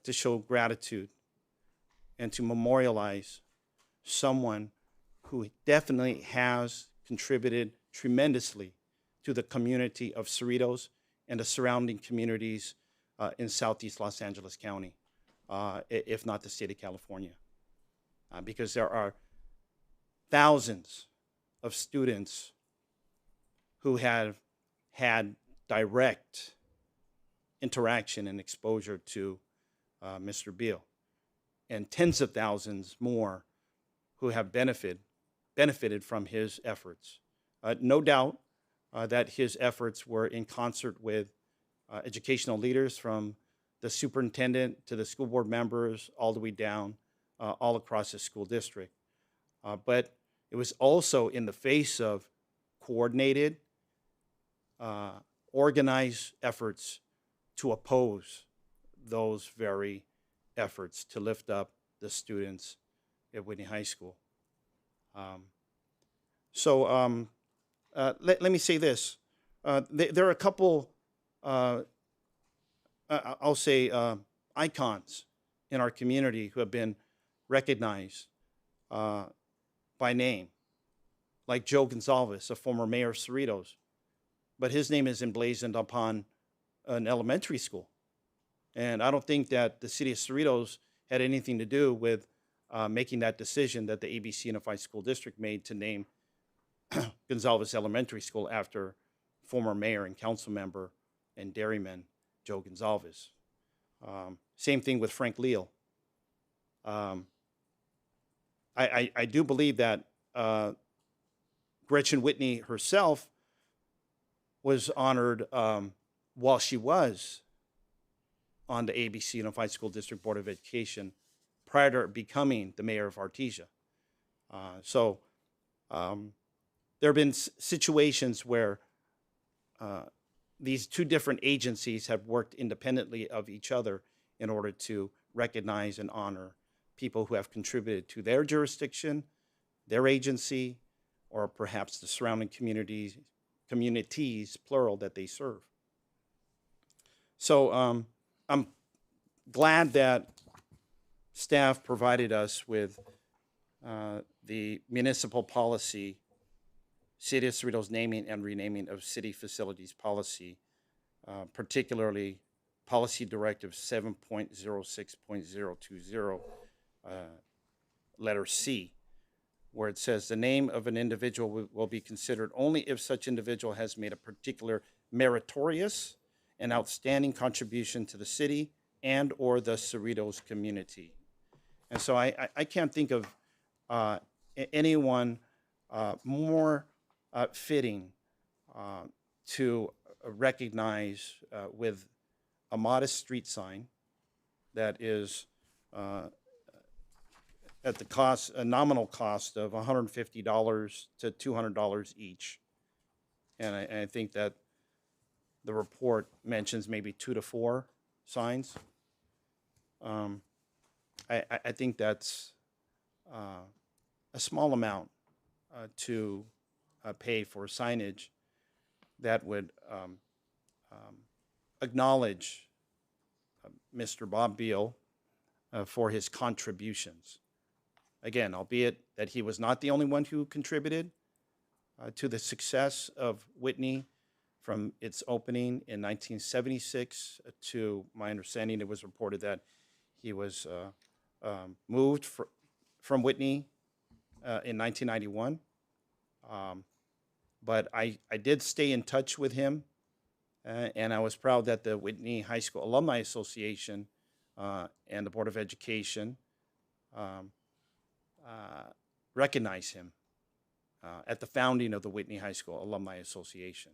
to show gratitude and to memorialize someone who definitely has contributed tremendously to the community of Cerritos and the surrounding communities in Southeast Los Angeles County, if not the state of California. Because there are thousands of students who have had direct interaction and exposure to Mr. Beal, and tens of thousands more who have benefited from his efforts. No doubt that his efforts were in concert with educational leaders, from the superintendent to the school board members, all the way down, all across the school district. But it was also in the face of coordinated, organized efforts to oppose those very efforts to lift up the students at Whitney High School. Let me say this. There are a couple, I'll say, icons in our community who have been recognized by name, like Joe Gonzalez, a former mayor of Cerritos, but his name is emblazoned upon an elementary school. And I don't think that the city of Cerritos had anything to do with making that decision that the ABC Unified School District made to name Gonzalez Elementary School after former mayor and council member and dairyman Joe Gonzalez. Same thing with Frank Leal. I do believe that Gretchen Whitney herself was honored while she was on the ABC Unified School District Board of Education prior to becoming the mayor of Artesia. There have been situations where these two different agencies have worked independently of each other in order to recognize and honor people who have contributed to their jurisdiction, their agency, or perhaps the surrounding communities, plural, that they serve. So I'm glad that staff provided us with the municipal policy, City of Cerritos naming and renaming of city facilities policy, particularly Policy Directive 7.06.020, letter C, where it says the name of an individual will be considered only if such individual has made a particular meritorious and outstanding contribution to the city and or the Cerritos community. And so I can't think of anyone more fitting to recognize with a modest street sign that is at the cost, a nominal cost of $150 to $200 each. And I think that the report mentions maybe 2 to 4 signs. I think that's a small amount to pay for signage that would acknowledge Mr. Bob Beal for his contributions. Again, albeit that he was not the only one who contributed to the success of Whitney from its opening in 1976 to my understanding, it was reported that he was moved from Whitney in 1991. But I did stay in touch with him, and I was proud that the Whitney High School Alumni Association and the Board of Education recognized him at the founding of the Whitney High School Alumni Association.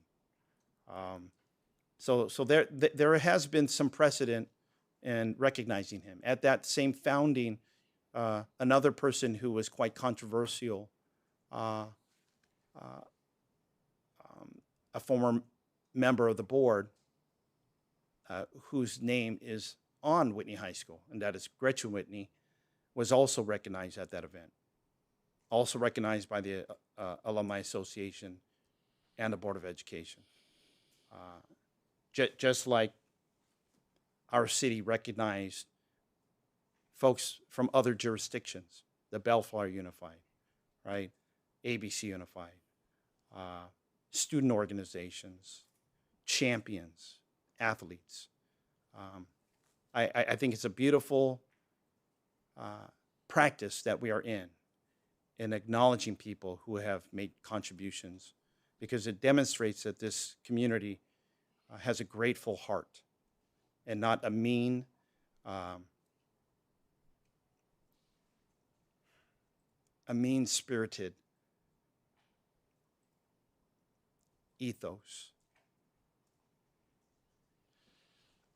So there has been some precedent in recognizing him. At that same founding, another person who was quite controversial, a former member of the board whose name is on Whitney High School, and that is Gretchen Whitney, was also recognized at that event. Also recognized by the Alumni Association and the Board of Education. Just like our city recognized folks from other jurisdictions, the Bellflower Unified, right? ABC Unified, student organizations, champions, athletes. I think it's a beautiful practice that we are in acknowledging people who have made contributions, because it demonstrates that this community has a grateful heart and not a mean, mean-spirited ethos.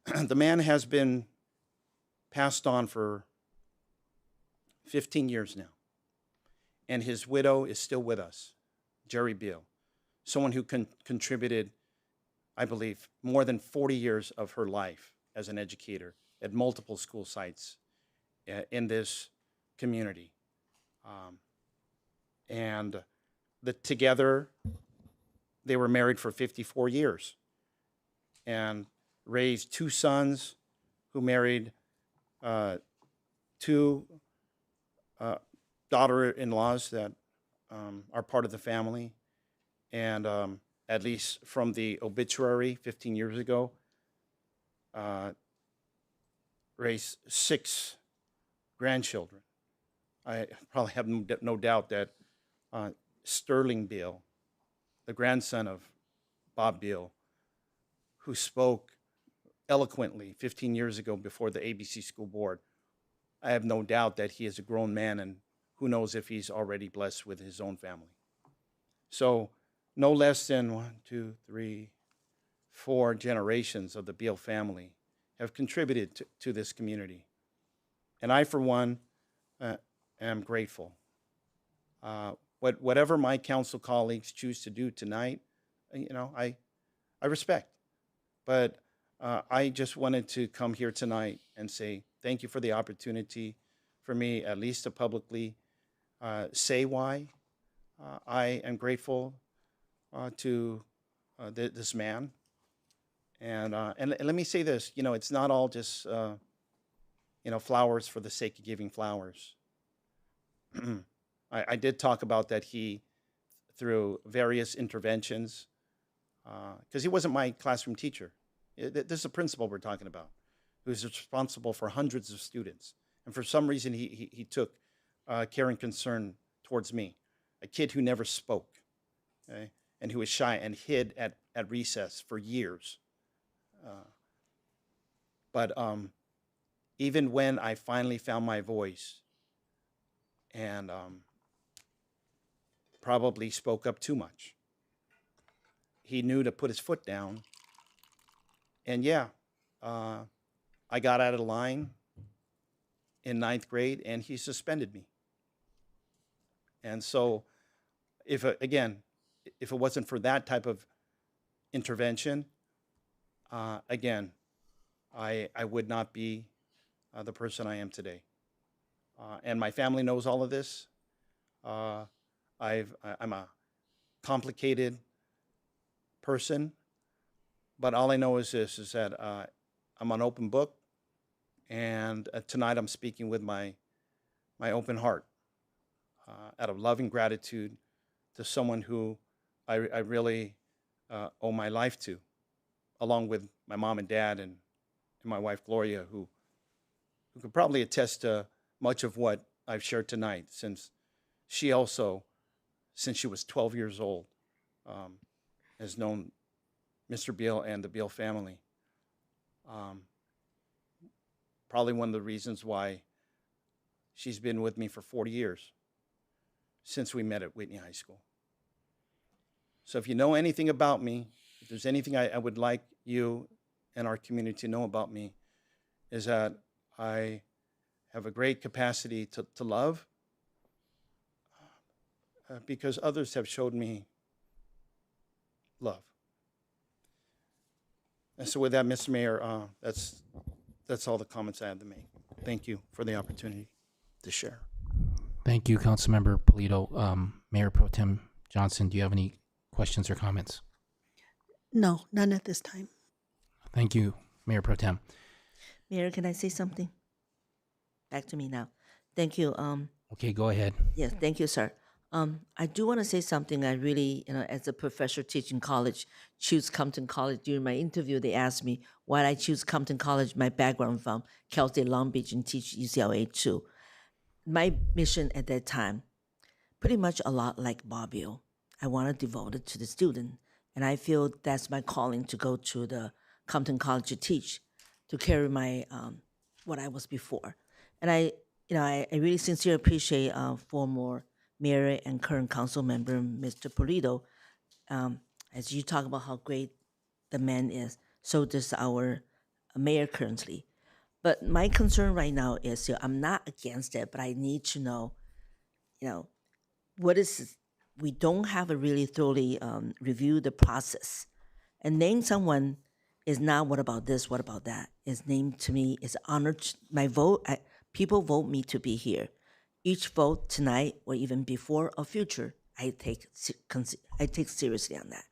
The man has been passed on for 15 years now, and his widow is still with us, Jerry Beal, someone who contributed, I believe, more than 40 years of her life as an educator at multiple school sites in this community. And together, they were married for 54 years and raised 2 sons who married 2 daughter-in-laws that are part of the family. And at least from the obituary 15 years ago, raised 6 grandchildren. I probably have no doubt that Sterling Beal, the grandson of Bob Beal, who spoke eloquently 15 years ago before the ABC School Board, I have no doubt that he is a grown man, and who knows if he's already blessed with his own family. So no less than 1, 2, 3, 4 generations of the Beal family have contributed to this community. And I, for one, am grateful. Whatever my council colleagues choose to do tonight, I respect. But I just wanted to come here tonight and say thank you for the opportunity for me at least to publicly say why I am grateful to this man. And let me say this, it's not all just flowers for the sake of giving flowers. I did talk about that he, through various interventions, because he wasn't my classroom teacher. This is a principal we're talking about, who's responsible for hundreds of students. And for some reason, he took care and concern towards me, a kid who never spoke, okay, and who was shy and hid at recess for years. But even when I finally found my voice and probably spoke up too much, he knew to put his foot down. And yeah, I got out of line in 9th grade and he suspended me. And so if it wasn't for that type of intervention, again, I would not be the person I am today. And my family knows all of this. I'm a complicated person, but all I know is this, is that I'm an open book, and tonight I'm speaking with my open heart out of love and gratitude to someone who I really owe my life to, along with my mom and dad and my wife Gloria, who could probably attest to much of what I've shared tonight, since she also, since she was 12 years old, has known Mr. Beal and the Beal family. Probably one of the reasons why she's been with me for 40 years, since we met at Whitney High School. So if you know anything about me, if there's anything I would like you and our community to know about me, is that I have a great capacity to love, because others have showed me love. And so with that, Mr. Mayor, that's all the comments I have to make. Thank you for the opportunity to share. Thank you, Councilmember Polito. Mayor Pro Tem Johnson, do you have any questions or comments? No, none at this time. Thank you, Mayor Pro Tem. Mayor, can I say something? Back to me now. Thank you. Okay, go ahead. Yes, thank you, sir. I do want to say something. I really, as a professor teaching college, choose Compton College. During my interview, they asked me why I choose Compton College. My background from Cal State Long Beach and teach UCLA too. My mission at that time, pretty much a lot like Bobbio. I want to devote it to the student, and I feel that's my calling to go to the Compton College to teach, to carry my what I was before. And I really sincerely appreciate former Mayor and current council member, Mr. Polito, as you talk about how great the man is, so does our mayor currently. But my concern right now is, I'm not against it, but I need to know, what is, we don't have a really thoroughly review the process. And name someone is not what about this, what about that. Is named to me, is honored, my vote, people vote me to be here. Each vote tonight or even before or future, I take seriously on that.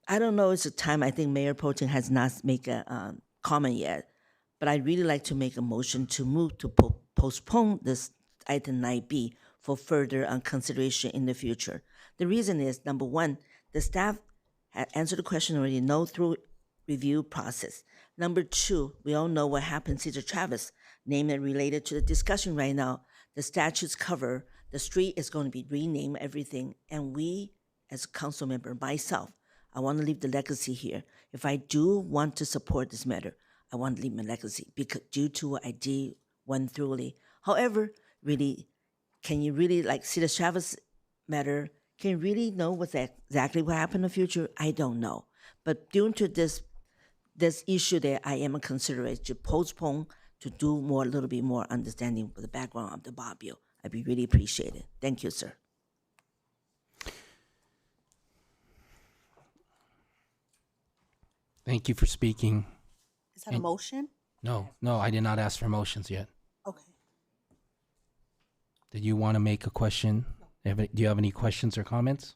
I don't know, it's a time, I think Mayor Pro Tem has not made a comment yet, but I'd really like to make a motion to move to postpone this item 9B for further consideration in the future. The reason is, number one, the staff had answered the question already, no through review process. Number two, we all know what happened to Cesar Chavez, named and related to the discussion right now. The statutes cover, the street is going to be renamed, everything, and we, as a council member, myself, I want to leave the legacy here. If I do want to support this matter, I want to leave my legacy because due to what I did, went thoroughly. However, really, can you really, like Cesar Chavez matter, can you really know what's exactly what happened in the future? I don't know. But due to this issue that I am considering to postpone to do more, a little bit more understanding of the background of the Bobbio, I'd be really appreciated. Thank you, sir. Thank you for speaking. Is that a motion? No, I did not ask for motions yet. Okay. Did you want to make a question? Do you have any questions or comments?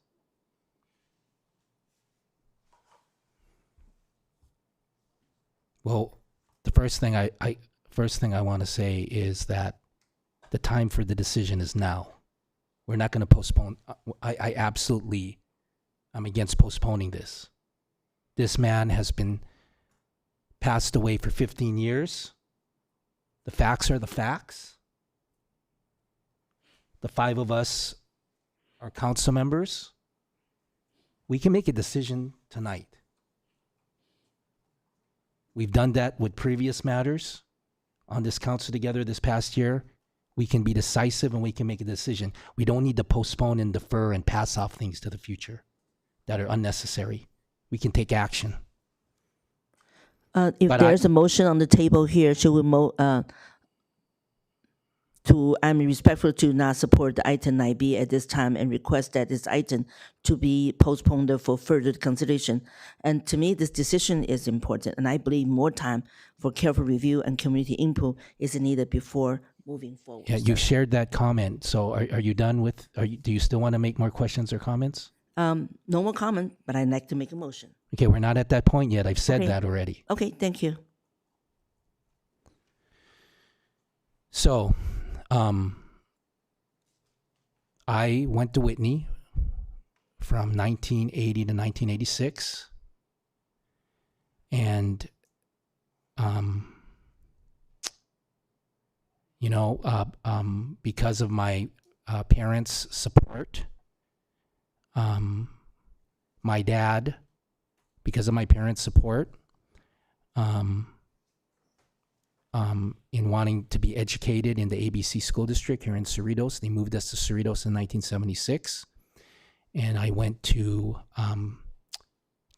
Well, the first thing I want to say is that the time for the decision is now. We're not going to postpone. I absolutely, I'm against postponing this. This man has been passed away for 15 years. The facts are the facts. the 5 of us are council members, we can make a decision tonight. We've done that with previous matters on this council together this past year. We can be decisive and we can make a decision. We don't need to postpone and defer and pass off things to the future that are unnecessary. We can take action. If But there's a motion on the table here, should we I'm respectful to not support the item 9B at this time and request that this item to be postponed for further consideration. And to me, this decision is important, and I believe more time for careful review and community input is needed before moving forward. Yeah, you shared that comment. So are you done with, do you still want to make more questions or comments? No more comment, but I'd like to make a motion. Okay, we're not at that point yet. I've said Okay. that already. Okay, thank you. So, I went to Whitney from 1980 to 1986. And, because of my parents' support, my dad, because of my parents' support, in wanting to be educated in the ABC school district here in Cerritos. They moved us to Cerritos in 1976. And I went to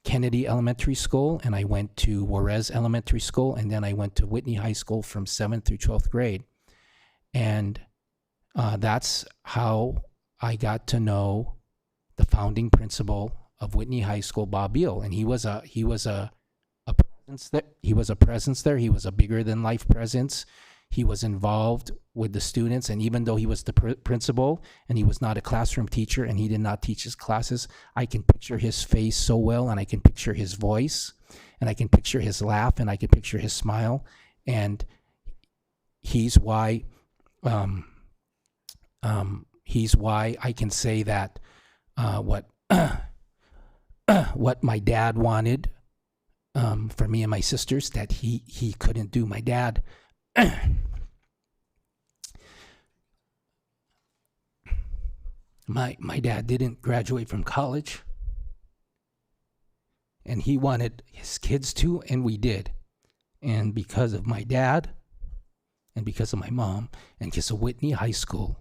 Kennedy Elementary School, and I went to Juarez Elementary School, and then I went to Whitney High School from 7th through 12th grade. And that's how I got to know the founding principal of Whitney High School, Bob Beal. And he was a presence there. He was a presence there. He was a bigger than life presence. He was involved with the students, and even though he was the principal and he was not a classroom teacher and he did not teach his classes, I can picture his face so well, and I can picture his voice, and I can picture his laugh, and I can picture his smile, and he's why I can say that what my dad wanted for me and my sisters that he couldn't do. My dad my dad didn't graduate from college, and he wanted his kids to, and we did. And because of my dad and because of my mom and because of Whitney High School,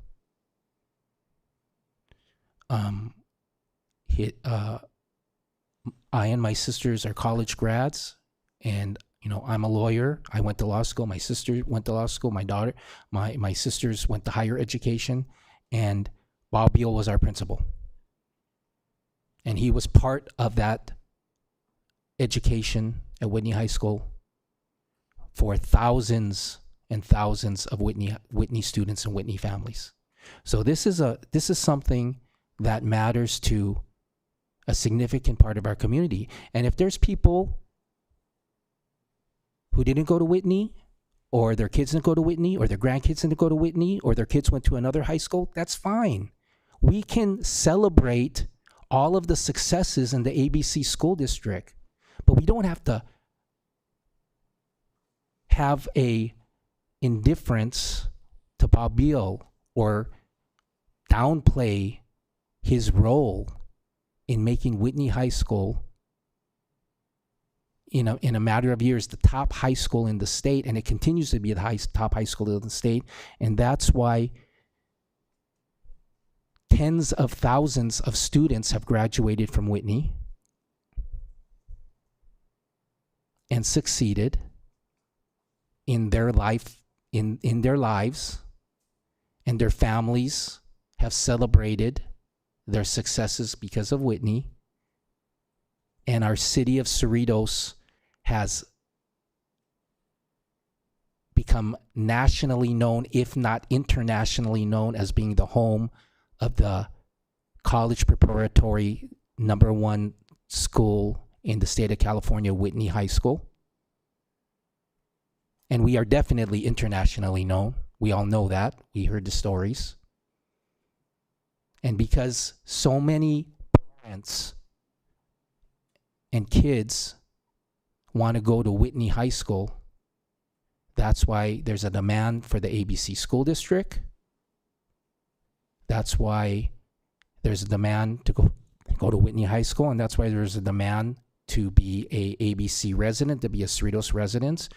I and my sisters are college grads, and I'm a lawyer. I went to law school. My sister went to law school. My sisters went to higher education, and Bob Beal was our principal. And he was part of that education at Whitney High School for thousands and thousands of Whitney students and Whitney families. So this is something that matters to a significant part of our community. And if there's people who didn't go to Whitney, or their kids didn't go to Whitney, or their grandkids didn't go to Whitney, or their kids went to another high school, that's fine. We can celebrate all of the successes in the ABC school district, but we don't have to have a indifference to Bob Beal or downplay his role in making Whitney High School, in a matter of years, the top high school in the state, and it continues to be the top high school in the state. And that's why tens of thousands of students have graduated from Whitney and succeeded in their life, in their lives, and their families have celebrated their successes because of Whitney. And our city of Cerritos has become nationally known, if not internationally known, as being the home of the college preparatory #1 school in the state of California, Whitney High School. And we are definitely internationally known. We all know that. We heard the stories. And because so many parents and kids want to go to Whitney High School, that's why there's a demand for the ABC school district. That's why there's a demand to go to Whitney High School, and that's why there's a demand to be a ABC resident, to be a Cerritos resident.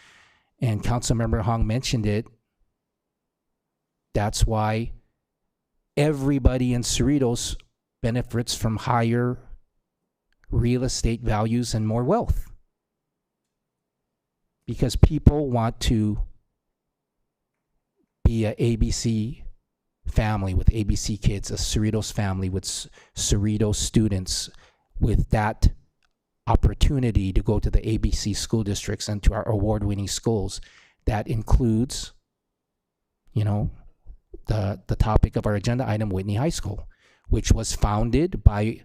And Councilmember Hong mentioned it. That's why everybody in Cerritos benefits from higher real estate values and more wealth. Because people want to be a ABC family with ABC kids, a Cerritos family with Cerritos students, with that opportunity to go to the ABC school districts and to our award-winning schools. That includes, you know, the topic of our agenda item, Whitney High School, which was founded by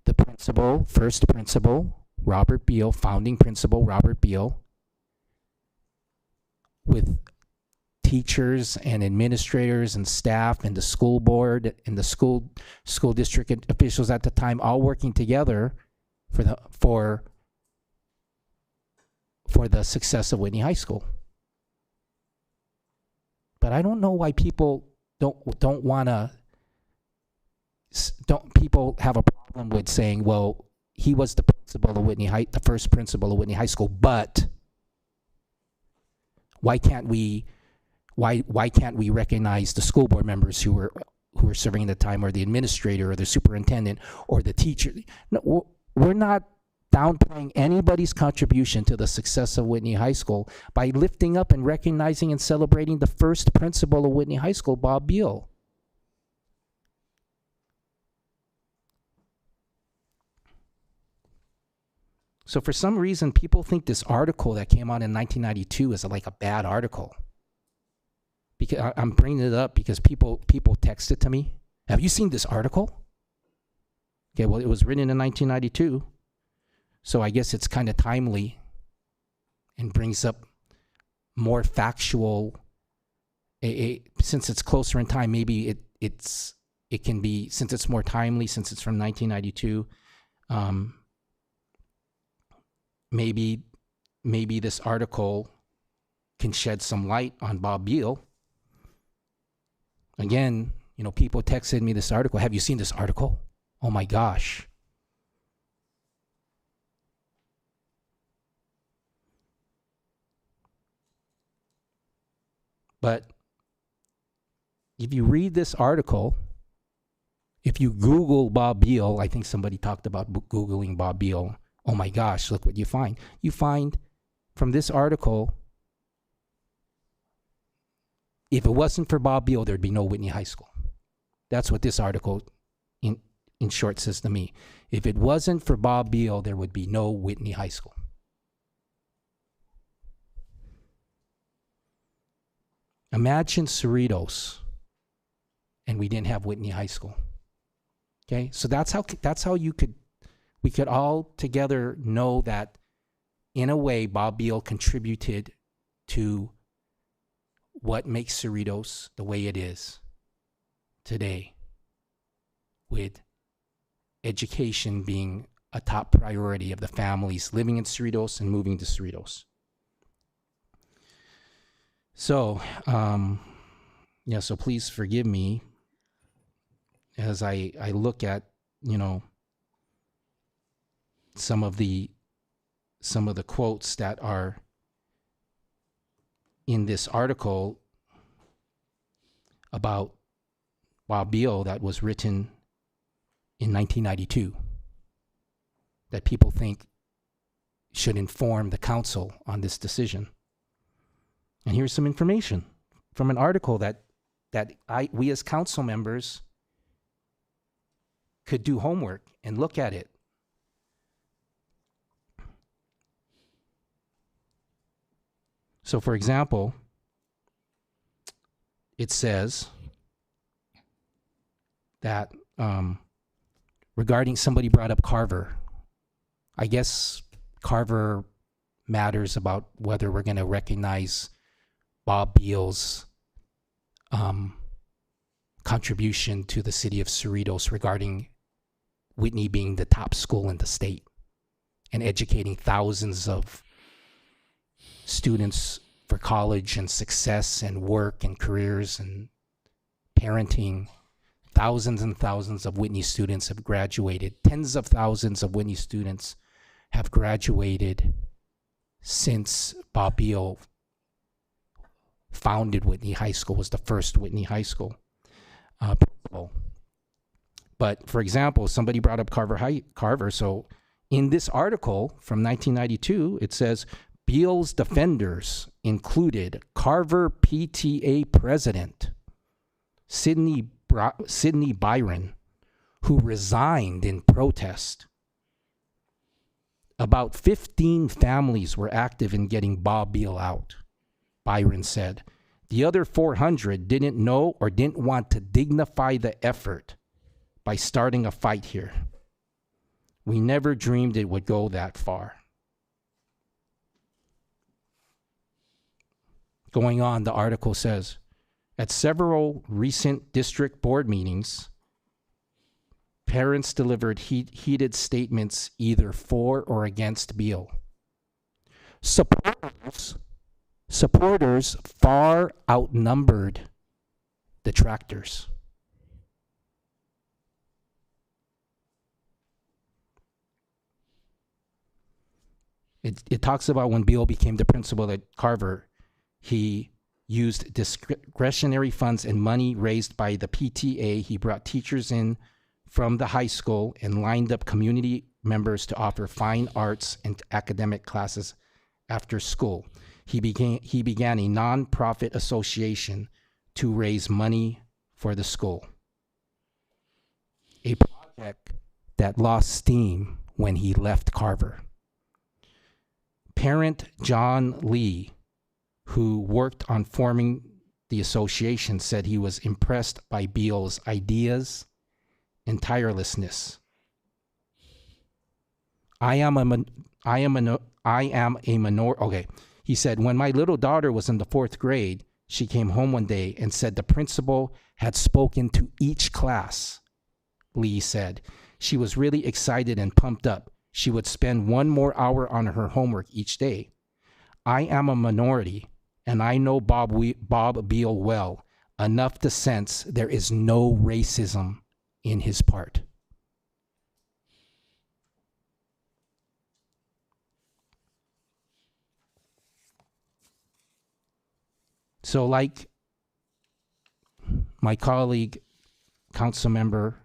the principal, first principal, Robert Beal, founding principal Robert Beal, with teachers and administrators and staff and the school board and the school district officials at the time all working together for the success of Whitney High School. But I don't know why people people have a problem with saying, well, he was the principal of Whitney High, the first principal of Whitney High School, but why can't we recognize the school board members who were serving at the time, or the administrator, or the superintendent, or the teacher? No, we're not downplaying anybody's contribution to the success of Whitney High School by lifting up and recognizing and celebrating the first principal of Whitney High School, Bob Beal. So for some reason, people think this article that came out in 1992 is like a bad article. Because I'm bringing it up because people texted to me, have you seen this article? Okay, well, it was written in 1992. So I guess it's kind of timely and brings up more factual, since it's closer in time, maybe it can be, since it's more timely, since it's from 1992, maybe this article can shed some light on Bob Beal. Again, you know, people texted me this article. Have you seen this article? Oh my gosh. But if you read this article, if you Google Bob Beal, I think somebody talked about Googling Bob Beal. Oh my gosh, look what you find. You find from this article, if it wasn't for Bob Beal, there'd be no Whitney High School. That's what this article in short says to me. If it wasn't for Bob Beal, there would be no Whitney High School. Imagine Cerritos and we didn't have Whitney High School. Okay, so that's how we could all together know that in a way Bob Beal contributed to what makes Cerritos the way it is today, with education being a top priority of the families living in Cerritos and moving to Cerritos. So, so please forgive me as I look at, you know, some of the quotes that are in this article about Bob Beal that was written in 1992 that people think should inform the council on this decision. And here's some information from an article that we as council members could do homework and look at it. So for example, it says that regarding, somebody brought up Carver. I guess Carver matters about whether we're going to recognize Bob Beal's contribution to the city of Cerritos regarding Whitney being the top school in the state and educating thousands of students for college and success and work and careers and parenting. Thousands and thousands of Whitney students have graduated. Tens of thousands of Whitney students have graduated since Bob Beal founded Whitney High School, was the first Whitney High School principal. But for example, somebody brought up Carver. So in this article from 1992, it says Beal's defenders included Carver PTA president Sidney Byron, who resigned in protest. About 15 families were active in getting Bob Beal out, Byron said. The other 400 didn't know or didn't want to dignify the effort by starting a fight here. We never dreamed it would go that far. Going on, the article says, at several recent district board meetings, parents delivered heated statements either for or against Beal. Supporters far outnumbered detractors. It talks about when Beal became the principal at Carver, he used discretionary funds and money raised by the PTA. He brought teachers in from the high school and lined up community members to offer fine arts and academic classes after school. He began a nonprofit association to raise money for the school. A project that lost steam when he left Carver. Parent John Lee, who worked on forming the association, said he was impressed by Beal's ideas and tirelessness. He said, when my little daughter was in the 4th grade, she came home one day and said the principal had spoken to each class. Lee said she was really excited and pumped up. She would spend 1 more hour on her homework each day. I am a minority, and I know Bob Beal well, enough to sense there is no racism in his part. So like my colleague, council member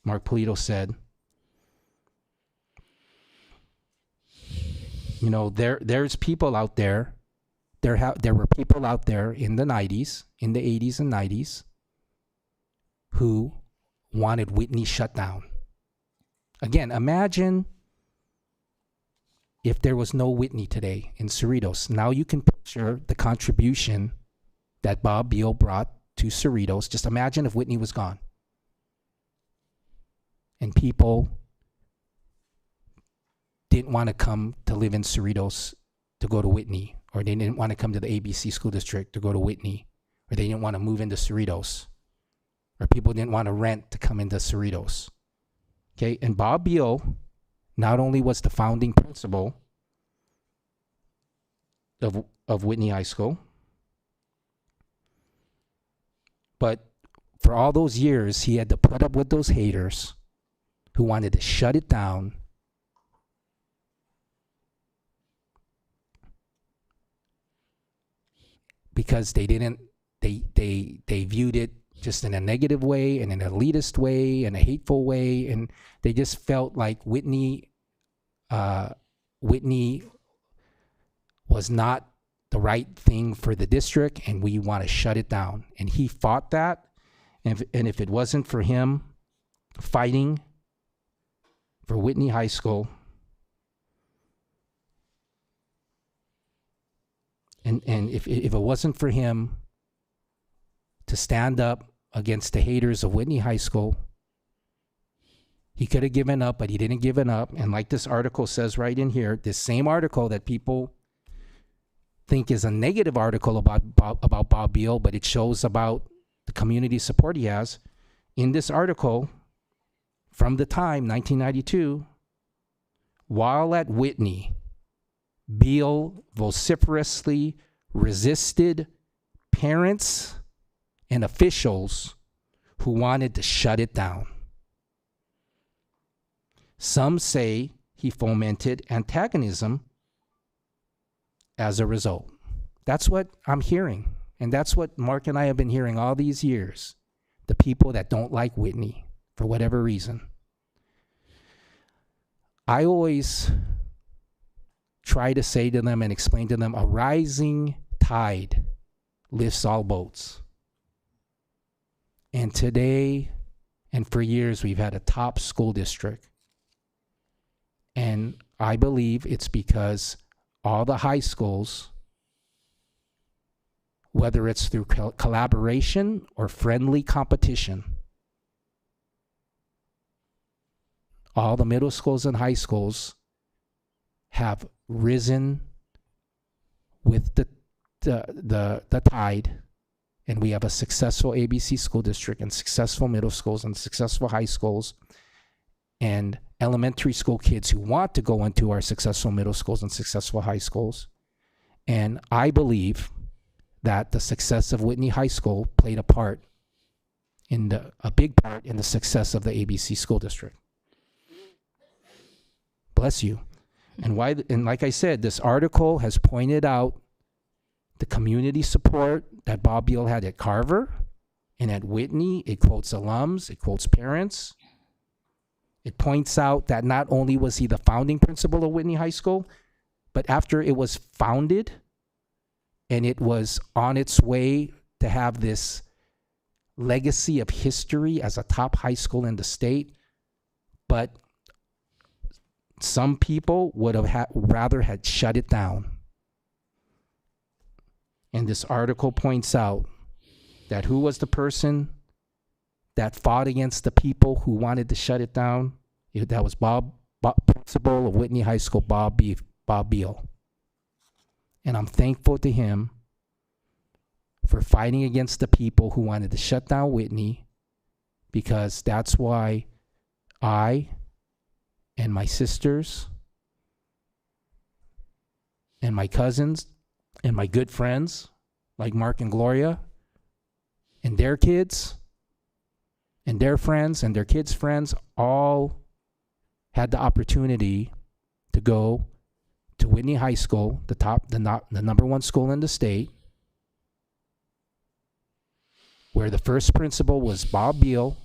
Mark Polito said, you know, there's people out there. There were people out there in the 90s, in the 80s and 90s, who wanted Whitney shut down. Again, imagine if there was no Whitney today in Cerritos. Now you can picture the contribution that Bob Beal brought to Cerritos. Just imagine if Whitney was gone. And people didn't want to come to live in Cerritos to go to Whitney, or they didn't want to come to the ABC school district to go to Whitney, or they didn't want to move into Cerritos, or people didn't want to rent to come into Cerritos. Okay, and Bob Beal not only was the founding principal of Whitney High School, but for all those years, he had to put up with those haters who wanted to shut it down because they viewed it just in a negative way and an elitist way and a hateful way, and they just felt like Whitney was not the right thing for the district, and we want to shut it down. And he fought that, and if it wasn't for him fighting for Whitney High School, and if it wasn't for him to stand up against the haters of Whitney High School, he could have given up, but he didn't give it up. And like this article says right in here, this same article that people think is a negative article about Bob Beal, but it shows about the community support he has. In this article, from the time, 1992, while at Whitney, Beal vociferously resisted parents and officials who wanted to shut it down. Some say he fomented antagonism as a result. That's what I'm hearing. And that's what Mark and I have been hearing all these years. The people that don't like Whitney for whatever reason. I always try to say to them and explain to them, a rising tide lifts all boats. And today, and for years, we've had a top school district. And I believe it's because all the high schools, whether it's through collaboration or friendly competition, all the middle schools and high schools have risen with the tide, and we have a successful ABC school district and successful middle schools and successful high schools and elementary school kids who want to go into our successful middle schools and successful high schools. And I believe that the success of Whitney High School played a big part in the success of the ABC school district. Bless you. And like I said, this article has pointed out the community support that Bob Beal had at Carver and at Whitney. It quotes alums, it quotes parents. It points out that not only was he the founding principal of Whitney High School, but after it was founded and it was on its way to have this legacy of history as a top high school in the state, but some people would have rather had shut it down. And this article points out that who was the person that fought against the people who wanted to shut it down? That was principal of Whitney High School, Bob Beal. And I'm thankful to him for fighting against the people who wanted to shut down Whitney, because that's why I and my sisters and my cousins and my good friends like Mark and Gloria and their kids and their friends and their kids' friends all had the opportunity to go to Whitney High School, the number one school in the state, where the first principal was Bob Beal.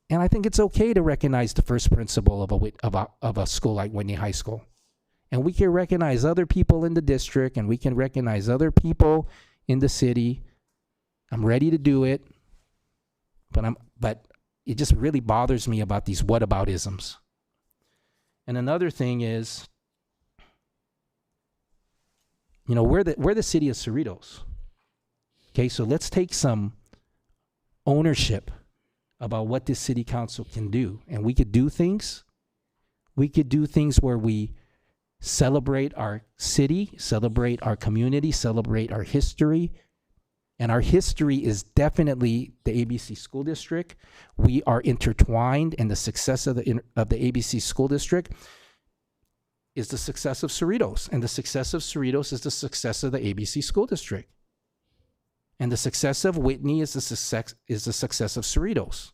And I think it's okay to recognize the first principal of a school like Whitney High School. And we can recognize other people in the district, and we can recognize other people in the city. I'm ready to do it, but it just really bothers me about these whataboutisms. And another thing is, we're the city of Cerritos. Okay, so let's take some ownership about what this city council can do. And we could do things. We could do things where we celebrate our city, celebrate our community, celebrate our history. And our history is definitely the ABC school district. We are intertwined, and the success of the ABC school district is the success of Cerritos. And the success of Cerritos is the success of the ABC school district. And the success of Whitney is the success of Cerritos.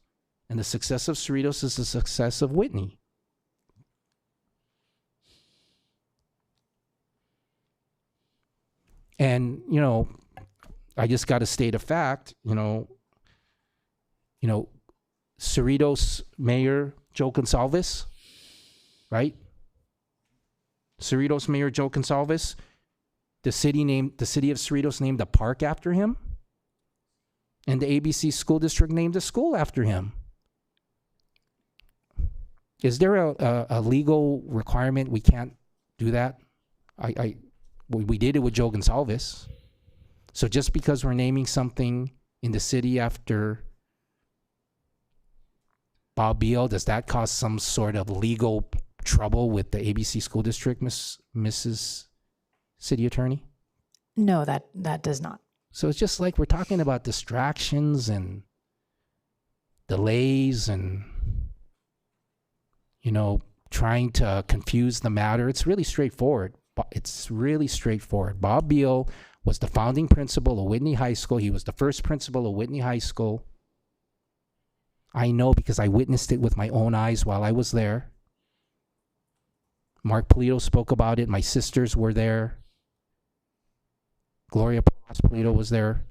And the success of Cerritos is the success of Whitney. And, I just got to state a fact, Cerritos Mayor Joe Gonsalves, right? Cerritos Mayor Joe Gonsalves, the city of Cerritos named a park after him, and the ABC school district named a school after him. Is there a legal requirement we can't do that? We did it with Joe Gonsalves. So just because we're naming something in the city after Bob Beal, does that cause some sort of legal trouble with the ABC school district, Mrs. City Attorney? No, that does not. So it's just like we're talking about distractions and delays and, trying to confuse the matter. It's really straightforward. It's really straightforward. Bob Beal was the founding principal of Whitney High School. He was the first principal of Whitney High School. I know because I witnessed it with my own eyes while I was there. Mark Polito spoke about it. My sisters were there. Gloria Polito was there.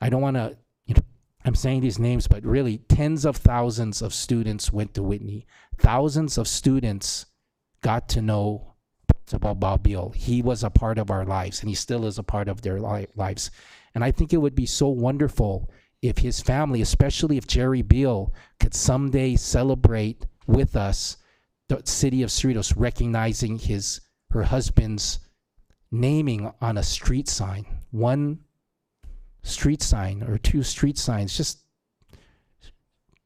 I don't want to, I'm saying these names, but really tens of thousands of students went to Whitney. Thousands of students got to know Principal Bob Beal. He was a part of our lives, and he still is a part of their lives. And I think it would be so wonderful if his family, especially if Jerry Beal, could someday celebrate with us the city of Cerritos recognizing her husband's naming on a street sign. One street sign or two street signs, just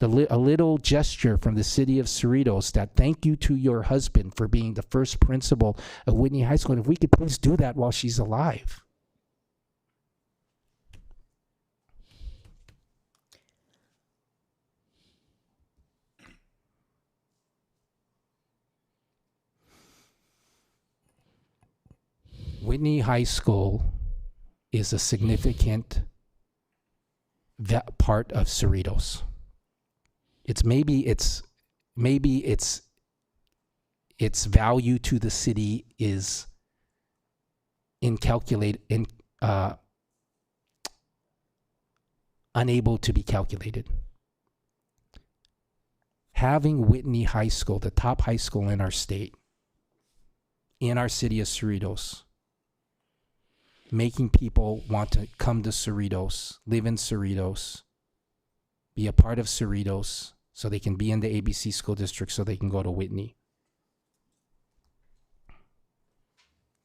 a little gesture from the city of Cerritos that thank you to your husband for being the first principal of Whitney High School. And if we could please do that while she's alive. Whitney High School is a significant part of Cerritos. Its value to the city is unable to be calculated. Having Whitney High School, the top high school in our state, in our city of Cerritos, making people want to come to Cerritos, live in Cerritos, be a part of Cerritos, so they can be in the ABC school district, so they can go to Whitney.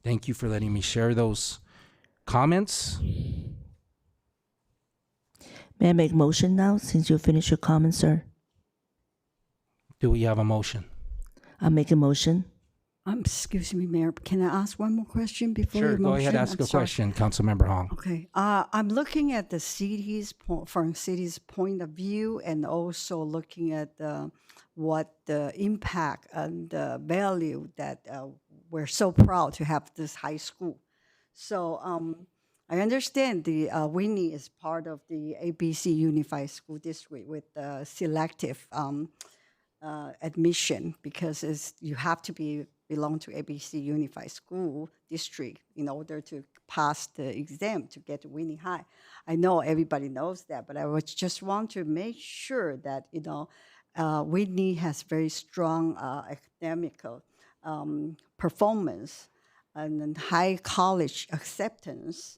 Thank you for letting me share those comments. May I make a motion now, since you finished your comments, sir? Do we have a motion? I'll make a motion. Excuse me, Mayor, can I ask one more question before Sure, your go motion? ahead, ask I'm a sorry. question, Councilmember Hong. Okay, I'm looking at the city's from city's point of view, and also looking at what the impact and the value that we're so proud to have this high school. So I understand the Whitney is part of the ABC Unified School District with selective admission, because you have to belong to ABC Unified School District in order to pass the exam to get to Whitney High. I know everybody knows that, but I would just want to make sure that, Whitney has very strong academical performance and then high college acceptance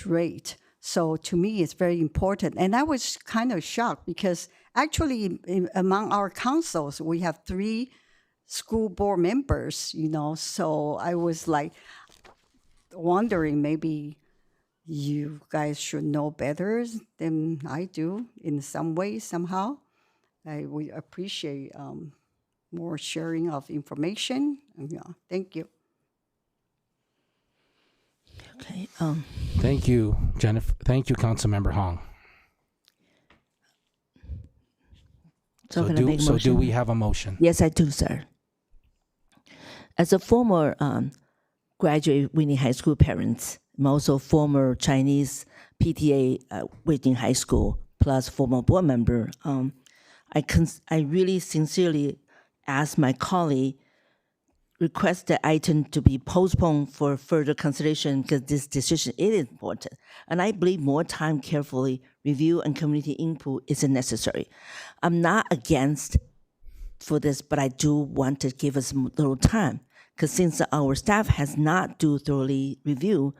rate. So to me, it's very important. And I was kind of shocked because actually among our councils, we have 3 school board members, so I was like wondering, maybe you guys should know better than I do in some way, somehow. I would appreciate more sharing of information. Thank you. Okay. Thank you, Jennifer. Thank you, Councilmember Hong. So can I make a do motion? we have a motion? Yes, I do, sir. As a former graduate Whitney High School parent, I'm also former Chinese PTA Whitney High School, plus former board member. I really sincerely ask my colleague, request the item to be postponed for further consideration, because this decision is important. And I believe more time, carefully review, and community input is necessary. I'm not against for this, but I do want to give us a little time, because since our staff has not do thoroughly review,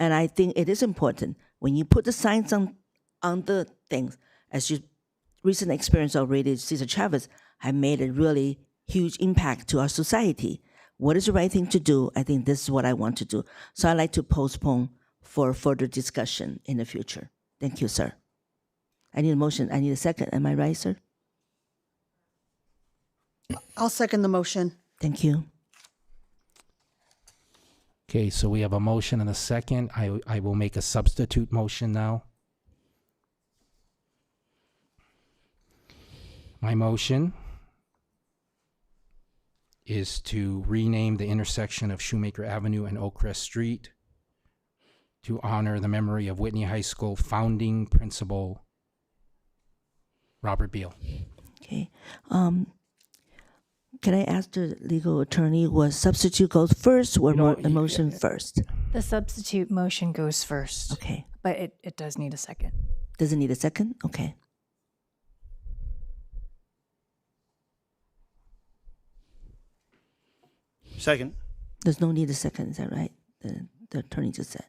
and I think it is important when you put the signs on the things, as you recent experience already, Cesar Chavez have made a really huge impact to our society. What is the right thing to do? I think this is what I want to do. So I'd like to postpone for further discussion in the future. Thank you, sir. I need a motion. I need a second. Am I right, sir? I'll second the motion. Thank you. Okay, so we have a motion and a second. I will make a substitute motion now. My motion is to rename the intersection of Shoemaker Avenue and Oakcrest Street to honor the memory of Whitney High School founding principal, Robert Beal. Okay. Can I ask the legal attorney, was substitute goes first or the motion first? The substitute motion goes first. Okay. But it does need a second. Does it need a second? Okay. Second. There's no need a second, is that right? The attorney just said.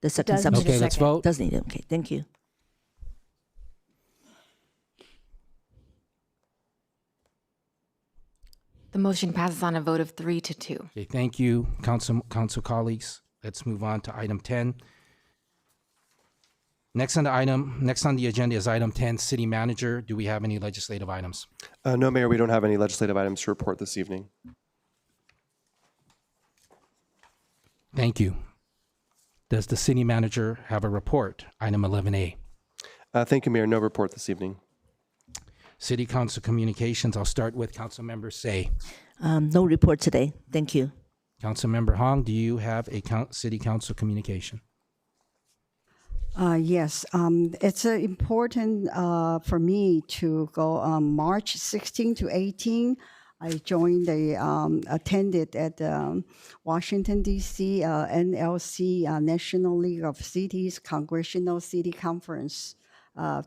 The second does need a substitute. Okay, let's second. vote. Does need it. Okay, thank you. The motion passes on a vote of 3-2. Okay, thank you, council colleagues. Let's move on to item 10. Next on the agenda is item 10, City Manager. Do we have any legislative items? No, Mayor, we don't have any legislative items to report this evening. Thank you. Does the City Manager have a report? Item 11A. Thank you, Mayor. No report this evening. City Council Communications. I'll start with Councilmember Say. No report today. Thank you. Councilmember Hong, do you have a City Council communication? Yes, it's important for me to go March 16 to 18. I joined attended at Washington, D.C. NLC, National League of Cities Congressional City Conference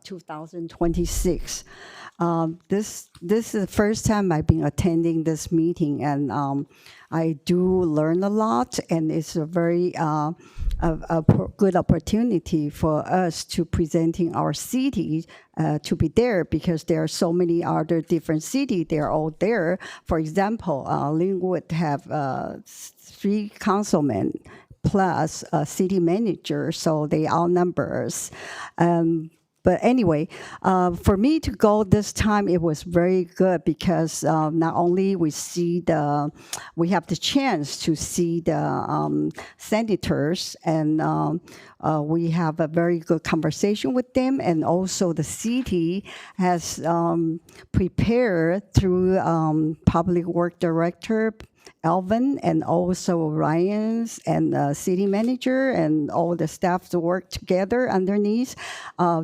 2026. This is the first time I've been attending this meeting, and I do learn a lot, and it's a very good opportunity for us to presenting our city to be there, because there are so many other different cities. They're all there. For example, Linwood have 3 councilmen plus a city manager, so they outnumber us. But anyway, for me to go this time, it was very good, because not only we have the chance to see the senators, and we have a very good conversation with them, and also the city has prepared through Public Work Director Alvin, and also Ryan's and city manager and all the staff to work together underneath.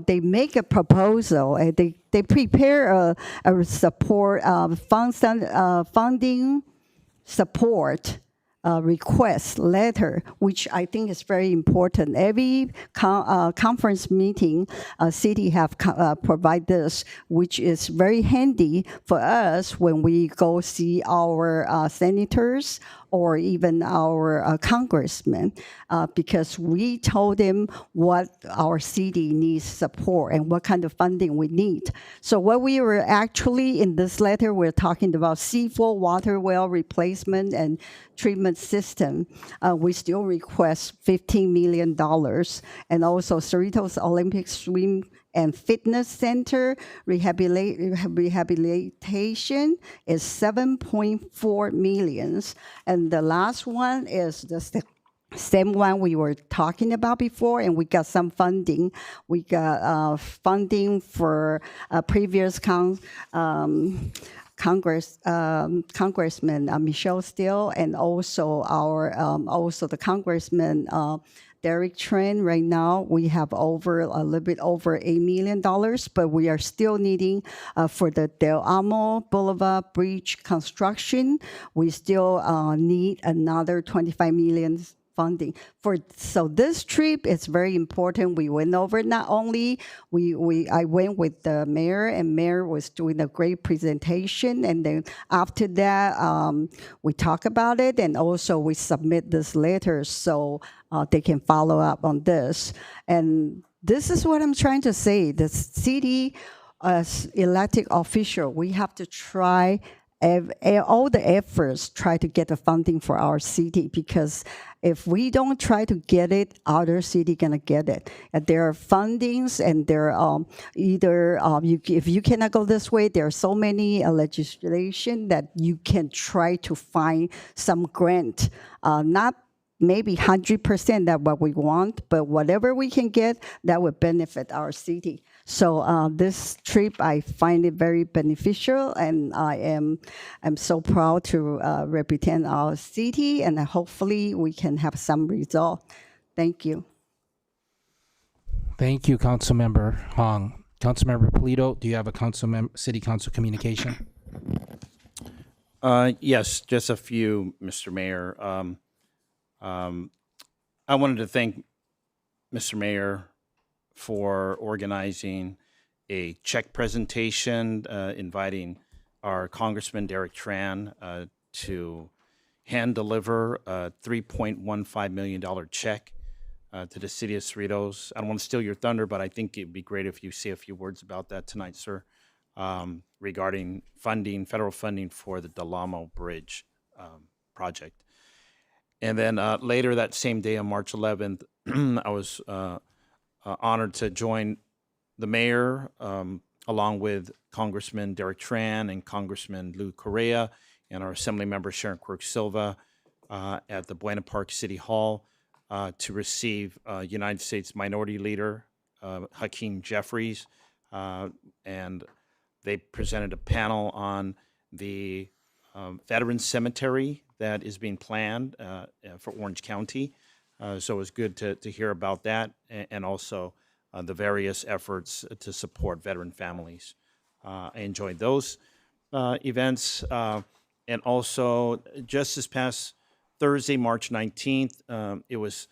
They make a proposal, and they prepare a support funding support request letter, which I think is very important. Every conference meeting, city have provide this, which is very handy for us when we go see our senators or even our congressmen, because we told them what our city needs support and what kind of funding we need. So what we were actually in this letter, we're talking about seafloor water well replacement and treatment system. We still request $15 million, and also Cerritos Olympic Swim and Fitness Center rehabilitation is $7.4 million. And the last one is the same one we were talking about before, and we got some funding. We got funding for previous Congressman Michelle Steele, and also also the Congressman Derek Tran. Right now, we have a little bit over $8 million, but we are still needing for the Del Amo Boulevard Bridge construction. We still need another $25 million funding. So this trip is very important. We went over, not only I went with the mayor, and mayor was doing a great presentation, and then after that we talk about it, and also we submit this letter so they can follow up on this. And this is what I'm trying to say. The city, as elected official, we have to try all the efforts, try to get the funding for our city, because if we don't try to get it, other city gonna get it. And there are fundings, and there are if you cannot go this way, there are so many legislation that you can try to find some grant, not maybe 100% that what we want, but whatever we can get that would benefit our city. So this trip, I find it very beneficial, and I'm so proud to represent our city, and hopefully we can have some result. Thank you. Thank you, Councilmember Hong. Councilmember Polito, do you have a city council communication? Yes, just a few, Mr. Mayor. I wanted to thank Mr. Mayor for organizing a check presentation, inviting our Congressman Derek Tran to hand deliver a $3.15 million check to the city of Cerritos. I don't want to steal your thunder, but I think it'd be great if you say a few words about that tonight, sir, regarding funding, federal funding for the Delamo Bridge project. And then later that same day on March 11th, I was honored to join the mayor along with Congressman Derek Tran and Congressman Lou Correa and our Assembly member Sharon Quirk Silva at the Buena Park City Hall to receive United States Minority Leader Hakeem Jeffries, and they presented a panel on the Veterans Cemetery that is being planned for Orange County. So it was good to hear about that, and also the various efforts to support veteran families. I enjoyed those events. And also, just this past Thursday, March 19th, it was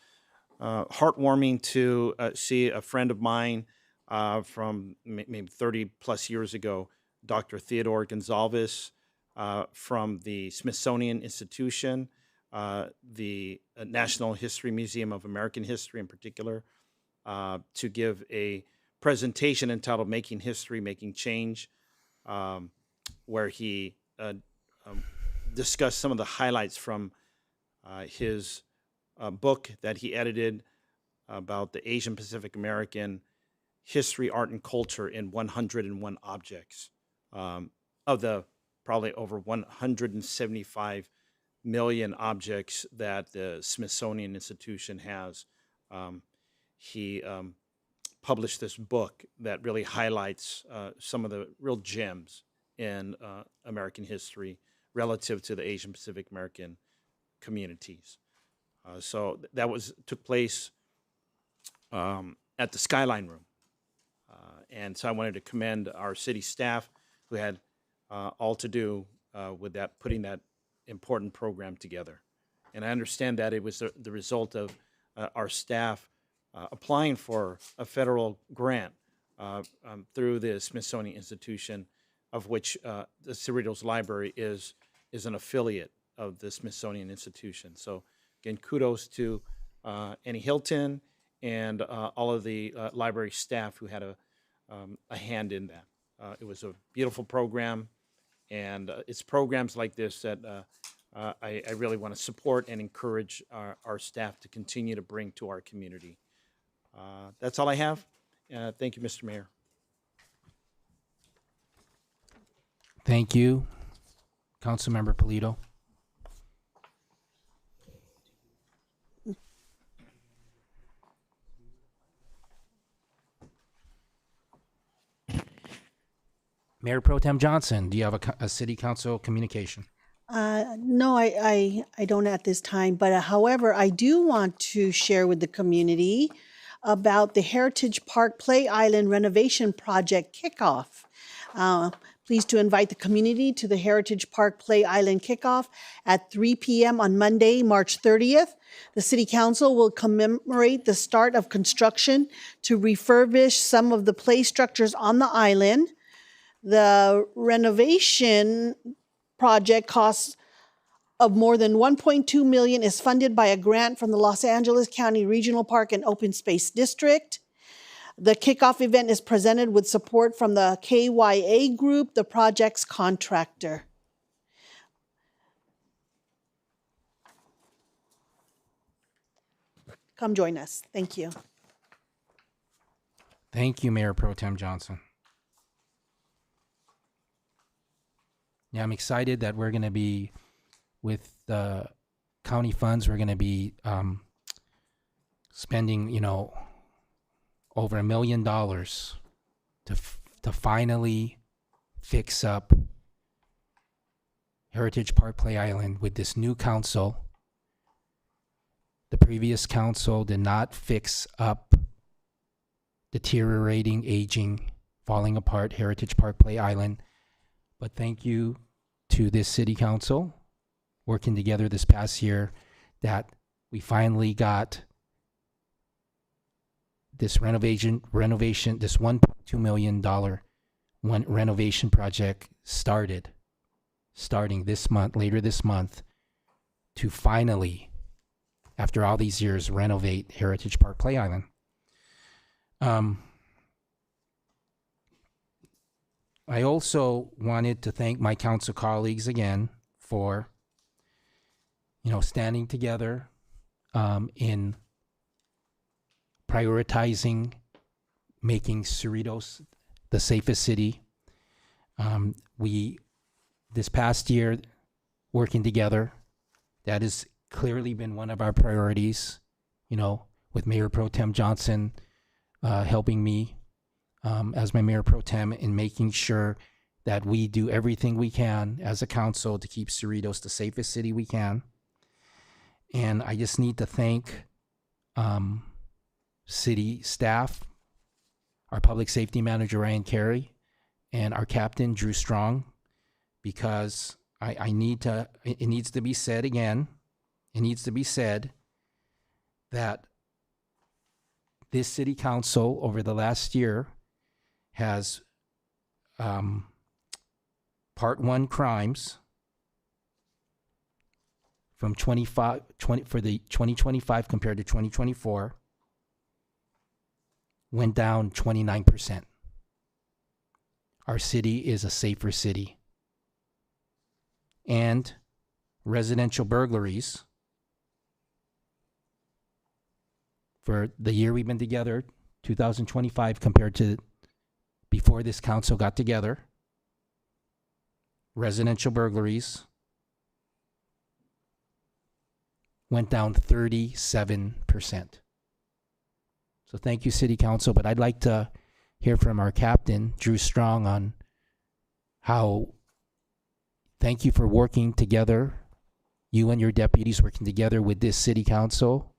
heartwarming to see a friend of mine from maybe 30 plus years ago, Dr. Theodore Gonzalez, from the Smithsonian Institution, the National History Museum of American History in particular, to give a presentation entitled Making History, Making Change, where he discussed some of the highlights from his book that he edited about the Asian Pacific American history, art, and culture in 101 objects of the probably over 175 million objects that the Smithsonian Institution has. He published this book that really highlights some of the real gems in American history relative to the Asian Pacific American communities. So that took place at the Skyline Room. And so I wanted to commend our city staff who had all to do with that, putting that important program together. And I understand that it was the result of our staff applying for a federal grant through the Smithsonian Institution, of which the Cerritos Library is an affiliate of the Smithsonian Institution. So again, kudos to Annie Hilton and all of the library staff who had a hand in that. It was a beautiful program, and it's programs like this that I really want to support and encourage our staff to continue to bring to our community. That's all I have. Thank you, Mr. Mayor. Thank you, Councilmember Polito. Mayor Pro Tem Johnson, do you have a city council communication? No, I don't at this time. But however, I do want to share with the community about the Heritage Park Play Island renovation project kickoff. Pleased to invite the community to the Heritage Park Play Island kickoff at 3 p.m. on Monday, March 30th. The City Council will commemorate the start of construction to refurbish some of the play structures on the island. The renovation project costs of more than $1.2 million is funded by a grant from the Los Angeles County Regional Park and Open Space District. The kickoff event is presented with support from the KYA Group, the project's contractor. Come join us. Thank you. Thank you, Mayor Pro Tem Johnson. Yeah, I'm excited that we're going to be, with the county funds, we're going to be spending, over $1 million to finally fix up Heritage Park Play Island with this new council. The previous council did not fix up deteriorating, aging, falling apart Heritage Park Play Island. But thank you to this city council working together this past year that we finally got this renovation, this $1.2 million renovation project starting this month, later this month, to finally, after all these years, renovate Heritage Park Play Island. I also wanted to thank my council colleagues again for, standing together in prioritizing making Cerritos the safest city. This past year, working together, that has clearly been one of our priorities, with Mayor Pro Tem Johnson helping me as my Mayor Pro Tem in making sure that we do everything we can as a council to keep Cerritos the safest city we can. And I just need to thank city staff, our public safety manager, Ryan Carey, and our captain, Drew Strong, because it needs to be said again, it needs to be said that this city council over the last year has part 1 crimes from for the 2025 compared to 2024 went down 29%. Our city is a safer city. And residential burglaries for the year we've been together, 2025, compared to before this council got together, residential burglaries went down 37%. So thank you, City Council, but I'd like to hear from our captain, Drew Strong, on how, thank you for working together, you and your deputies working together with this City Council,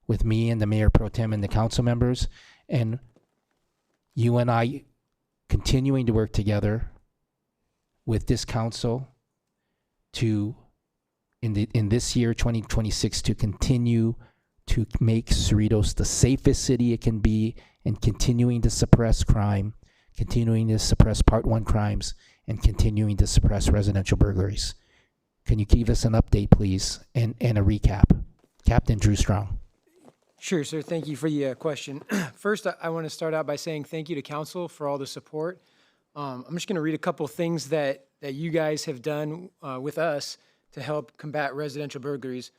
with me and the Mayor Pro Tem and the council members, and you and I continuing to work together with this council to, in this year, 2026, to continue to make Cerritos the safest city it can be, and continuing to suppress crime, continuing to suppress part 1 crimes, and continuing to suppress residential burglaries. Can you give us an update, please, and a recap? Captain Drew Strong. Sure, sir. Thank you for the question. First, I want to start out by saying thank you to council for all the support. I'm just going to read a couple things that you guys have done with us to help combat residential burglaries.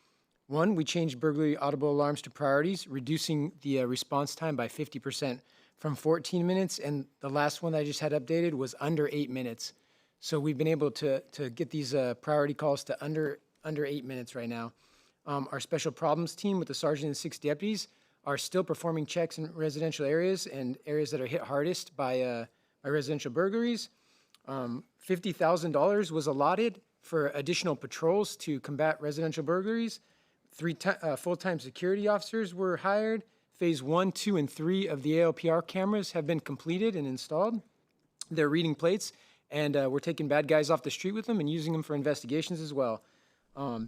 1, we changed burglary audible alarms to priorities, reducing the response time by 50% from 14 minutes, and the last one I just had updated was under 8 minutes. So we've been able to get these priority calls to under 8 minutes right now. Our special problems team with the sergeant and 6 deputies are still performing checks in residential areas and areas that are hit hardest by residential burglaries. $50,000 was allotted for additional patrols to combat residential burglaries. 3 full-time security officers were hired. Phase 1, 2, and 3 of the ALPR cameras have been completed and installed. They're reading plates, and we're taking bad guys off the street with them and using them for investigations as well.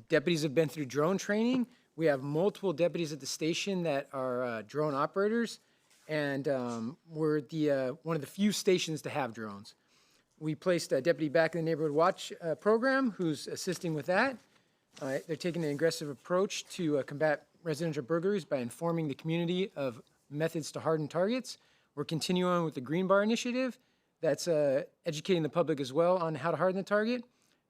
Deputies have been through drone training. We have multiple deputies at the station that are drone operators, and we're one of the few stations to have drones. We placed a deputy back in the neighborhood watch program who's assisting with that. They're taking an aggressive approach to combat residential burglaries by informing the community of methods to harden targets. We're continuing on with the Green Bar Initiative that's educating the public as well on how to harden the target.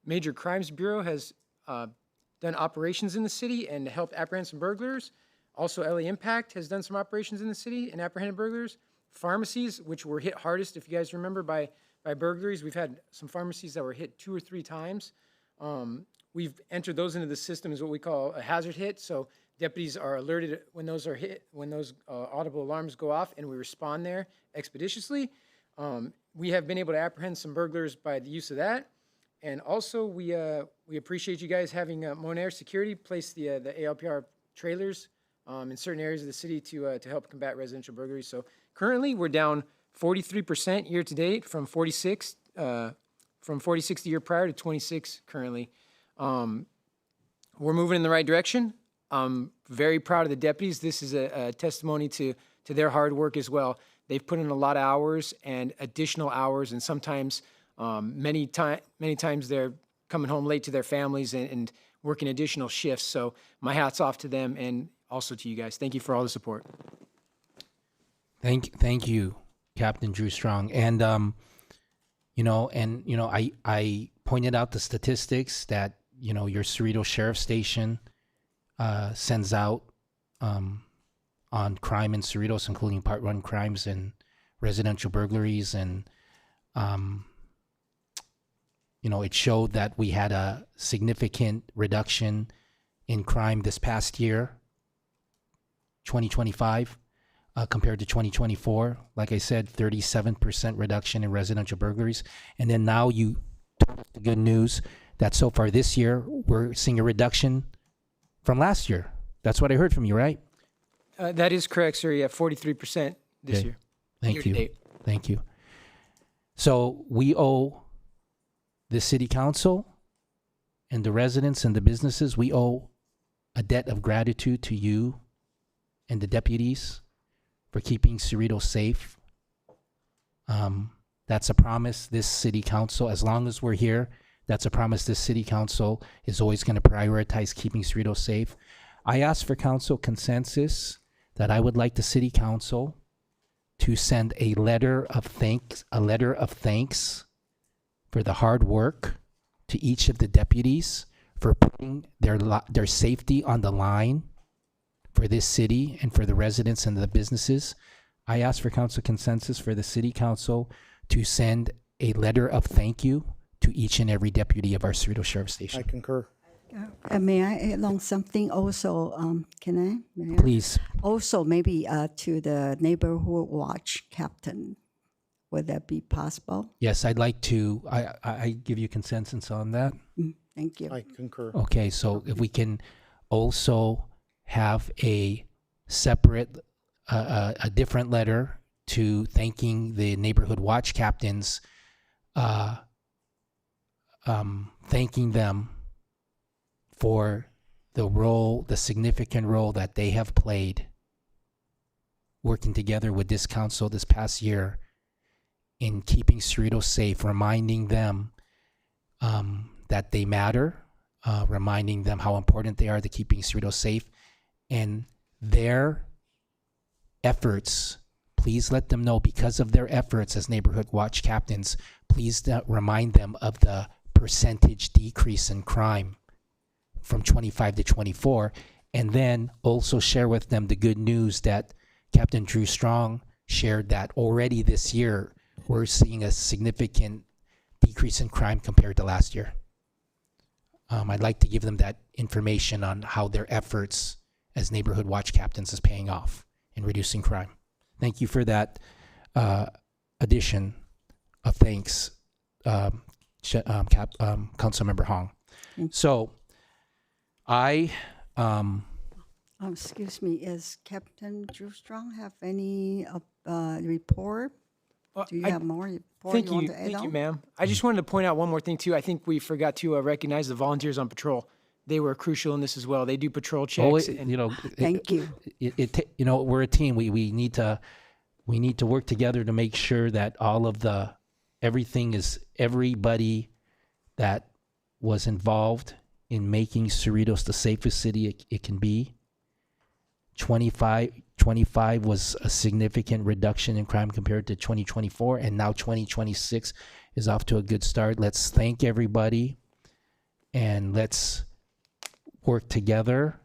Major Crimes Bureau has done operations in the city and helped apprehend some burglars. Also, LA Impact has done some operations in the city and apprehended burglars. Pharmacies, which were hit hardest, if you guys remember, by burglaries. We've had some pharmacies that were hit 2 or 3 times. We've entered those into the system as what we call a hazard hit. So Deputies are alerted when those are hit, when those audible alarms go off, and we respond there expeditiously. We have been able to apprehend some burglars by the use of that. And also, we appreciate you guys having Monair Security place the ALPR trailers in certain areas of the city to help combat residential burglaries. So currently, we're down 43% year to date from 46 the year prior to 26 currently. We're moving in the right direction. I'm very proud of the deputies. This is a testimony to their hard work as well. They've put in a lot of hours and additional hours, and sometimes many times they're coming home late to their families and working additional shifts. So my hat's off to them and also to you guys. Thank you for all the support. Thank you, Captain Drew Strong. And I pointed out the statistics that your Cerritos Sheriff Station sends out on crime in Cerritos, including Part 1 crimes and residential burglaries. And, it showed that we had a significant reduction in crime this past year, 2025, compared to 2024. Like I said, 37% reduction in residential burglaries. And then now you told us the good news that so far this year, we're seeing a reduction from last year. That's what I heard from you, right? That is correct, sir. Yeah, 43% this year. Thank year to you. date. Thank you. So we owe the city council and the residents and the businesses, we owe a debt of gratitude to you and the deputies for keeping Cerritos safe. That's a promise this city council, as long as we're here, that's a promise this city council is always going to prioritize keeping Cerritos safe. I asked for council consensus that I would like the city council to send a letter of thanks for the hard work to each of the deputies for putting their safety on the line for this city and for the residents and the businesses. I asked for council consensus for the city council to send a letter of thank you to each and every deputy of our Cerritos Sheriff Station. I concur. May I add on something also? Can I? May I? Please. Also, maybe to the neighborhood watch captain. Would that be possible? Yes, I'd like to, I give you consensus on that. Thank you. I concur. Okay, so if we can also have a separate, a different letter to thanking the neighborhood watch captains, thanking them for the significant role that they have played working together with this council this past year in keeping Cerritos safe, reminding them that they matter, reminding them how important they are to keeping Cerritos safe, and their efforts. Please let them know, because of their efforts as neighborhood watch captains, please remind them of the percentage decrease in crime from 25 to 24, and then also share with them the good news that Captain Drew Strong shared, that already this year we're seeing a significant decrease in crime compared to last year. I'd like to give them that information on how their efforts as neighborhood watch captains is paying off in reducing crime. Thank you for that addition of thanks, Councilmember Hong. So I... excuse me, is Captain Drew Strong have any report? Do you have more report Thank you want you, to add thank on? you, ma'am. I just wanted to point out one more thing too. I think we forgot to recognize the volunteers on patrol. They were crucial in this as well. They do patrol checks. Thank you. We're a team. We need to work together to make sure that everybody that was involved in making Cerritos the safest city it can be. 25 was a significant reduction in crime compared to 2024, and now 2026 is off to a good start. Let's thank everybody, and let's work together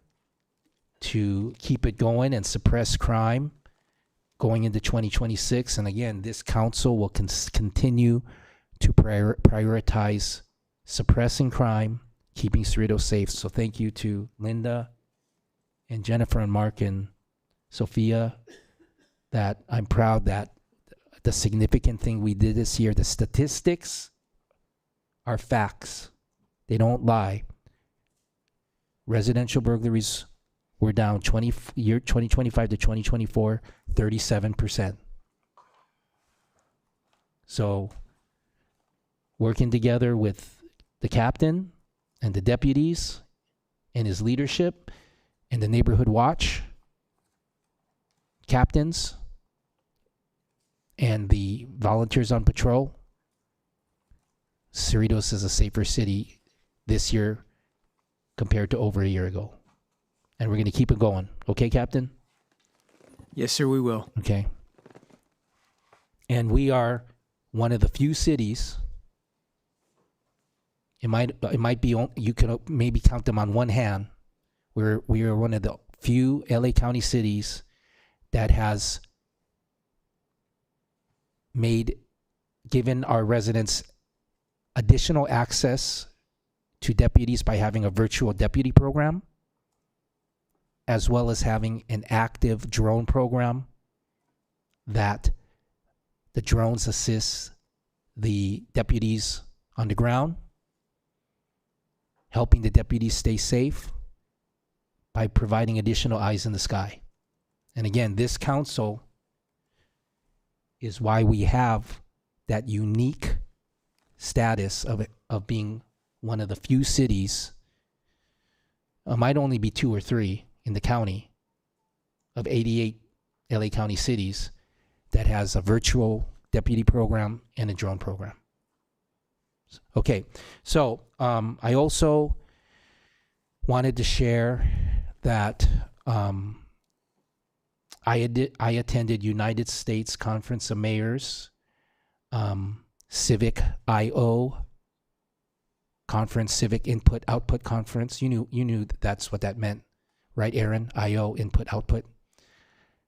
to keep it going and suppress crime going into 2026. And again, this council will continue to prioritize suppressing crime, keeping Cerritos safe. So thank you to Linda and Jennifer and Mark and Sophia that I'm proud that the significant thing we did this year, the statistics are facts. They don't lie. Residential burglaries were down 2025 to 2024, 37%. So working together with the captain and the deputies and his leadership and the neighborhood watch captains and the volunteers on patrol, Cerritos is a safer city this year compared to over a year ago. And we're going to keep it going. Okay, Captain? Yes, sir, we will. Okay. And we are one of the few cities, it might be, you can maybe count them on one hand. We are one of the few LA County cities that has given our residents additional access to deputies by having a virtual deputy program, as well as having an active drone program that the drones assist the deputies on the ground, helping the deputies stay safe by providing additional eyes in the sky. And again, this council is why we have that unique status of being one of the few cities, might only be 2 or 3 in the county, of 88 LA County cities that has a virtual deputy program and a drone program. Okay, so I also wanted to share that I attended United States Conference of Mayors, Civic I/O conference, Civic Input Output Conference. You knew that's what that meant, right, Aaron? I/O, Input Output.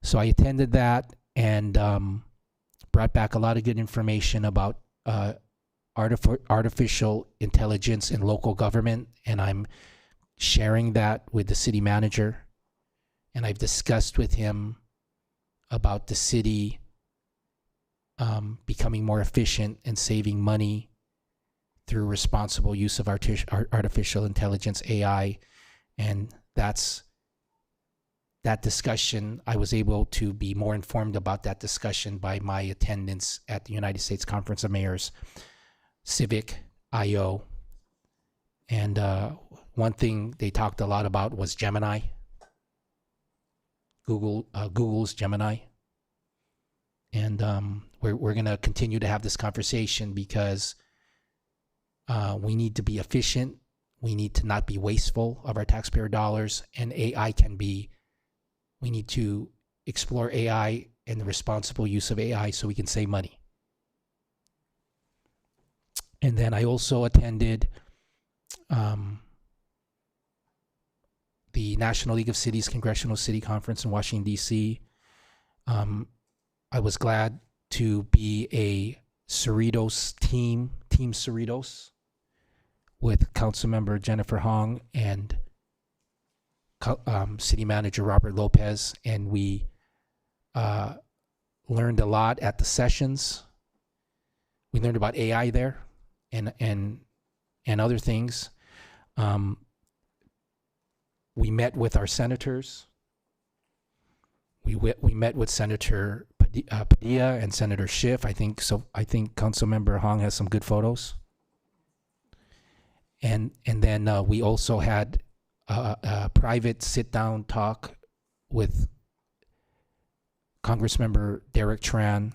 So I attended that and brought back a lot of good information about artificial intelligence in local government, and I'm sharing that with the city manager. And I've discussed with him about the city becoming more efficient and saving money through responsible use of artificial intelligence, AI. And that discussion, I was able to be more informed about that discussion by my attendance at the United States Conference of Mayors, Civic I/O. And one thing they talked a lot about was Gemini, Google's Gemini. And we're going to continue to have this conversation because we need to be efficient. We need to not be wasteful of our taxpayer dollars. And we need to explore AI and the responsible use of AI so we can save money. And then I also attended the National League of Cities Congressional City Conference in Washington, D.C. I was glad to be a Cerritos Team Cerritos, with Councilmember Jennifer Hong and City Manager Robert Lopez, and we learned a lot at the sessions. We learned about AI there and other things. We met with our senators. We met with Senator Padilla and Senator Schiff. I think Councilmember Hong has some good photos. And then we also had a private sit-down talk with Congressmember Derek Tran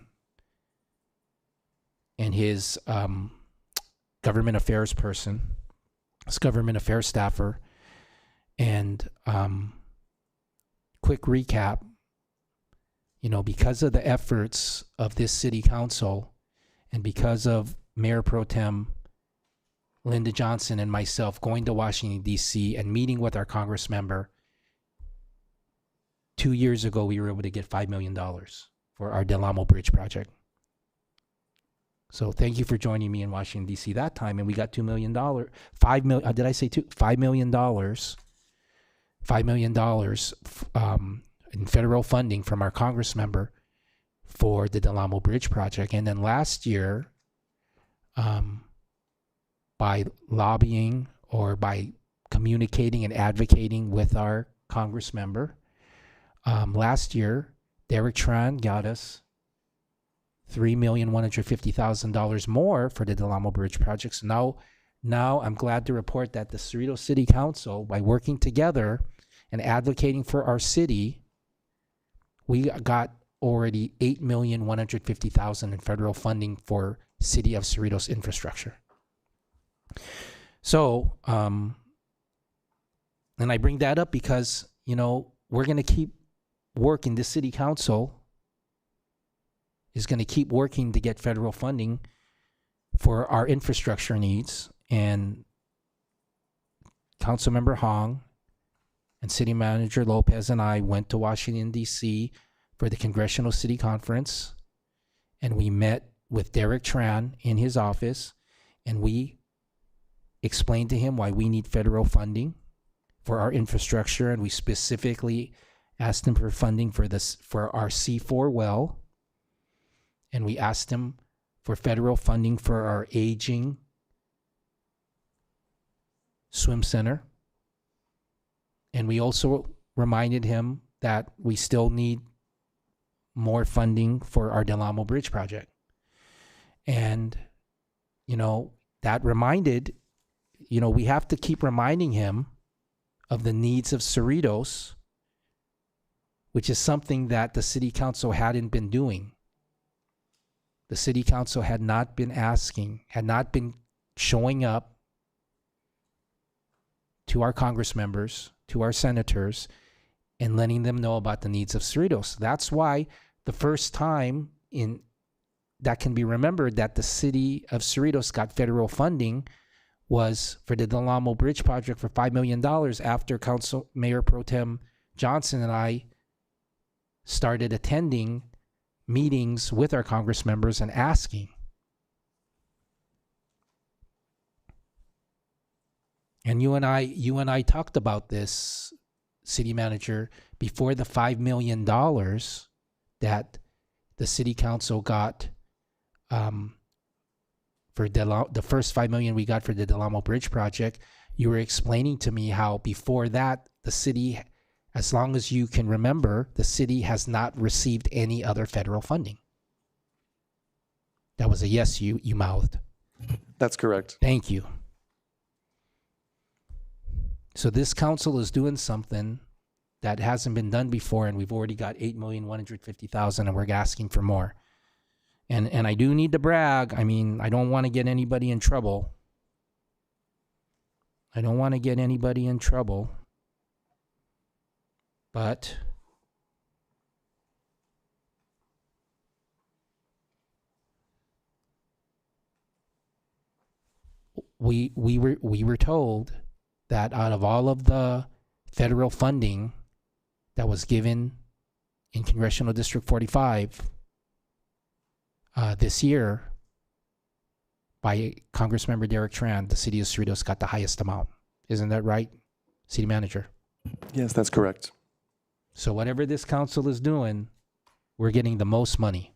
and his government affairs person, his government affairs staffer. And quick recap, because of the efforts of this city council and because of Mayor Pro Tem Linda Johnson and myself going to Washington, D.C. and meeting with our Congress member, 2 years ago, we were able to get $5 million for our Del Amo Bridge project. So thank you for joining me in Washington, D.C. that time. And we got $2 million, $5 million $5 million in federal funding from our Congress member for the Del Amo Bridge project. And then last year, by lobbying or by communicating and advocating with our Congress member, last year, Derek Tran got us $3,150,000 more for the Del Amo Bridge project. So now I'm glad to report that the Cerritos City Council, by working together and advocating for our city, we got already $8,150,000 in federal funding for City of Cerritos infrastructure. So, and I bring that up because, we're going to keep working. The city council is going to keep working to get federal funding for our infrastructure needs. And Councilmember Hong and City Manager Lopez and I went to Washington, D.C. for the Congressional City Conference, and we met with Derek Tran in his office, and we explained to him why we need federal funding for our infrastructure, and we specifically asked him for funding for our C4 well, and we asked him for federal funding for our aging swim center. And we also reminded him that we still need more funding for our Del Amo Bridge project. And, that reminded, we have to keep reminding him of the needs of Cerritos, which is something that the city council hadn't been doing. The city council had not been showing up to our Congress members, to our senators, and letting them know about the needs of Cerritos. That's why the first time that can be remembered that the city of Cerritos got federal funding was for the Del Amo Bridge project for $5 million after Mayor Pro Tem Johnson and I started attending meetings with our Congress members and asking. And you and I talked about this, City Manager, before the $5 million that the City Council got for the first $5 million we got for the Del Amo Bridge project. You were explaining to me how before that, the city, as long as you can remember, the city has not received any other federal funding. That was a yes you mouthed. That's correct. Thank you. So this council is doing something that hasn't been done before, and we've already got $8,150,000, and we're asking for more. And I do need to brag. I mean, I don't want to get anybody in trouble. But we were told that out of all of the federal funding that was given in Congressional District 45 this year by Congressmember Derek Tran, the city of Cerritos got the highest amount. Isn't that right, City Manager? Yes, that's correct. So whatever this council is doing, we're getting the most money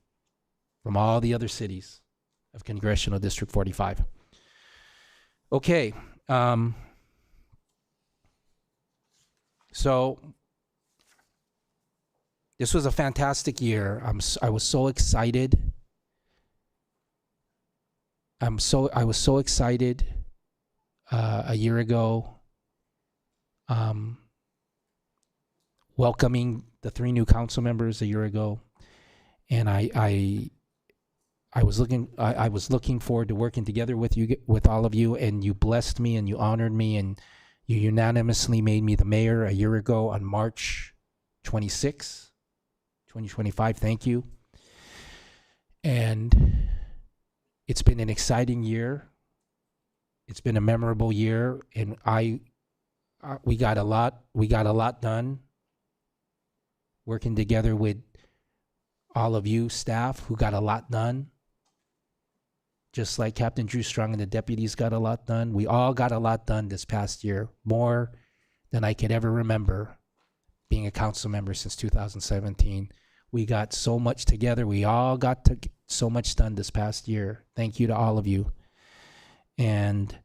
from all the other cities of Congressional District 45. Okay. So this was a fantastic year. I was so excited. I was so excited a year ago, welcoming the 3 new council members a year ago, and I was looking forward to working together with all of you, and you blessed me and you honored me, and you unanimously made me the mayor a year ago on March 26, 2025. Thank you. And it's been an exciting year. It's been a memorable year, and we got a lot done working together with all of you staff who got a lot done. Just like Captain Drew Strong and the deputies got a lot done. We all got a lot done this past year, more than I could ever remember being a council member since 2017. We got so much together. We all got to get so much done this past year. Thank you to all of you. And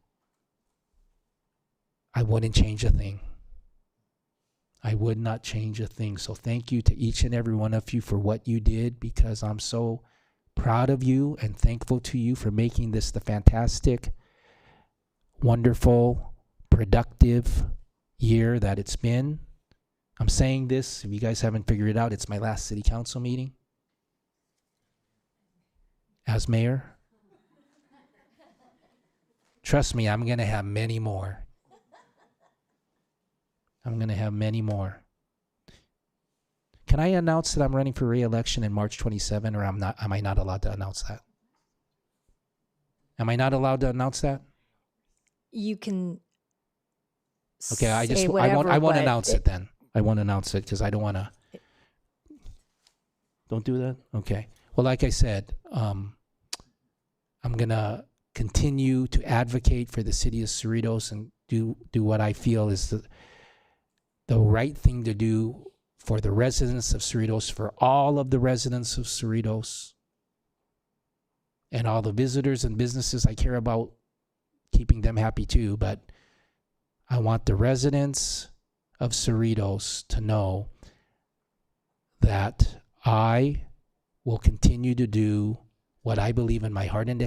I wouldn't change a thing. I would not change a thing. So thank you to each and every one of you for what you did, because I'm so proud of you and thankful to you for making this the fantastic, wonderful, productive year that it's been. I'm saying this, if you guys haven't figured it out, it's my last city council meeting as mayor. Trust me, I'm going to have many more. I'm going to have many more. Can I announce that I'm running for re-election in March 27, or am I not allowed to announce that? Am I not allowed to announce that? You can. Okay, I whatever, won't but announce it then. I won't announce it because I don't want to. Don't do that? Okay. Well, like I said, I'm going to continue to advocate for the city of Cerritos and do what I feel is the right thing to do for the residents of Cerritos, for all of the residents of Cerritos, and all the visitors and businesses. I care about keeping them happy too, but I want the residents of Cerritos to know that I will continue to do what I believe in my heart and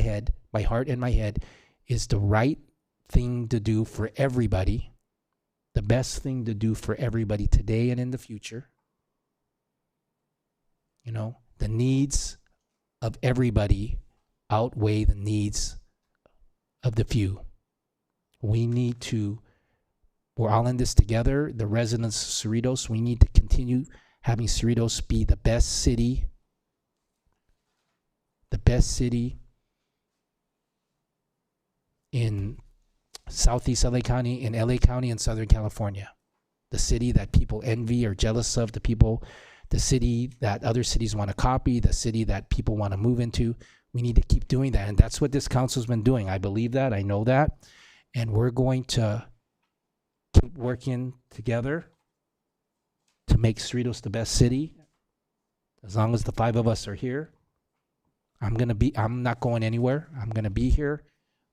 my head is the right thing to do for everybody, the best thing to do for everybody today and in the future. You know, the needs of everybody outweigh the needs of the few. We're all in this together. The residents of Cerritos, we need to continue having Cerritos be the best city in Southeast LA County, in LA County, and Southern California. The city that people envy or jealous of, the city that other cities want to copy, the city that people want to move into. We need to keep doing that. And that's what this council's been doing. I believe that. I know that. And we're going to keep working together to make Cerritos the best city. As long as the five of us are here, I'm not going anywhere. I'm going to be here,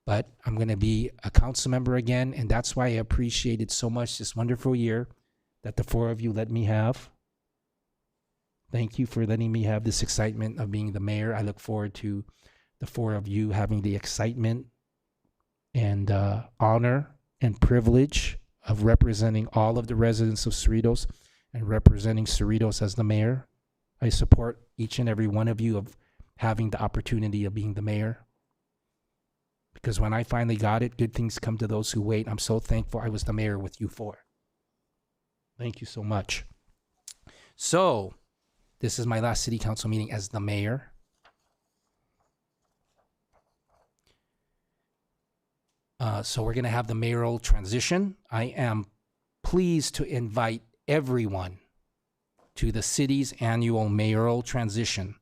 but I'm going to be a council member again. And that's why I appreciated so much this wonderful year that the four of you let me have. Thank you for letting me have this excitement of being the mayor. I look forward to the four of you having the excitement and honor and privilege of representing all of the residents of Cerritos and representing Cerritos as the mayor. I support each and every one of you of having the opportunity of being the mayor. Because when I finally got it, good things come to those who wait. I'm so thankful I was the mayor with you four. Thank you so much. So, this is my last city council meeting as the mayor. So we're going to have the mayoral transition. I am pleased to invite everyone to the city's annual mayoral transition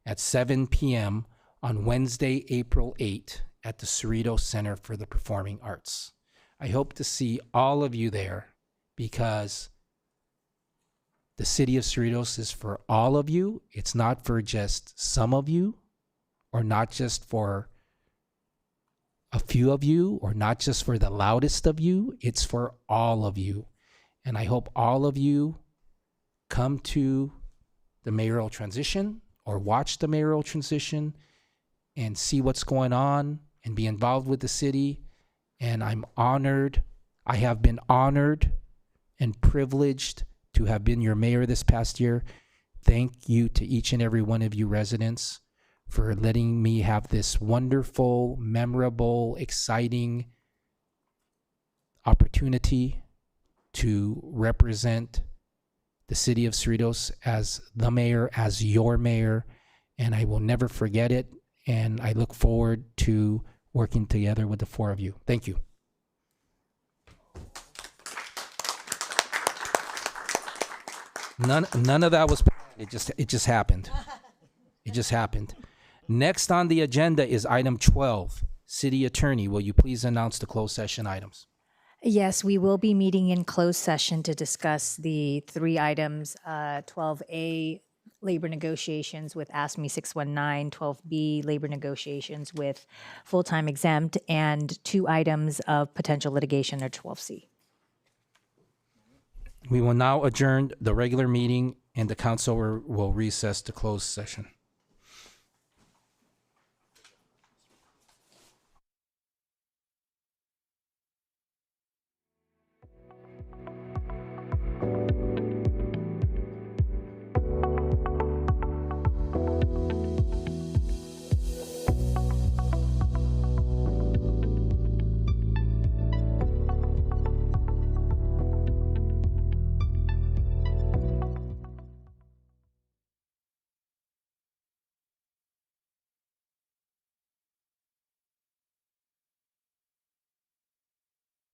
at 7 p.m. on Wednesday, April 8 at the Cerritos Center for the Performing Arts. I hope to see all of you there because the city of Cerritos is for all of you. It's not for just some of you, or not just for a few of you, or not just for the loudest of you. It's for all of you. And I hope all of you come to the mayoral transition or watch the mayoral transition and see what's going on and be involved with the city. And I'm honored. I have been honored and privileged to have been your mayor this past year. Thank you to each and every one of you residents for letting me have this wonderful, memorable, exciting opportunity to represent the city of Cerritos as the mayor, as your mayor, and I will never forget it. And I look forward to working together with the four of you. Thank you. None of that was planned. It just happened. It just happened. Next on the agenda is item 12. City Attorney, will you please announce the closed session items? Yes, we will be meeting in closed session to discuss the three items, 12A, labor negotiations with ASME 619, 12B, labor negotiations with full-time exempt, and 2 items of potential litigation or 12C. We will now adjourn the regular meeting and the council will recess to closed session.